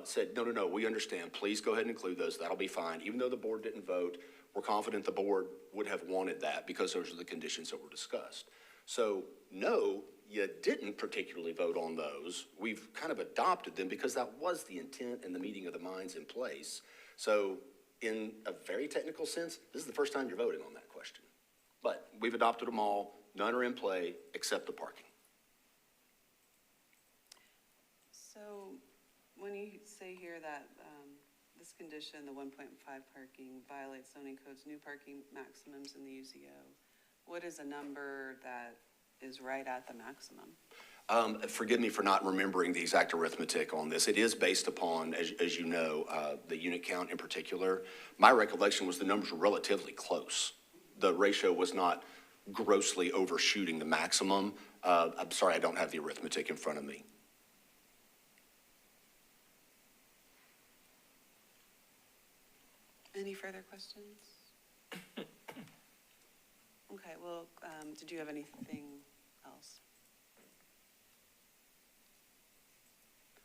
said, no, we understand. Please go ahead and include those. That'll be fine. Even though the board didn't vote, we're confident the board would have wanted that because those are the conditions that were discussed. So, no, you didn't particularly vote on those. We've kind of adopted them because that was the intent and the meeting of the minds in place. So, in a very technical sense, this is the first time you're voting on that question. But we've adopted them all. None are in play except the parking.
So when you say here that this condition, the 1.5 parking, violates zoning code's new parking maximums in the UZO, what is a number that is right at the maximum?
Forgive me for not remembering the exact arithmetic on this. It is based upon, as you know, the unit count in particular. My recollection was the numbers were relatively close. The ratio was not grossly overshooting the maximum. I'm sorry, I don't have the arithmetic in front of me.
Any further questions? Okay, well, did you have anything else?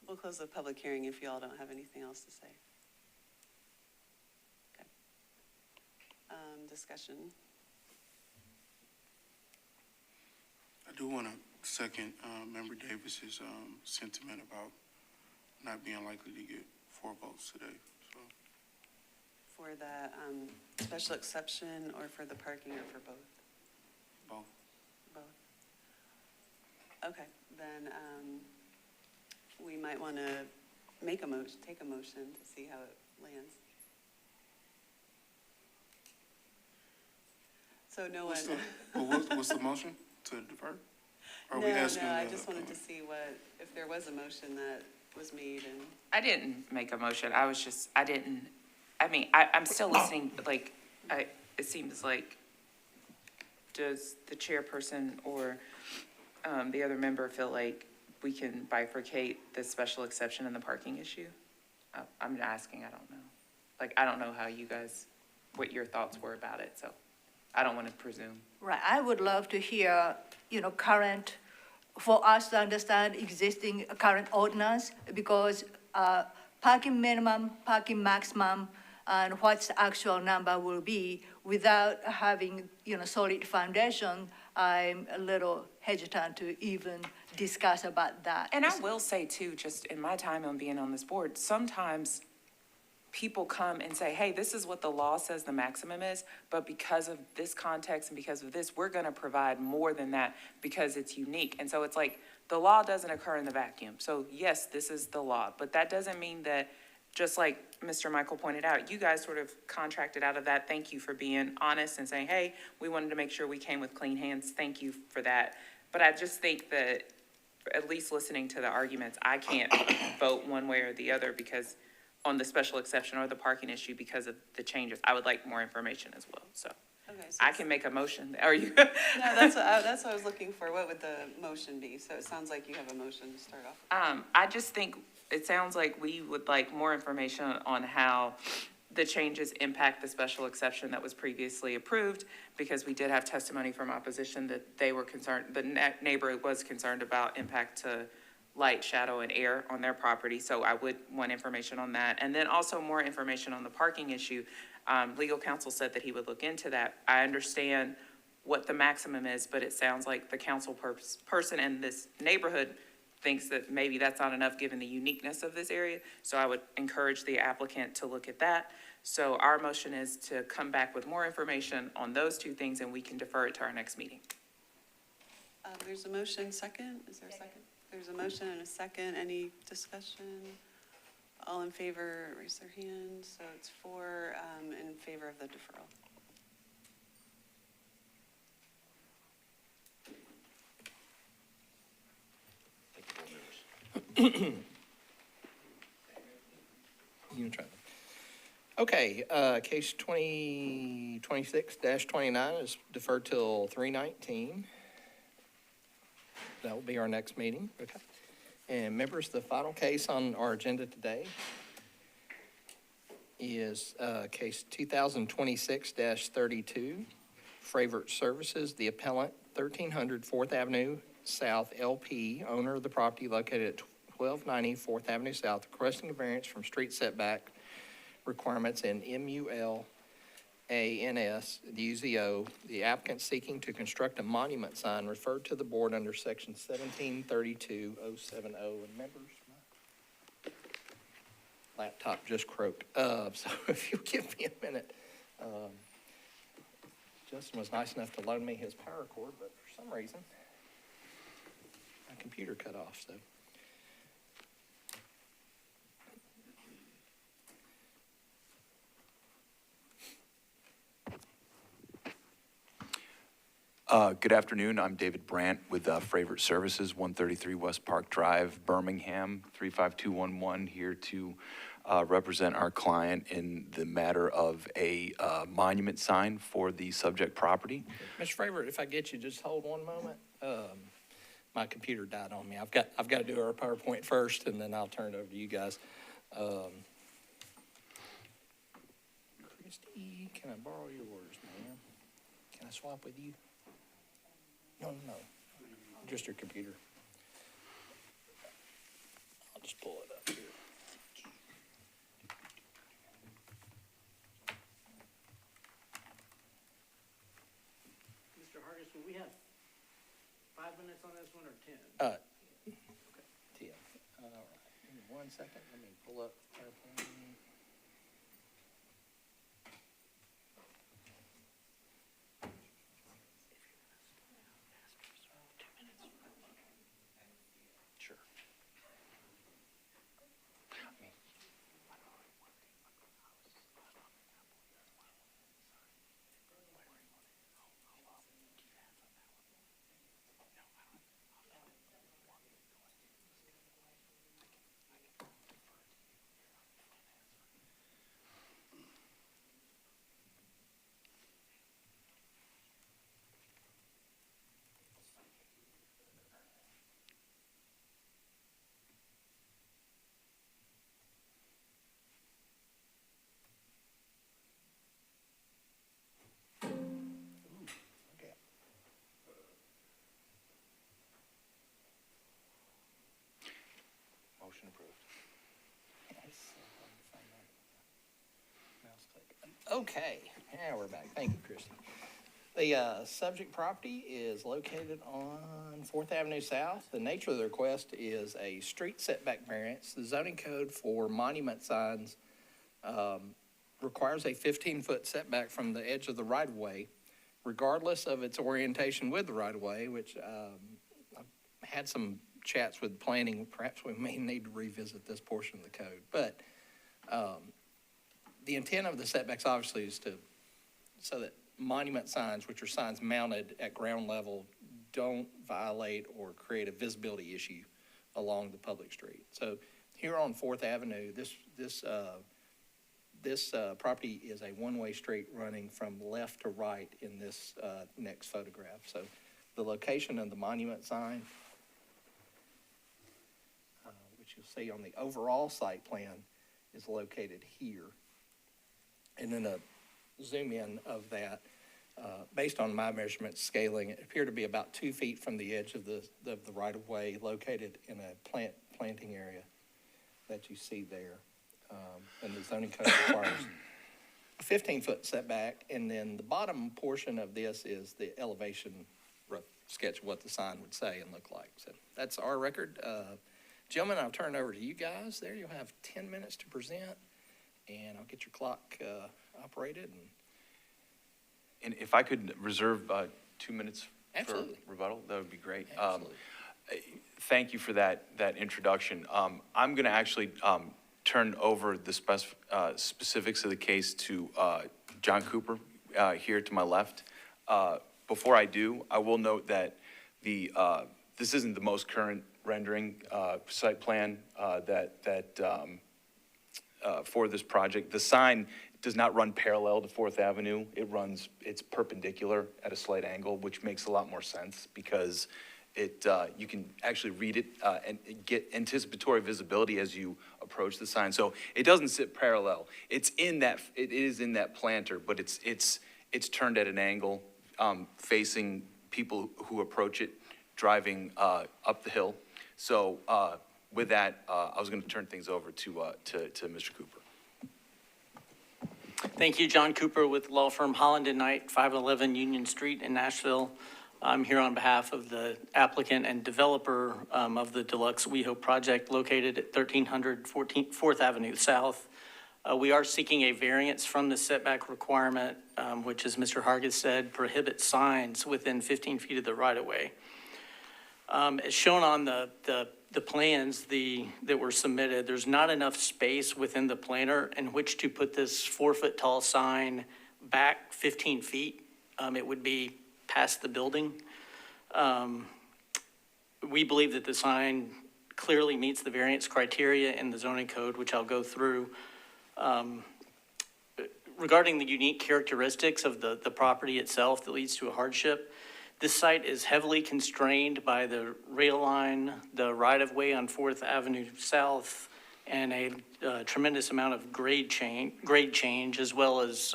We'll close the public hearing if you all don't have anything else to say. Okay. Discussion.
I do want to second Member Davis's sentiment about not being likely to get 4 votes today. So.
For the special exception or for the parking or for both?
Both.
Both. Okay, then we might want to take a motion to see how it lands. So no one.
What's the motion? To defer?
No, I just wanted to see if there was a motion that was made and.
I didn't make a motion. I'm still listening, like, it seems like, does the chairperson or the other member feel like we can bifurcate the special exception and the parking issue? I'm asking, I don't know. Like, I don't know how you guys, what your thoughts were about it, so I don't want to presume.
Right, I would love to hear, current, for us to understand existing current ordinance, because parking minimum, parking maximum, and what the actual number will be without having, solid foundation, I'm a little hesitant to even discuss about that.
And I will say too, just in my time on being on this board, sometimes people come and say, hey, this is what the law says the maximum is, but because of this context and because of this, we're gonna provide more than that because it's unique. And so it's like, the law doesn't occur in the vacuum. So yes, this is the law, but that doesn't mean that, just like Mr. Michael pointed out, you guys sort of contracted out of that. Thank you for being honest and saying, hey, we wanted to make sure we came with clean hands. Thank you for that. But I just think that, at least listening to the arguments, I can't vote one way or the other because on the special exception or the parking issue because of the changes. I would like more information as well, so.
Okay, so
I can make a motion. Are you?
No, that's what I was looking for. What would the motion be? So it sounds like you have a motion to start off.
I just think it sounds like we would like more information on how the changes impact the special exception that was previously approved, because we did have testimony from opposition that they were concerned, the neighbor was concerned about impact to light, shadow, and air on their property. So I would want information on that. And then also more information on the parking issue. Legal counsel said that he would look into that. I understand what the maximum is, but it sounds like the council person in this neighborhood thinks that maybe that's not enough given the uniqueness of this area. So I would encourage the applicant to look at that. So our motion is to come back with more information on those two things, and we can defer it to our next meeting.
There's a motion, second? Is there a second? There's a motion and a second. Any discussion? All in favor, raise their hand. So it's 4 in favor of the deferral.
You can try that. Okay, case 2026-29 is deferred till 3/19. That will be our next meeting. Okay. And members, the final case on our agenda today is case 2026-32, Fravert Services, the appellant, 1300 4th Avenue South, LP, owner of the property located at 1290 4th Avenue South, requesting a variance from street setback requirements in MUL-A-NS, the UZO, the applicant seeking to construct a monument sign referred to the board under section 1732070. And members, my laptop just croaked up, so if you'll give me a minute. Justin was nice enough to loan me his power cord, but for some reason, my computer cut off, so.
Good afternoon. I'm David Brandt with Fravert Services, 133 West Park Drive, Birmingham, 35211, here to represent our client in the matter of a monument sign for the subject property.
Mr. Fravert, if I get you, just hold one moment. My computer died on me. I've got to do our PowerPoint first, and then I'll turn it over to you guys. Christy, can I borrow yours, ma'am? Can I swap with you? No, just your computer. I'll just pull it up here.
Mr. Hargis, will we have 5 minutes on this one or 10?
10. All right. Give me 1 second. Let me pull up PowerPoint.
Sure. Motion approved.
Okay, now we're back. Thank you, Christy. The subject property is located on 4th Avenue South. The nature of the request is a street setback variance. The zoning code for monument signs requires a 15-foot setback from the edge of the right-of-way, regardless of its orientation with the right-of-way, which I've had some chats with planning. Perhaps we may need to revisit this portion of the code. But the intent of the setbacks obviously is so that monument signs, which are signs mounted at ground level, don't violate or create a visibility issue along the public street. So here on 4th Avenue, this property is a one-way street running from left to right in this next photograph. So the location of the monument sign, which you'll see on the overall site plan, is located here. And then a zoom in of that, based on my measurement scaling, it appeared to be about 2 feet from the edge of the right-of-way located in a planting area that you see there. And the zoning code requires a 15-foot setback, and then the bottom portion of this is the elevation rough sketch of what the sign would say and look like. So that's our record. Gentlemen, I'll turn it over to you guys. There you'll have 10 minutes to present, and I'll get your clock operated.
And if I could reserve 2 minutes
Absolutely.
for rebuttal, that would be great.
Absolutely.
Thank you for that introduction. I'm going to actually turn over the specifics of the case to John Cooper here to my left. Before I do, I will note that this isn't the most current rendering site plan for this project. The sign does not run parallel to 4th Avenue. It's perpendicular at a slight angle, which makes a lot more sense because you can actually read it and get anticipatory visibility as you approach the sign. So it doesn't sit parallel. It is in that planter, but it's turned at an angle, facing people who approach it, driving up the hill. So with that, I was going to turn things over to Mr. Cooper.
Thank you, John Cooper with law firm Holland & Knight, 511 Union Street in Nashville. I'm here on behalf of the applicant and developer of the Deluxe WeHo project located at 1300 4th Avenue South. We are seeking a variance from the setback requirement, which, as Mr. Hargis said, prohibits signs within 15 feet of the right-of-way. As shown on the plans that were submitted, there's not enough space within the planter in which to put this 4-foot tall sign back 15 feet. It would be past the building. We believe that the sign clearly meets the variance criteria in the zoning code, which I'll go through. Regarding the unique characteristics of the property itself that leads to a hardship, this site is heavily constrained by the rail line, the right-of-way on 4th Avenue South, and a tremendous amount of grade change, as well as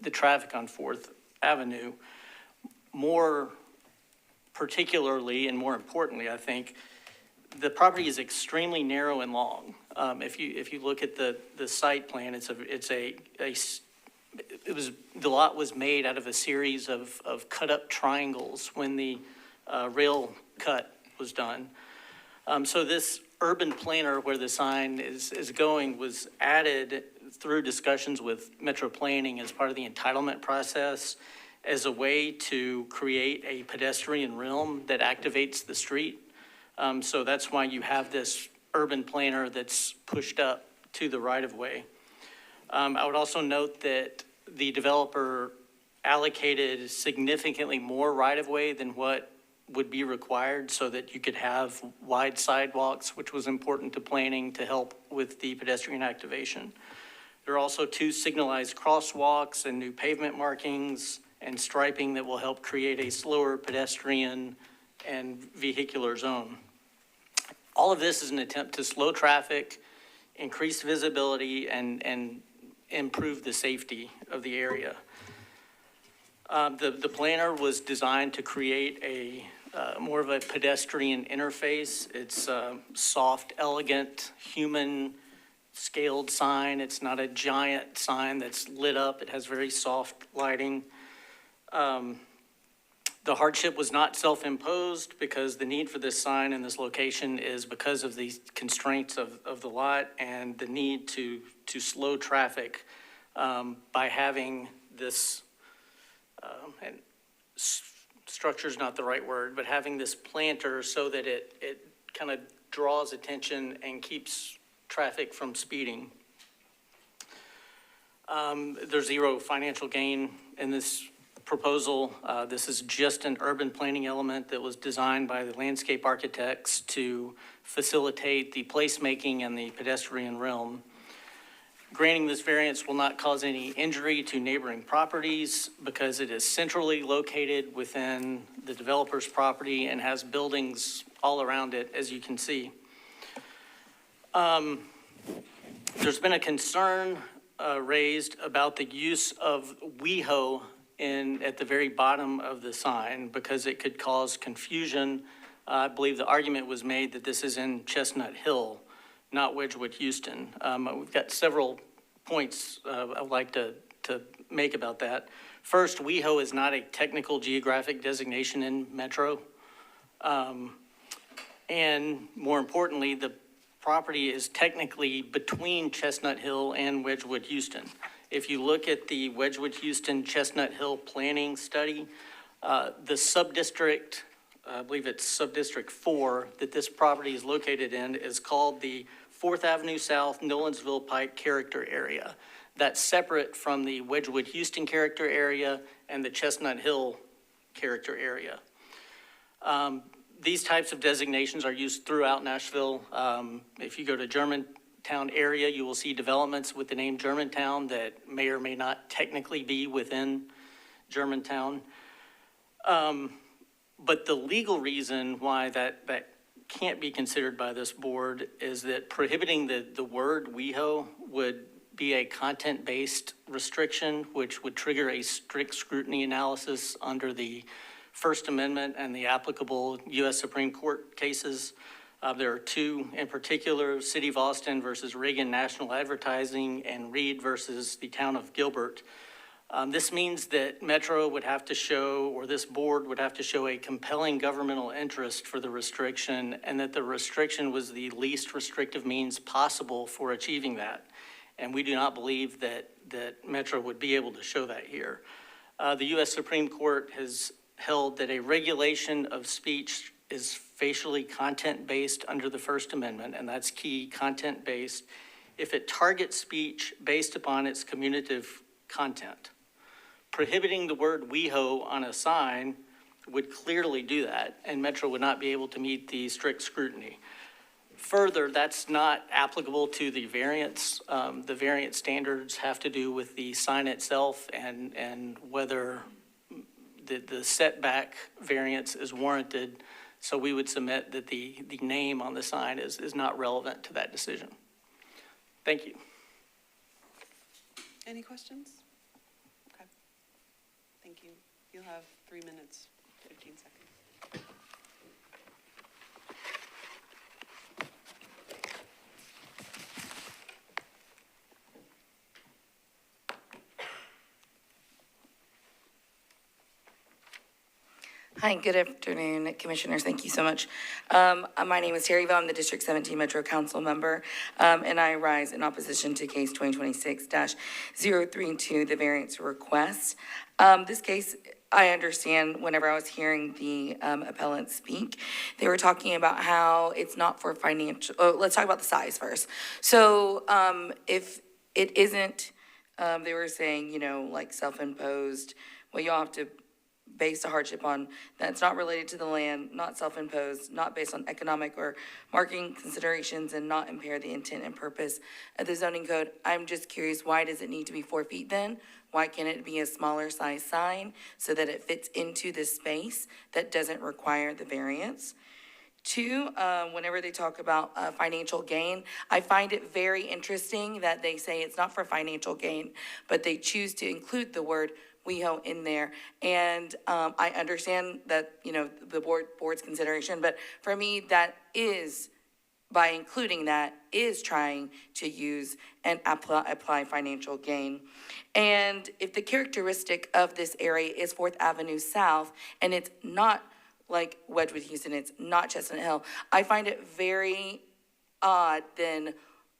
the traffic on 4th Avenue. More particularly, and more importantly, I think, the property is extremely narrow and long. If you look at the site plan, the lot was made out of a series of cut-up triangles when the rail cut was done. So this urban planner where the sign is going was added through discussions with Metropolitan as part of the entitlement process as a way to create a pedestrian realm that activates the street. So that's why you have this urban planner that's pushed up to the right-of-way. I would also note that the developer allocated significantly more right-of-way than what would be required so that you could have wide sidewalks, which was important to planning to help with the pedestrian activation. There are also 2 signalized crosswalks and new pavement markings and striping that will help create a slower pedestrian and vehicular zone. All of this is an attempt to slow traffic, increase visibility, and improve the safety of the area. The planner was designed to create a more of a pedestrian interface. It's a soft, elegant, human scaled sign. It's not a giant sign that's lit up. It has very soft lighting. The hardship was not self-imposed because the need for this sign in this location is because of the constraints of the lot and the need to slow traffic by having this, and structure is not the right word, but having this planter so that it kind of draws attention and keeps traffic from speeding. There's zero financial gain in this proposal. This is just an urban planning element that was designed by the landscape architects to facilitate the placemaking and the pedestrian realm. Granting this variance will not cause any injury to neighboring properties because it is centrally located within the developer's property and has buildings all around it, as you can see. There's been a concern raised about the use of WeHo at the very bottom of the sign because it could cause confusion. I believe the argument was made that this is in Chestnut Hill, not Wedgwood, Houston. We've got several points I'd like to make about that. First, WeHo is not a technical geographic designation in Metro. And more importantly, the property is technically between Chestnut Hill and Wedgwood, Houston. If you look at the Wedgwood, Houston, Chestnut Hill planning study, the subdistrict, I believe it's subdistrict 4, that this property is located in is called the 4th Avenue South Nolensville Pike character area. That's separate from the Wedgwood, Houston character area and the Chestnut Hill character area. These types of designations are used throughout Nashville. If you go to Germantown area, you will see developments with the name Germantown that may or may not technically be within Germantown. But the legal reason why that can't be considered by this board is that prohibiting the word WeHo would be a content-based restriction, which would trigger a strict scrutiny analysis under the First Amendment and the applicable U.S. Supreme Court cases. There are two in particular, City of Austin versus Reagan National Advertising and Reed versus the town of Gilbert. This means that Metro would have to show, or this board would have to show a compelling governmental interest for the restriction and that the restriction was the least restrictive means possible for achieving that. And we do not believe that Metro would be able to show that here. The U.S. Supreme Court has held that a regulation of speech is facially content-based under the First Amendment, and that's key, content-based, if it targets speech based upon its communicative content. Prohibiting the word WeHo on a sign would clearly do that, and Metro would not be able to meet the strict scrutiny. Further, that's not applicable to the variance. The variance standards have to do with the sign itself and whether the setback variance is warranted. So we would submit that the name on the sign is not relevant to that decision. Thank you.
Any questions? Okay. Thank you. You'll have 3 minutes, 15 seconds.
Hi, good afternoon, Commissioners. Thank you so much. My name is Terry Vaughn. I'm the District 17 Metro Council member, and I rise in opposition to case 2026-032, the variance request. This case, I understand whenever I was hearing the appellant speak, they were talking about how it's not for financial, let's talk about the size first. So if it isn't, they were saying, like self-imposed, well, y'all have to base a hardship on that's not related to the land, not self-imposed, not based on economic or marketing considerations, and not impair the intent and purpose of the zoning code. I'm just curious, why does it need to be 4 feet then? Why can't it be a smaller size sign so that it fits into the space that doesn't require the variance? Two, whenever they talk about financial gain, I find it very interesting that they say it's not for financial gain, but they choose to include the word WeHo in there. And I understand that, the board's consideration, but for me, that is, by including that, is trying to use and apply financial gain. And if the characteristic of this area is 4th Avenue South, and it's not like Wedgwood, Houston, it's not Chestnut Hill, I find it very odd then,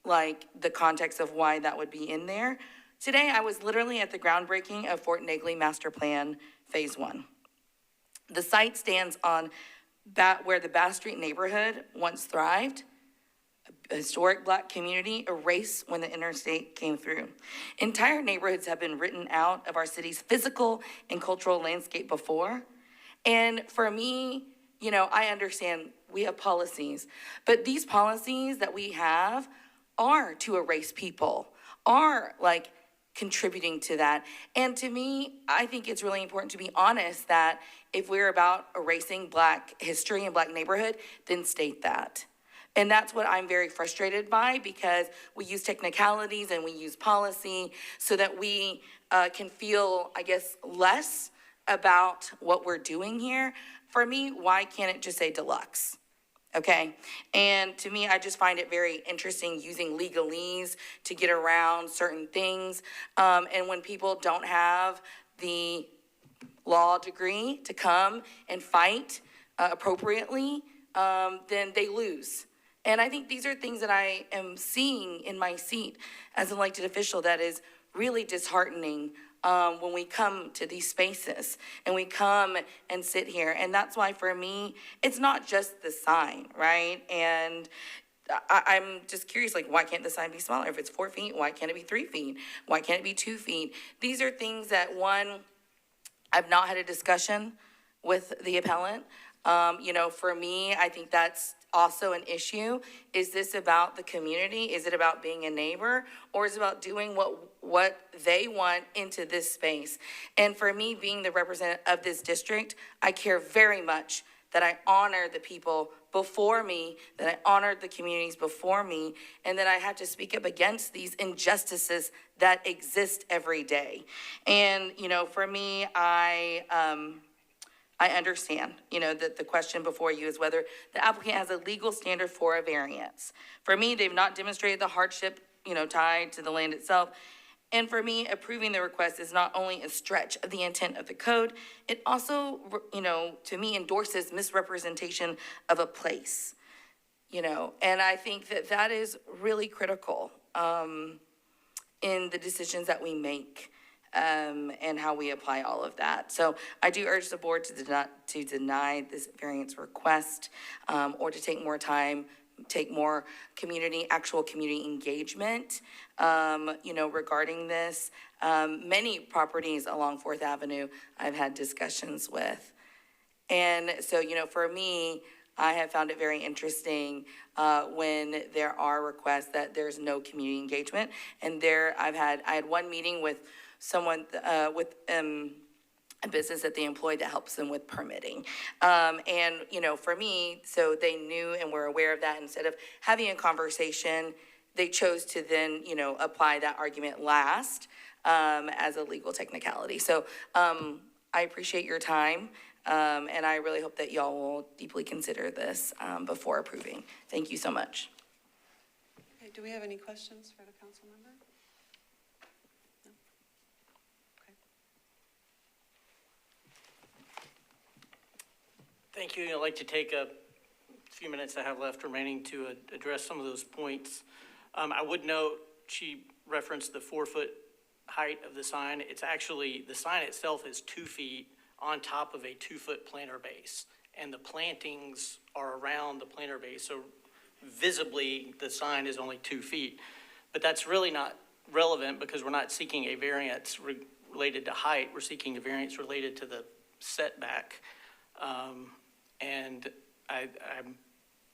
like, the context of why that would be in there. Today, I was literally at the groundbreaking of Fort Negley Master Plan Phase 1. The site stands on where the Bass Street neighborhood once thrived, a historic Black community erased when the interstate came through. Entire neighborhoods have been written out of our city's physical and cultural landscape before. And for me, I understand we have policies, but these policies that we have are to erase people, are like contributing to that. And to me, I think it's really important to be honest that if we're about erasing Black history and Black neighborhood, then state that. And that's what I'm very frustrated by, because we use technicalities and we use policy so that we can feel, I guess, less about what we're doing here. For me, why can't it just say deluxe? Okay, and to me, I just find it very interesting using legalese to get around certain things. And when people don't have the law degree to come and fight appropriately, then they lose. And I think these are things that I am seeing in my seat as an elected official that is really disheartening when we come to these spaces and we come and sit here. And that's why for me, it's not just the sign, right? And I'm just curious, like, why can't the sign be smaller? If it's 4 feet, why can't it be 3 feet? Why can't it be 2 feet? These are things that, one, I've not had a discussion with the appellant. For me, I think that's also an issue. Is this about the community? Is it about being a neighbor? Or is it about doing what they want into this space? And for me, being the representative of this district, I care very much that I honor the people before me, that I honor the communities before me, and that I have to speak up against these injustices that exist every day. And, for me, I understand, that the question before you is whether the applicant has a legal standard for a variance. For me, they've not demonstrated the hardship, tied to the land itself. And for me, approving the request is not only a stretch of the intent of the code, it also, to me, endorses misrepresentation of a place, and I think that is really critical in the decisions that we make. And how we apply all of that. So I do urge the board to deny this variance request, or to take more time, take more actual community engagement, regarding this. Many properties along 4th Avenue I've had discussions with. And so, for me, I have found it very interesting when there are requests that there's no community engagement. And I had one meeting with someone with a business that they employ that helps them with permitting. And, for me, so they knew and were aware of that. Instead of having a conversation, they chose to then, apply that argument last as a legal technicality. So I appreciate your time, and I really hope that y'all will deeply consider this before approving. Thank you so much.
Okay, do we have any questions for the council member?
Thank you. I'd like to take a few minutes I have left remaining to address some of those points. I would note she referenced the 4-foot height of the sign. It's actually, the sign itself is 2 feet on top of a 2-foot planter base. And the plantings are around the planter base. So visibly, the sign is only 2 feet. But that's really not relevant because we're not seeking a variance related to height. We're seeking a variance related to the setback. And I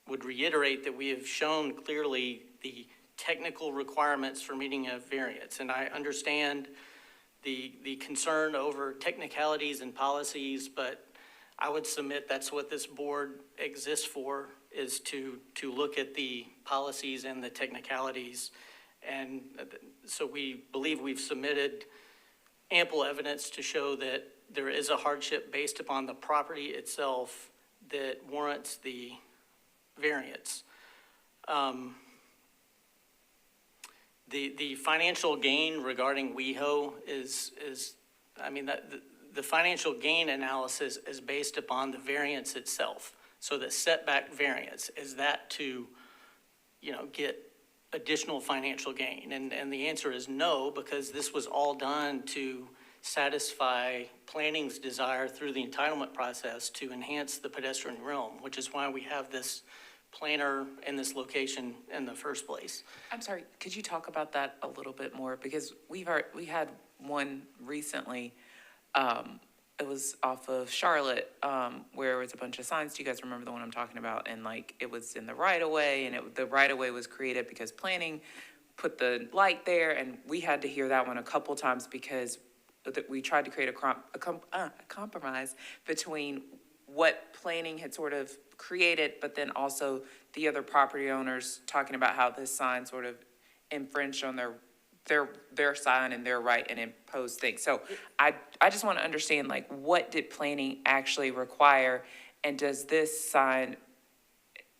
would reiterate that we have shown clearly the technical requirements for meeting a variance. And I understand the concern over technicalities and policies, but I would submit that's what this board exists for, is to look at the policies and the technicalities. And so we believe we've submitted ample evidence to show that there is a hardship based upon the property itself that warrants the variance. The financial gain regarding WIHO is the financial gain analysis is based upon the variance itself. So the setback variance is that to, get additional financial gain. And the answer is no, because this was all done to satisfy planning's desire through the entitlement process to enhance the pedestrian realm, which is why we have this planner in this location in the first place.
I'm sorry, could you talk about that a little bit more? Because we had one recently, it was off of Charlotte, where it was a bunch of signs. Do you guys remember the one I'm talking about? And it was in the right of way, and the right of way was created because planning put the light there, and we had to hear that one a couple times because we tried to create a compromise between what planning had sort of created, but then also the other property owners talking about how this sign sort of infringed on their sign and their right and imposed things. So I just want to understand, like, what did planning actually require? And does this sign,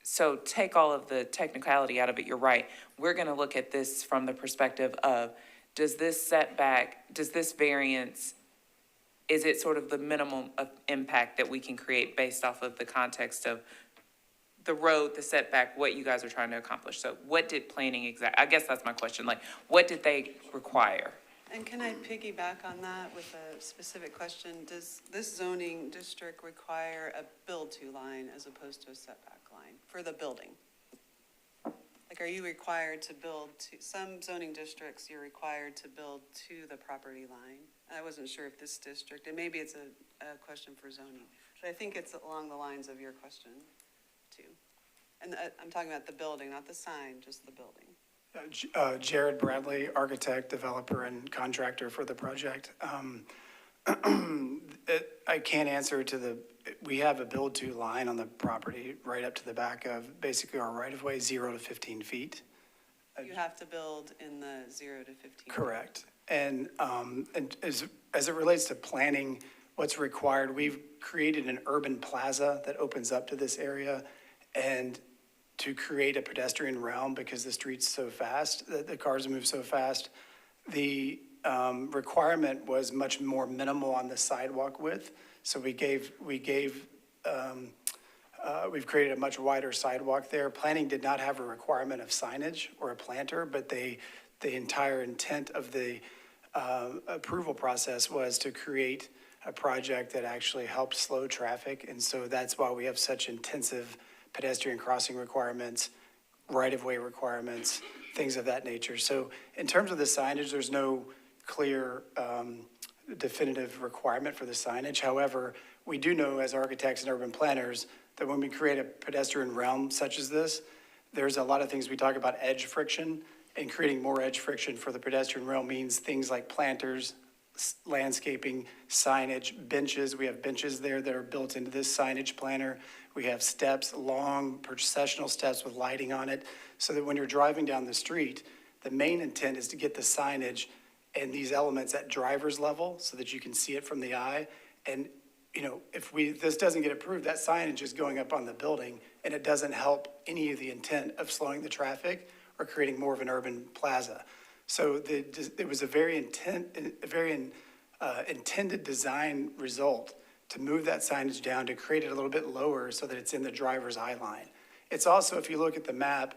so take all of the technicality out of it, you're right. We're going to look at this from the perspective of, does this setback, does this variance, is it sort of the minimum of impact that we can create based off of the context of the road, the setback, what you guys are trying to accomplish? So what did planning I guess that's my question, like, what did they require?
And can I piggyback on that with a specific question? Does this zoning district require a build-to line as opposed to a setback line for the building? Like, are you required to build to, some zoning districts, you're required to build to the property line? I wasn't sure if this district, and maybe it's a question for zoning, but I think it's along the lines of your question too. And I'm talking about the building, not the sign, just the building.
Jared Bradley, architect, developer, and contractor for the project. I can't answer to we have a build-to line on the property right up to the back of basically our right-of-way, 0 to 15 feet.
You have to build in the 0 to 15.
Correct. And as it relates to planning, what's required, we've created an urban plaza that opens up to this area, and to create a pedestrian realm, because the street's so fast, the cars move so fast, the requirement was much more minimal on the sidewalk width. So we've created a much wider sidewalk there. Planning did not have a requirement of signage or a planter, but the entire intent of the approval process was to create a project that actually helps slow traffic. And so that's why we have such intensive pedestrian crossing requirements, right-of-way requirements, things of that nature. So in terms of the signage, there's no clear definitive requirement for the signage. However, we do know as architects and urban planners that when we create a pedestrian realm such as this, there's a lot of things we talk about edge friction, and creating more edge friction for the pedestrian realm means things like planters, landscaping, signage, benches. We have benches there that are built into this signage planner. We have steps, long processional steps with lighting on it, so that when you're driving down the street, the main intent is to get the signage and these elements at driver's level so that you can see it from the eye. And, you know, if this doesn't get approved, that signage is going up on the building, and it doesn't help any of the intent of slowing the traffic or creating more of an urban plaza. So it was a very intended design result to move that signage down, to create it a little bit lower so that it's in the driver's eye line. It's also, if you look at the map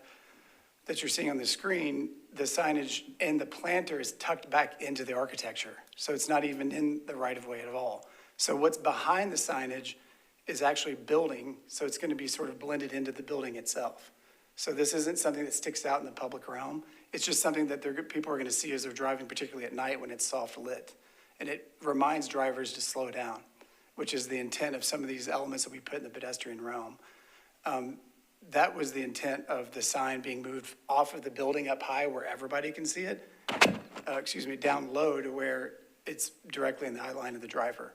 that you're seeing on the screen, the signage and the planter is tucked back into the architecture. So it's not even in the right-of-way at all. So what's behind the signage is actually building, so it's going to be sort of blended into the building itself. So this isn't something that sticks out in the public realm. It's just something that people are going to see as they're driving, particularly at night when it's soft lit. And it reminds drivers to slow down, which is the intent of some of these elements that we put in the pedestrian realm. That was the intent of the sign being moved off of the building up high where everybody can see it, down low to where it's directly in the eye line of the driver.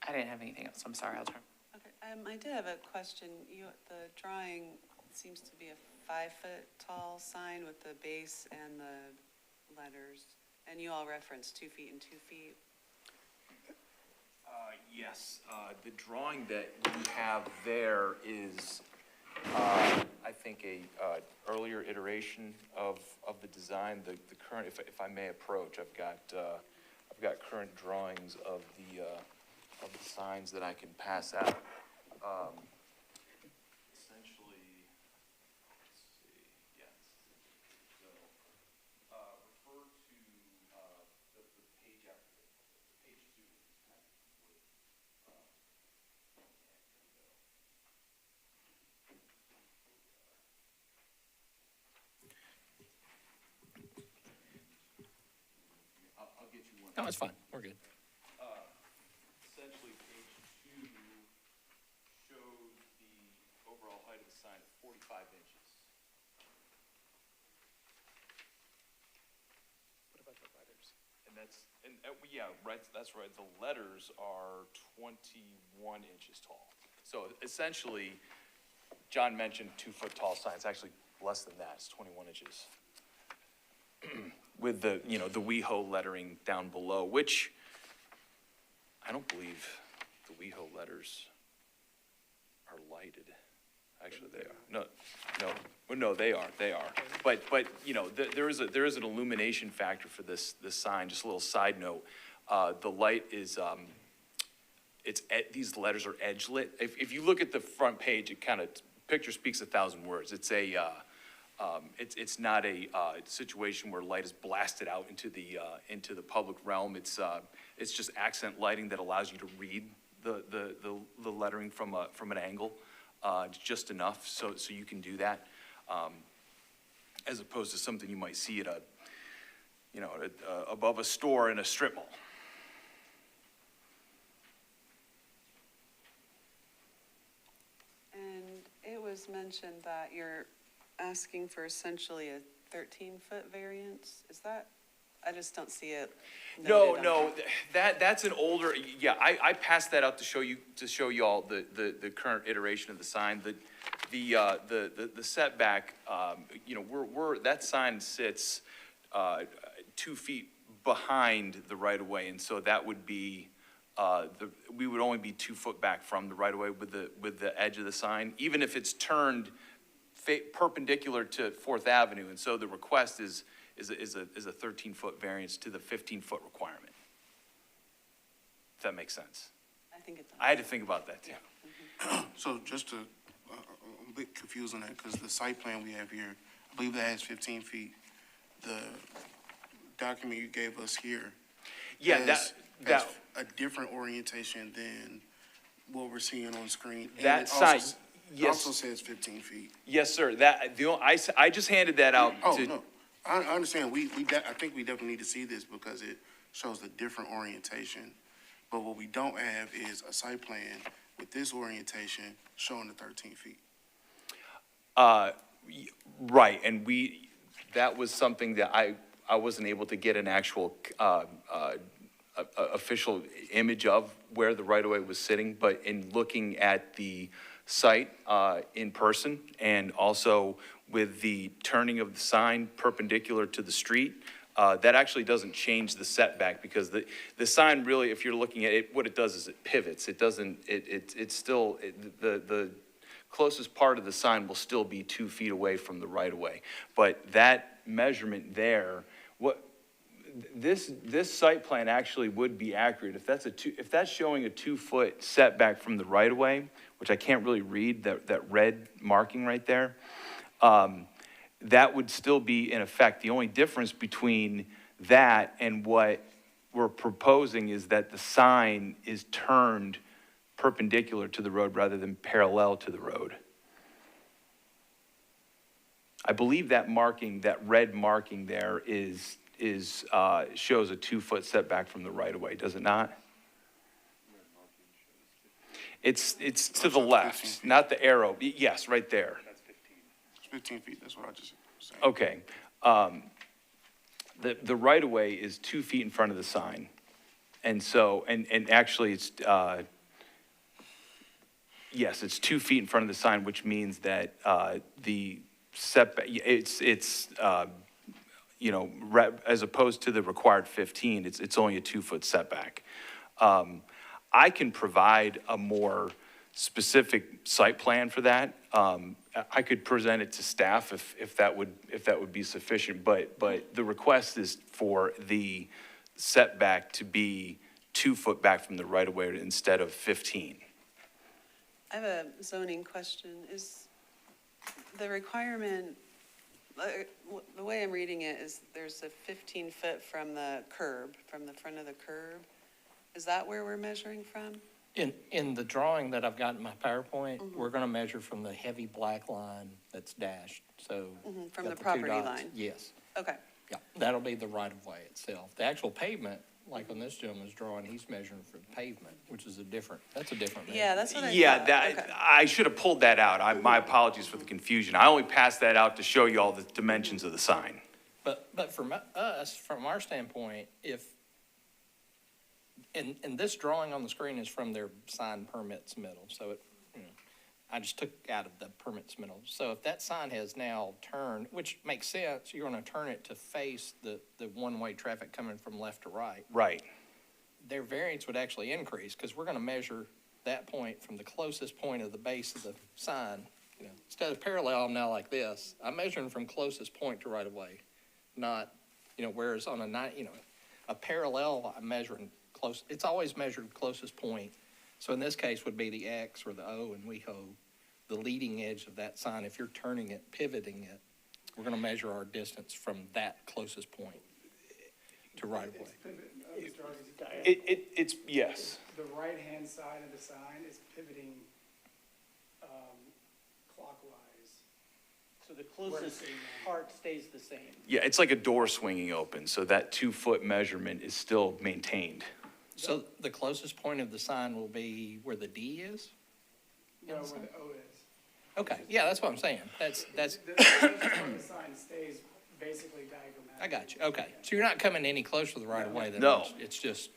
I didn't have anything else. I'm sorry. I'll turn.
Okay, I did have a question. The drawing seems to be a 5-foot tall sign with the base and the letters, and you all referenced 2 feet and 2 feet.
Yes, the drawing that we have there is, I think, a earlier iteration of the design. The current, if I may approach, I've got current drawings of the signs that I can pass out. Essentially, let's see, yes. So, refer to the page after page 2. I'll get you one.
No, it's fine. We're good.
Essentially, page 2 shows the overall height of the sign at 45 inches. What about the letters? And yeah, right, that's right, the letters are 21 inches tall. So essentially, John mentioned 2-foot tall sign, it's actually less than that, it's 21 inches. With the, you know, the WeHo lettering down below, which I don't believe the WeHo letters are lighted. Actually, they are. No, they are. But, you know, there is an illumination factor for this sign. Just a little side note. The light is, these letters are edge lit. If you look at the front page, it kind of, picture speaks 1,000 words. It's it's not a situation where light is blasted out into the public realm. It's just accent lighting that allows you to read the lettering from an angle, just enough so you can do that, as opposed to something you might see at above a store in a strip mall.
And it was mentioned that you're asking for essentially a 13-foot variance. Is that, I just don't see it noted on
No, that's an older, yeah, I passed that out to show you all the current iteration of the sign. The setback, that sign sits 2 feet behind the right-of-way, and so that would be, we would only be 2 foot back from the right-of-way with the edge of the sign, even if it's turned perpendicular to 4th Avenue, and so the request is a 13-foot variance to the 15-foot requirement. If that makes sense.
I think it does.
I had to think about that, too.
So just to, I'm a bit confused on that, because the site plan we have here, I believe that has 15 feet. The document you gave us here
Yeah,
has
that
a different orientation than what we're seeing on screen. And
That
it also
sign,
s-
yes.
Also says 15 feet.
Yes, sir. I just handed that out
Oh,
to.
no, I understand, I think we definitely need to see this because it shows a different orientation. But what we don't have is a site plan with this orientation showing the 13 feet.
Right, and that was something that I wasn't able to get an actual, official image of where the right-of-way was sitting, but in looking at the site, in person, and also with the turning of the sign perpendicular to the street, that actually doesn't change the setback, because the sign really, if you're looking at it, what it does is it pivots. It doesn't, it's still, the closest part of the sign will still be 2 feet away from the right-of-way. But that measurement there, this site plan actually would be accurate. If that's showing a 2-foot setback from the right-of-way, which I can't really read, that red marking right there, that would still be in effect. The only difference between that and what we're proposing is that the sign is turned perpendicular to the road rather than parallel to the road. I believe that marking, that red marking there shows a 2-foot setback from the right-of-way, does it not? It's to the left, not the arrow. Yes, right there.
That's 15. It's 15 feet, that's what I just said.
Okay. The right-of-way is 2 feet in front of the sign. And so, and actually it's, yes, it's 2 feet in front of the sign, which means that the setback, as opposed to the required 15, it's only a 2-foot setback. I can provide a more specific site plan for that. I could present it to staff if that would be sufficient, but the request is for the setback to be 2 foot back from the right-of-way instead of 15.
I have a zoning question. Is the requirement, the way I'm reading it is there's a 15-foot from the curb, from the front of the curb. Is that where we're measuring from?
In the drawing that I've got in my PowerPoint, we're gonna measure from the heavy black line that's dashed, so.
From
got
the
two
property
dots.
line?
Yes,
Okay.
yeah, that'll be the right-of-way itself. The actual pavement, like on this gentleman's drawing, he's measuring for the pavement, which is that's a different measurement.
Yeah, that's what I
Yeah,
thought.
that,
Okay.
I should have pulled that out. My apologies for the confusion. I only passed that out to show you all the dimensions of the sign.
But from us, from our standpoint, if And this drawing on the screen is from their sign permit submittal, so it, I just took out of the permit submittal. So if that sign has now turned, which makes sense, you're gonna turn it to face the one-way traffic coming from left to right.
Right.
Their variance would actually increase, because we're gonna measure that point from the closest point of the base of the sign. Instead of parallel, I'm now like this. I'm measuring from closest point to right of way, not, whereas on a parallel, I'm measuring close, it's always measured closest point. So in this case would be the X or the O in WIHO, the leading edge of that sign. If you're turning it, pivoting it, we're gonna measure our distance from that closest point to right of way.
It's, yes.
The right-hand side of the sign is pivoting clockwise.
So the closest part stays the same.
Yeah, it's like a door swinging open, so that 2-foot measurement is still maintained.
So the closest point of the sign will be where the D is?
No, where the O is.
Okay, yeah, that's what I'm saying. That's.
The closest part of the sign stays basically diagrammatic.
I got you, okay. So you're not coming any closer to the right of way than
No.
it's just,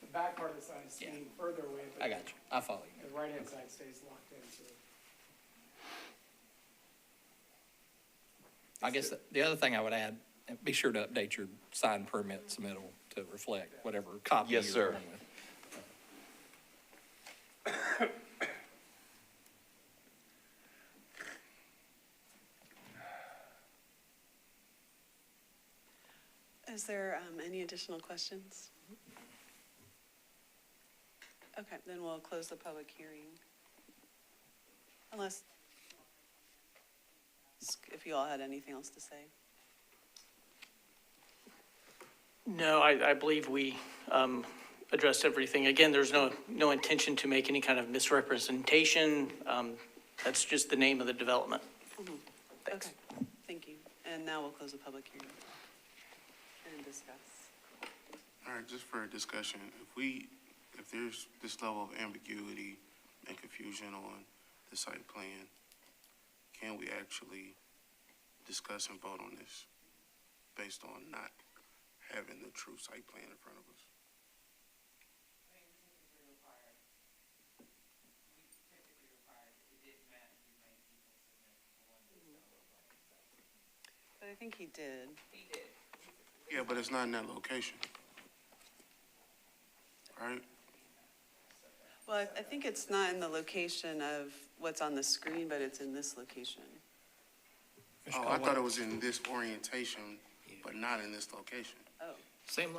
The back part of the sign is staying further away, but
I got you, I follow you.
the right-hand side stays locked in, so.
I guess the other thing I would add, be sure to update your sign permit submittal to reflect whatever copy you're
Yes, sir.
going with.
Is there any additional questions? Okay, then we'll close the public hearing. Unless, if you all had anything else to say.
No, I believe we addressed everything. Again, there's no intention to make any kind of misrepresentation. That's just the name of the development. Thanks.
Okay, thank you. And now we'll close the public hearing and discuss.
All right, just for a discussion, if there's this level of ambiguity and confusion on the site plan, can we actually discuss and vote on this based on not having the true site plan in front of us?
But I think he did.
Yeah, but it's not in that location. Right?
Well, I think it's not in the location of what's on the screen, but it's in this location.
Oh, I thought it was in this orientation, but not in this location.
Oh.
Same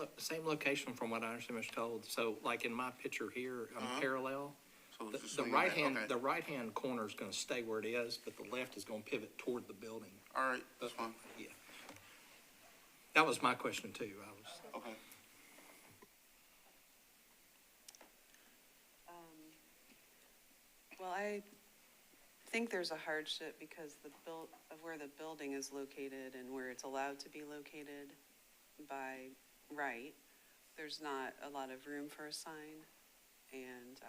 location from what I understand was told. So like in my picture here, I'm parallel.
So it's just
The
swinging back,
right-hand,
okay.
the right-hand corner is gonna stay where it is, but the left is gonna pivot toward the building.
All right, that's fine.
Yeah. That was my question too.
Okay.
Well, I think there's a hardship because of where the building is located and where it's allowed to be located by right. There's not a lot of room for a sign, and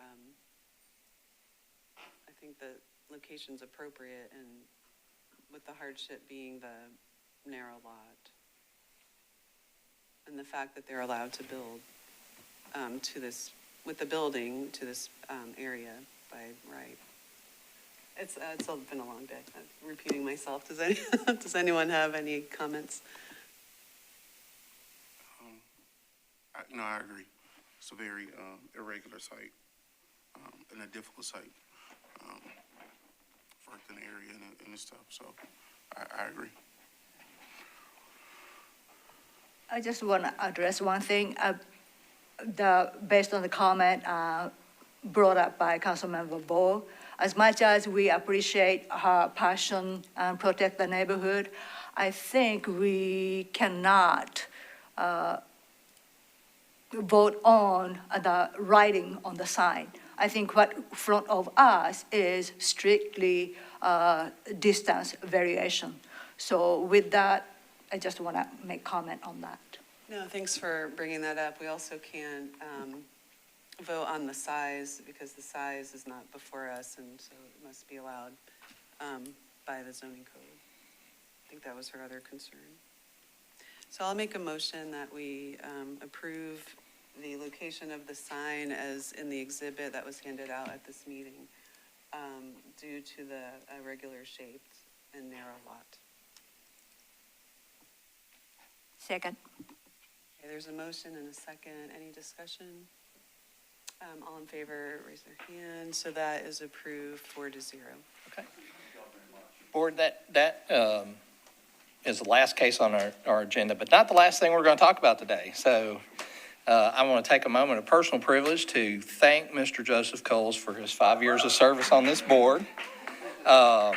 I think the location's appropriate, and with the hardship being the narrow lot and the fact that they're allowed to build to this, with the building to this area by right. It's been a long day. I'm repeating myself. Does anyone have any comments?
I agree. It's a very irregular site and a difficult site for an area and stuff. So I agree.
I just want to address one thing. Based on the comment brought up by Councilmember Ball, as much as we appreciate her passion and protect the neighborhood, I think we cannot vote on the writing on the sign. I think what in front of us is strictly distance variation. So with that, I just want to make comment on that.
No, thanks for bringing that up. We also can vote on the size because the size is not before us, and so it must be allowed by the zoning code. I think that was her other concern. So I'll make a motion that we approve the location of the sign as in the exhibit that was handed out at this meeting, due to the irregular shaped and narrow lot.
Second.
Okay, there's a motion and a second. Any discussion? All in favor, raise their hand. So that is approved 4-0.
Okay. Board, that is the last case on our agenda, but not the last thing we're going to talk about today. So I want to take a moment of personal privilege to thank Mr. Joseph Coles for his 5 years of service on this board. Mr.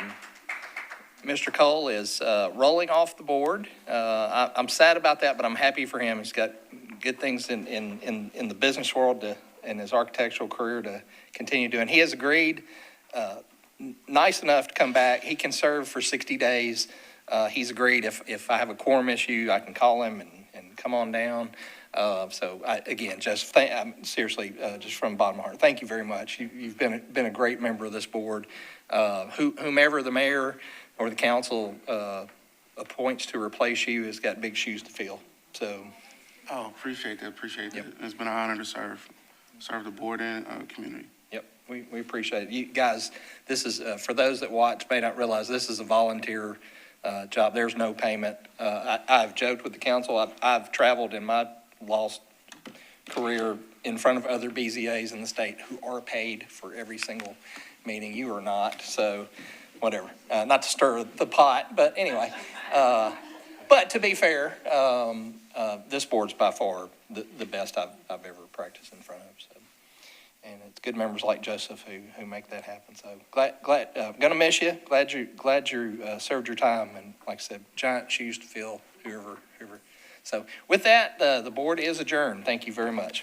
Cole is rolling off the board. I'm sad about that, but I'm happy for him. He's got good things in the business world in his architectural career to continue doing. He has agreed, nice enough to come back. He can serve for 60 days. He's agreed if I have a quorum issue, I can call him and come on down. So again, just seriously, just from the bottom of my heart, thank you very much. You've been a great member of this board. Whomever the mayor or the council appoints to replace you has got big shoes to fill. So.
Oh, appreciate that. It's been an honor to serve the board and community.
Yep, we appreciate it. You guys, this is, for those that watch may not realize, this is a volunteer job. There's no payment. I've joked with the council. I've traveled in my lost career in front of other BZAs in the state who are paid for every single meeting. You are not, so whatever. Not to stir the pot, but anyway. But to be fair, this board's by far the best I've ever practiced in front of. So, and it's good members like Joseph who make that happen. So glad, gonna miss you. Glad you served your time, and like I said, giant shoes to fill. Whoever. So with that, the board is adjourned. Thank you very much.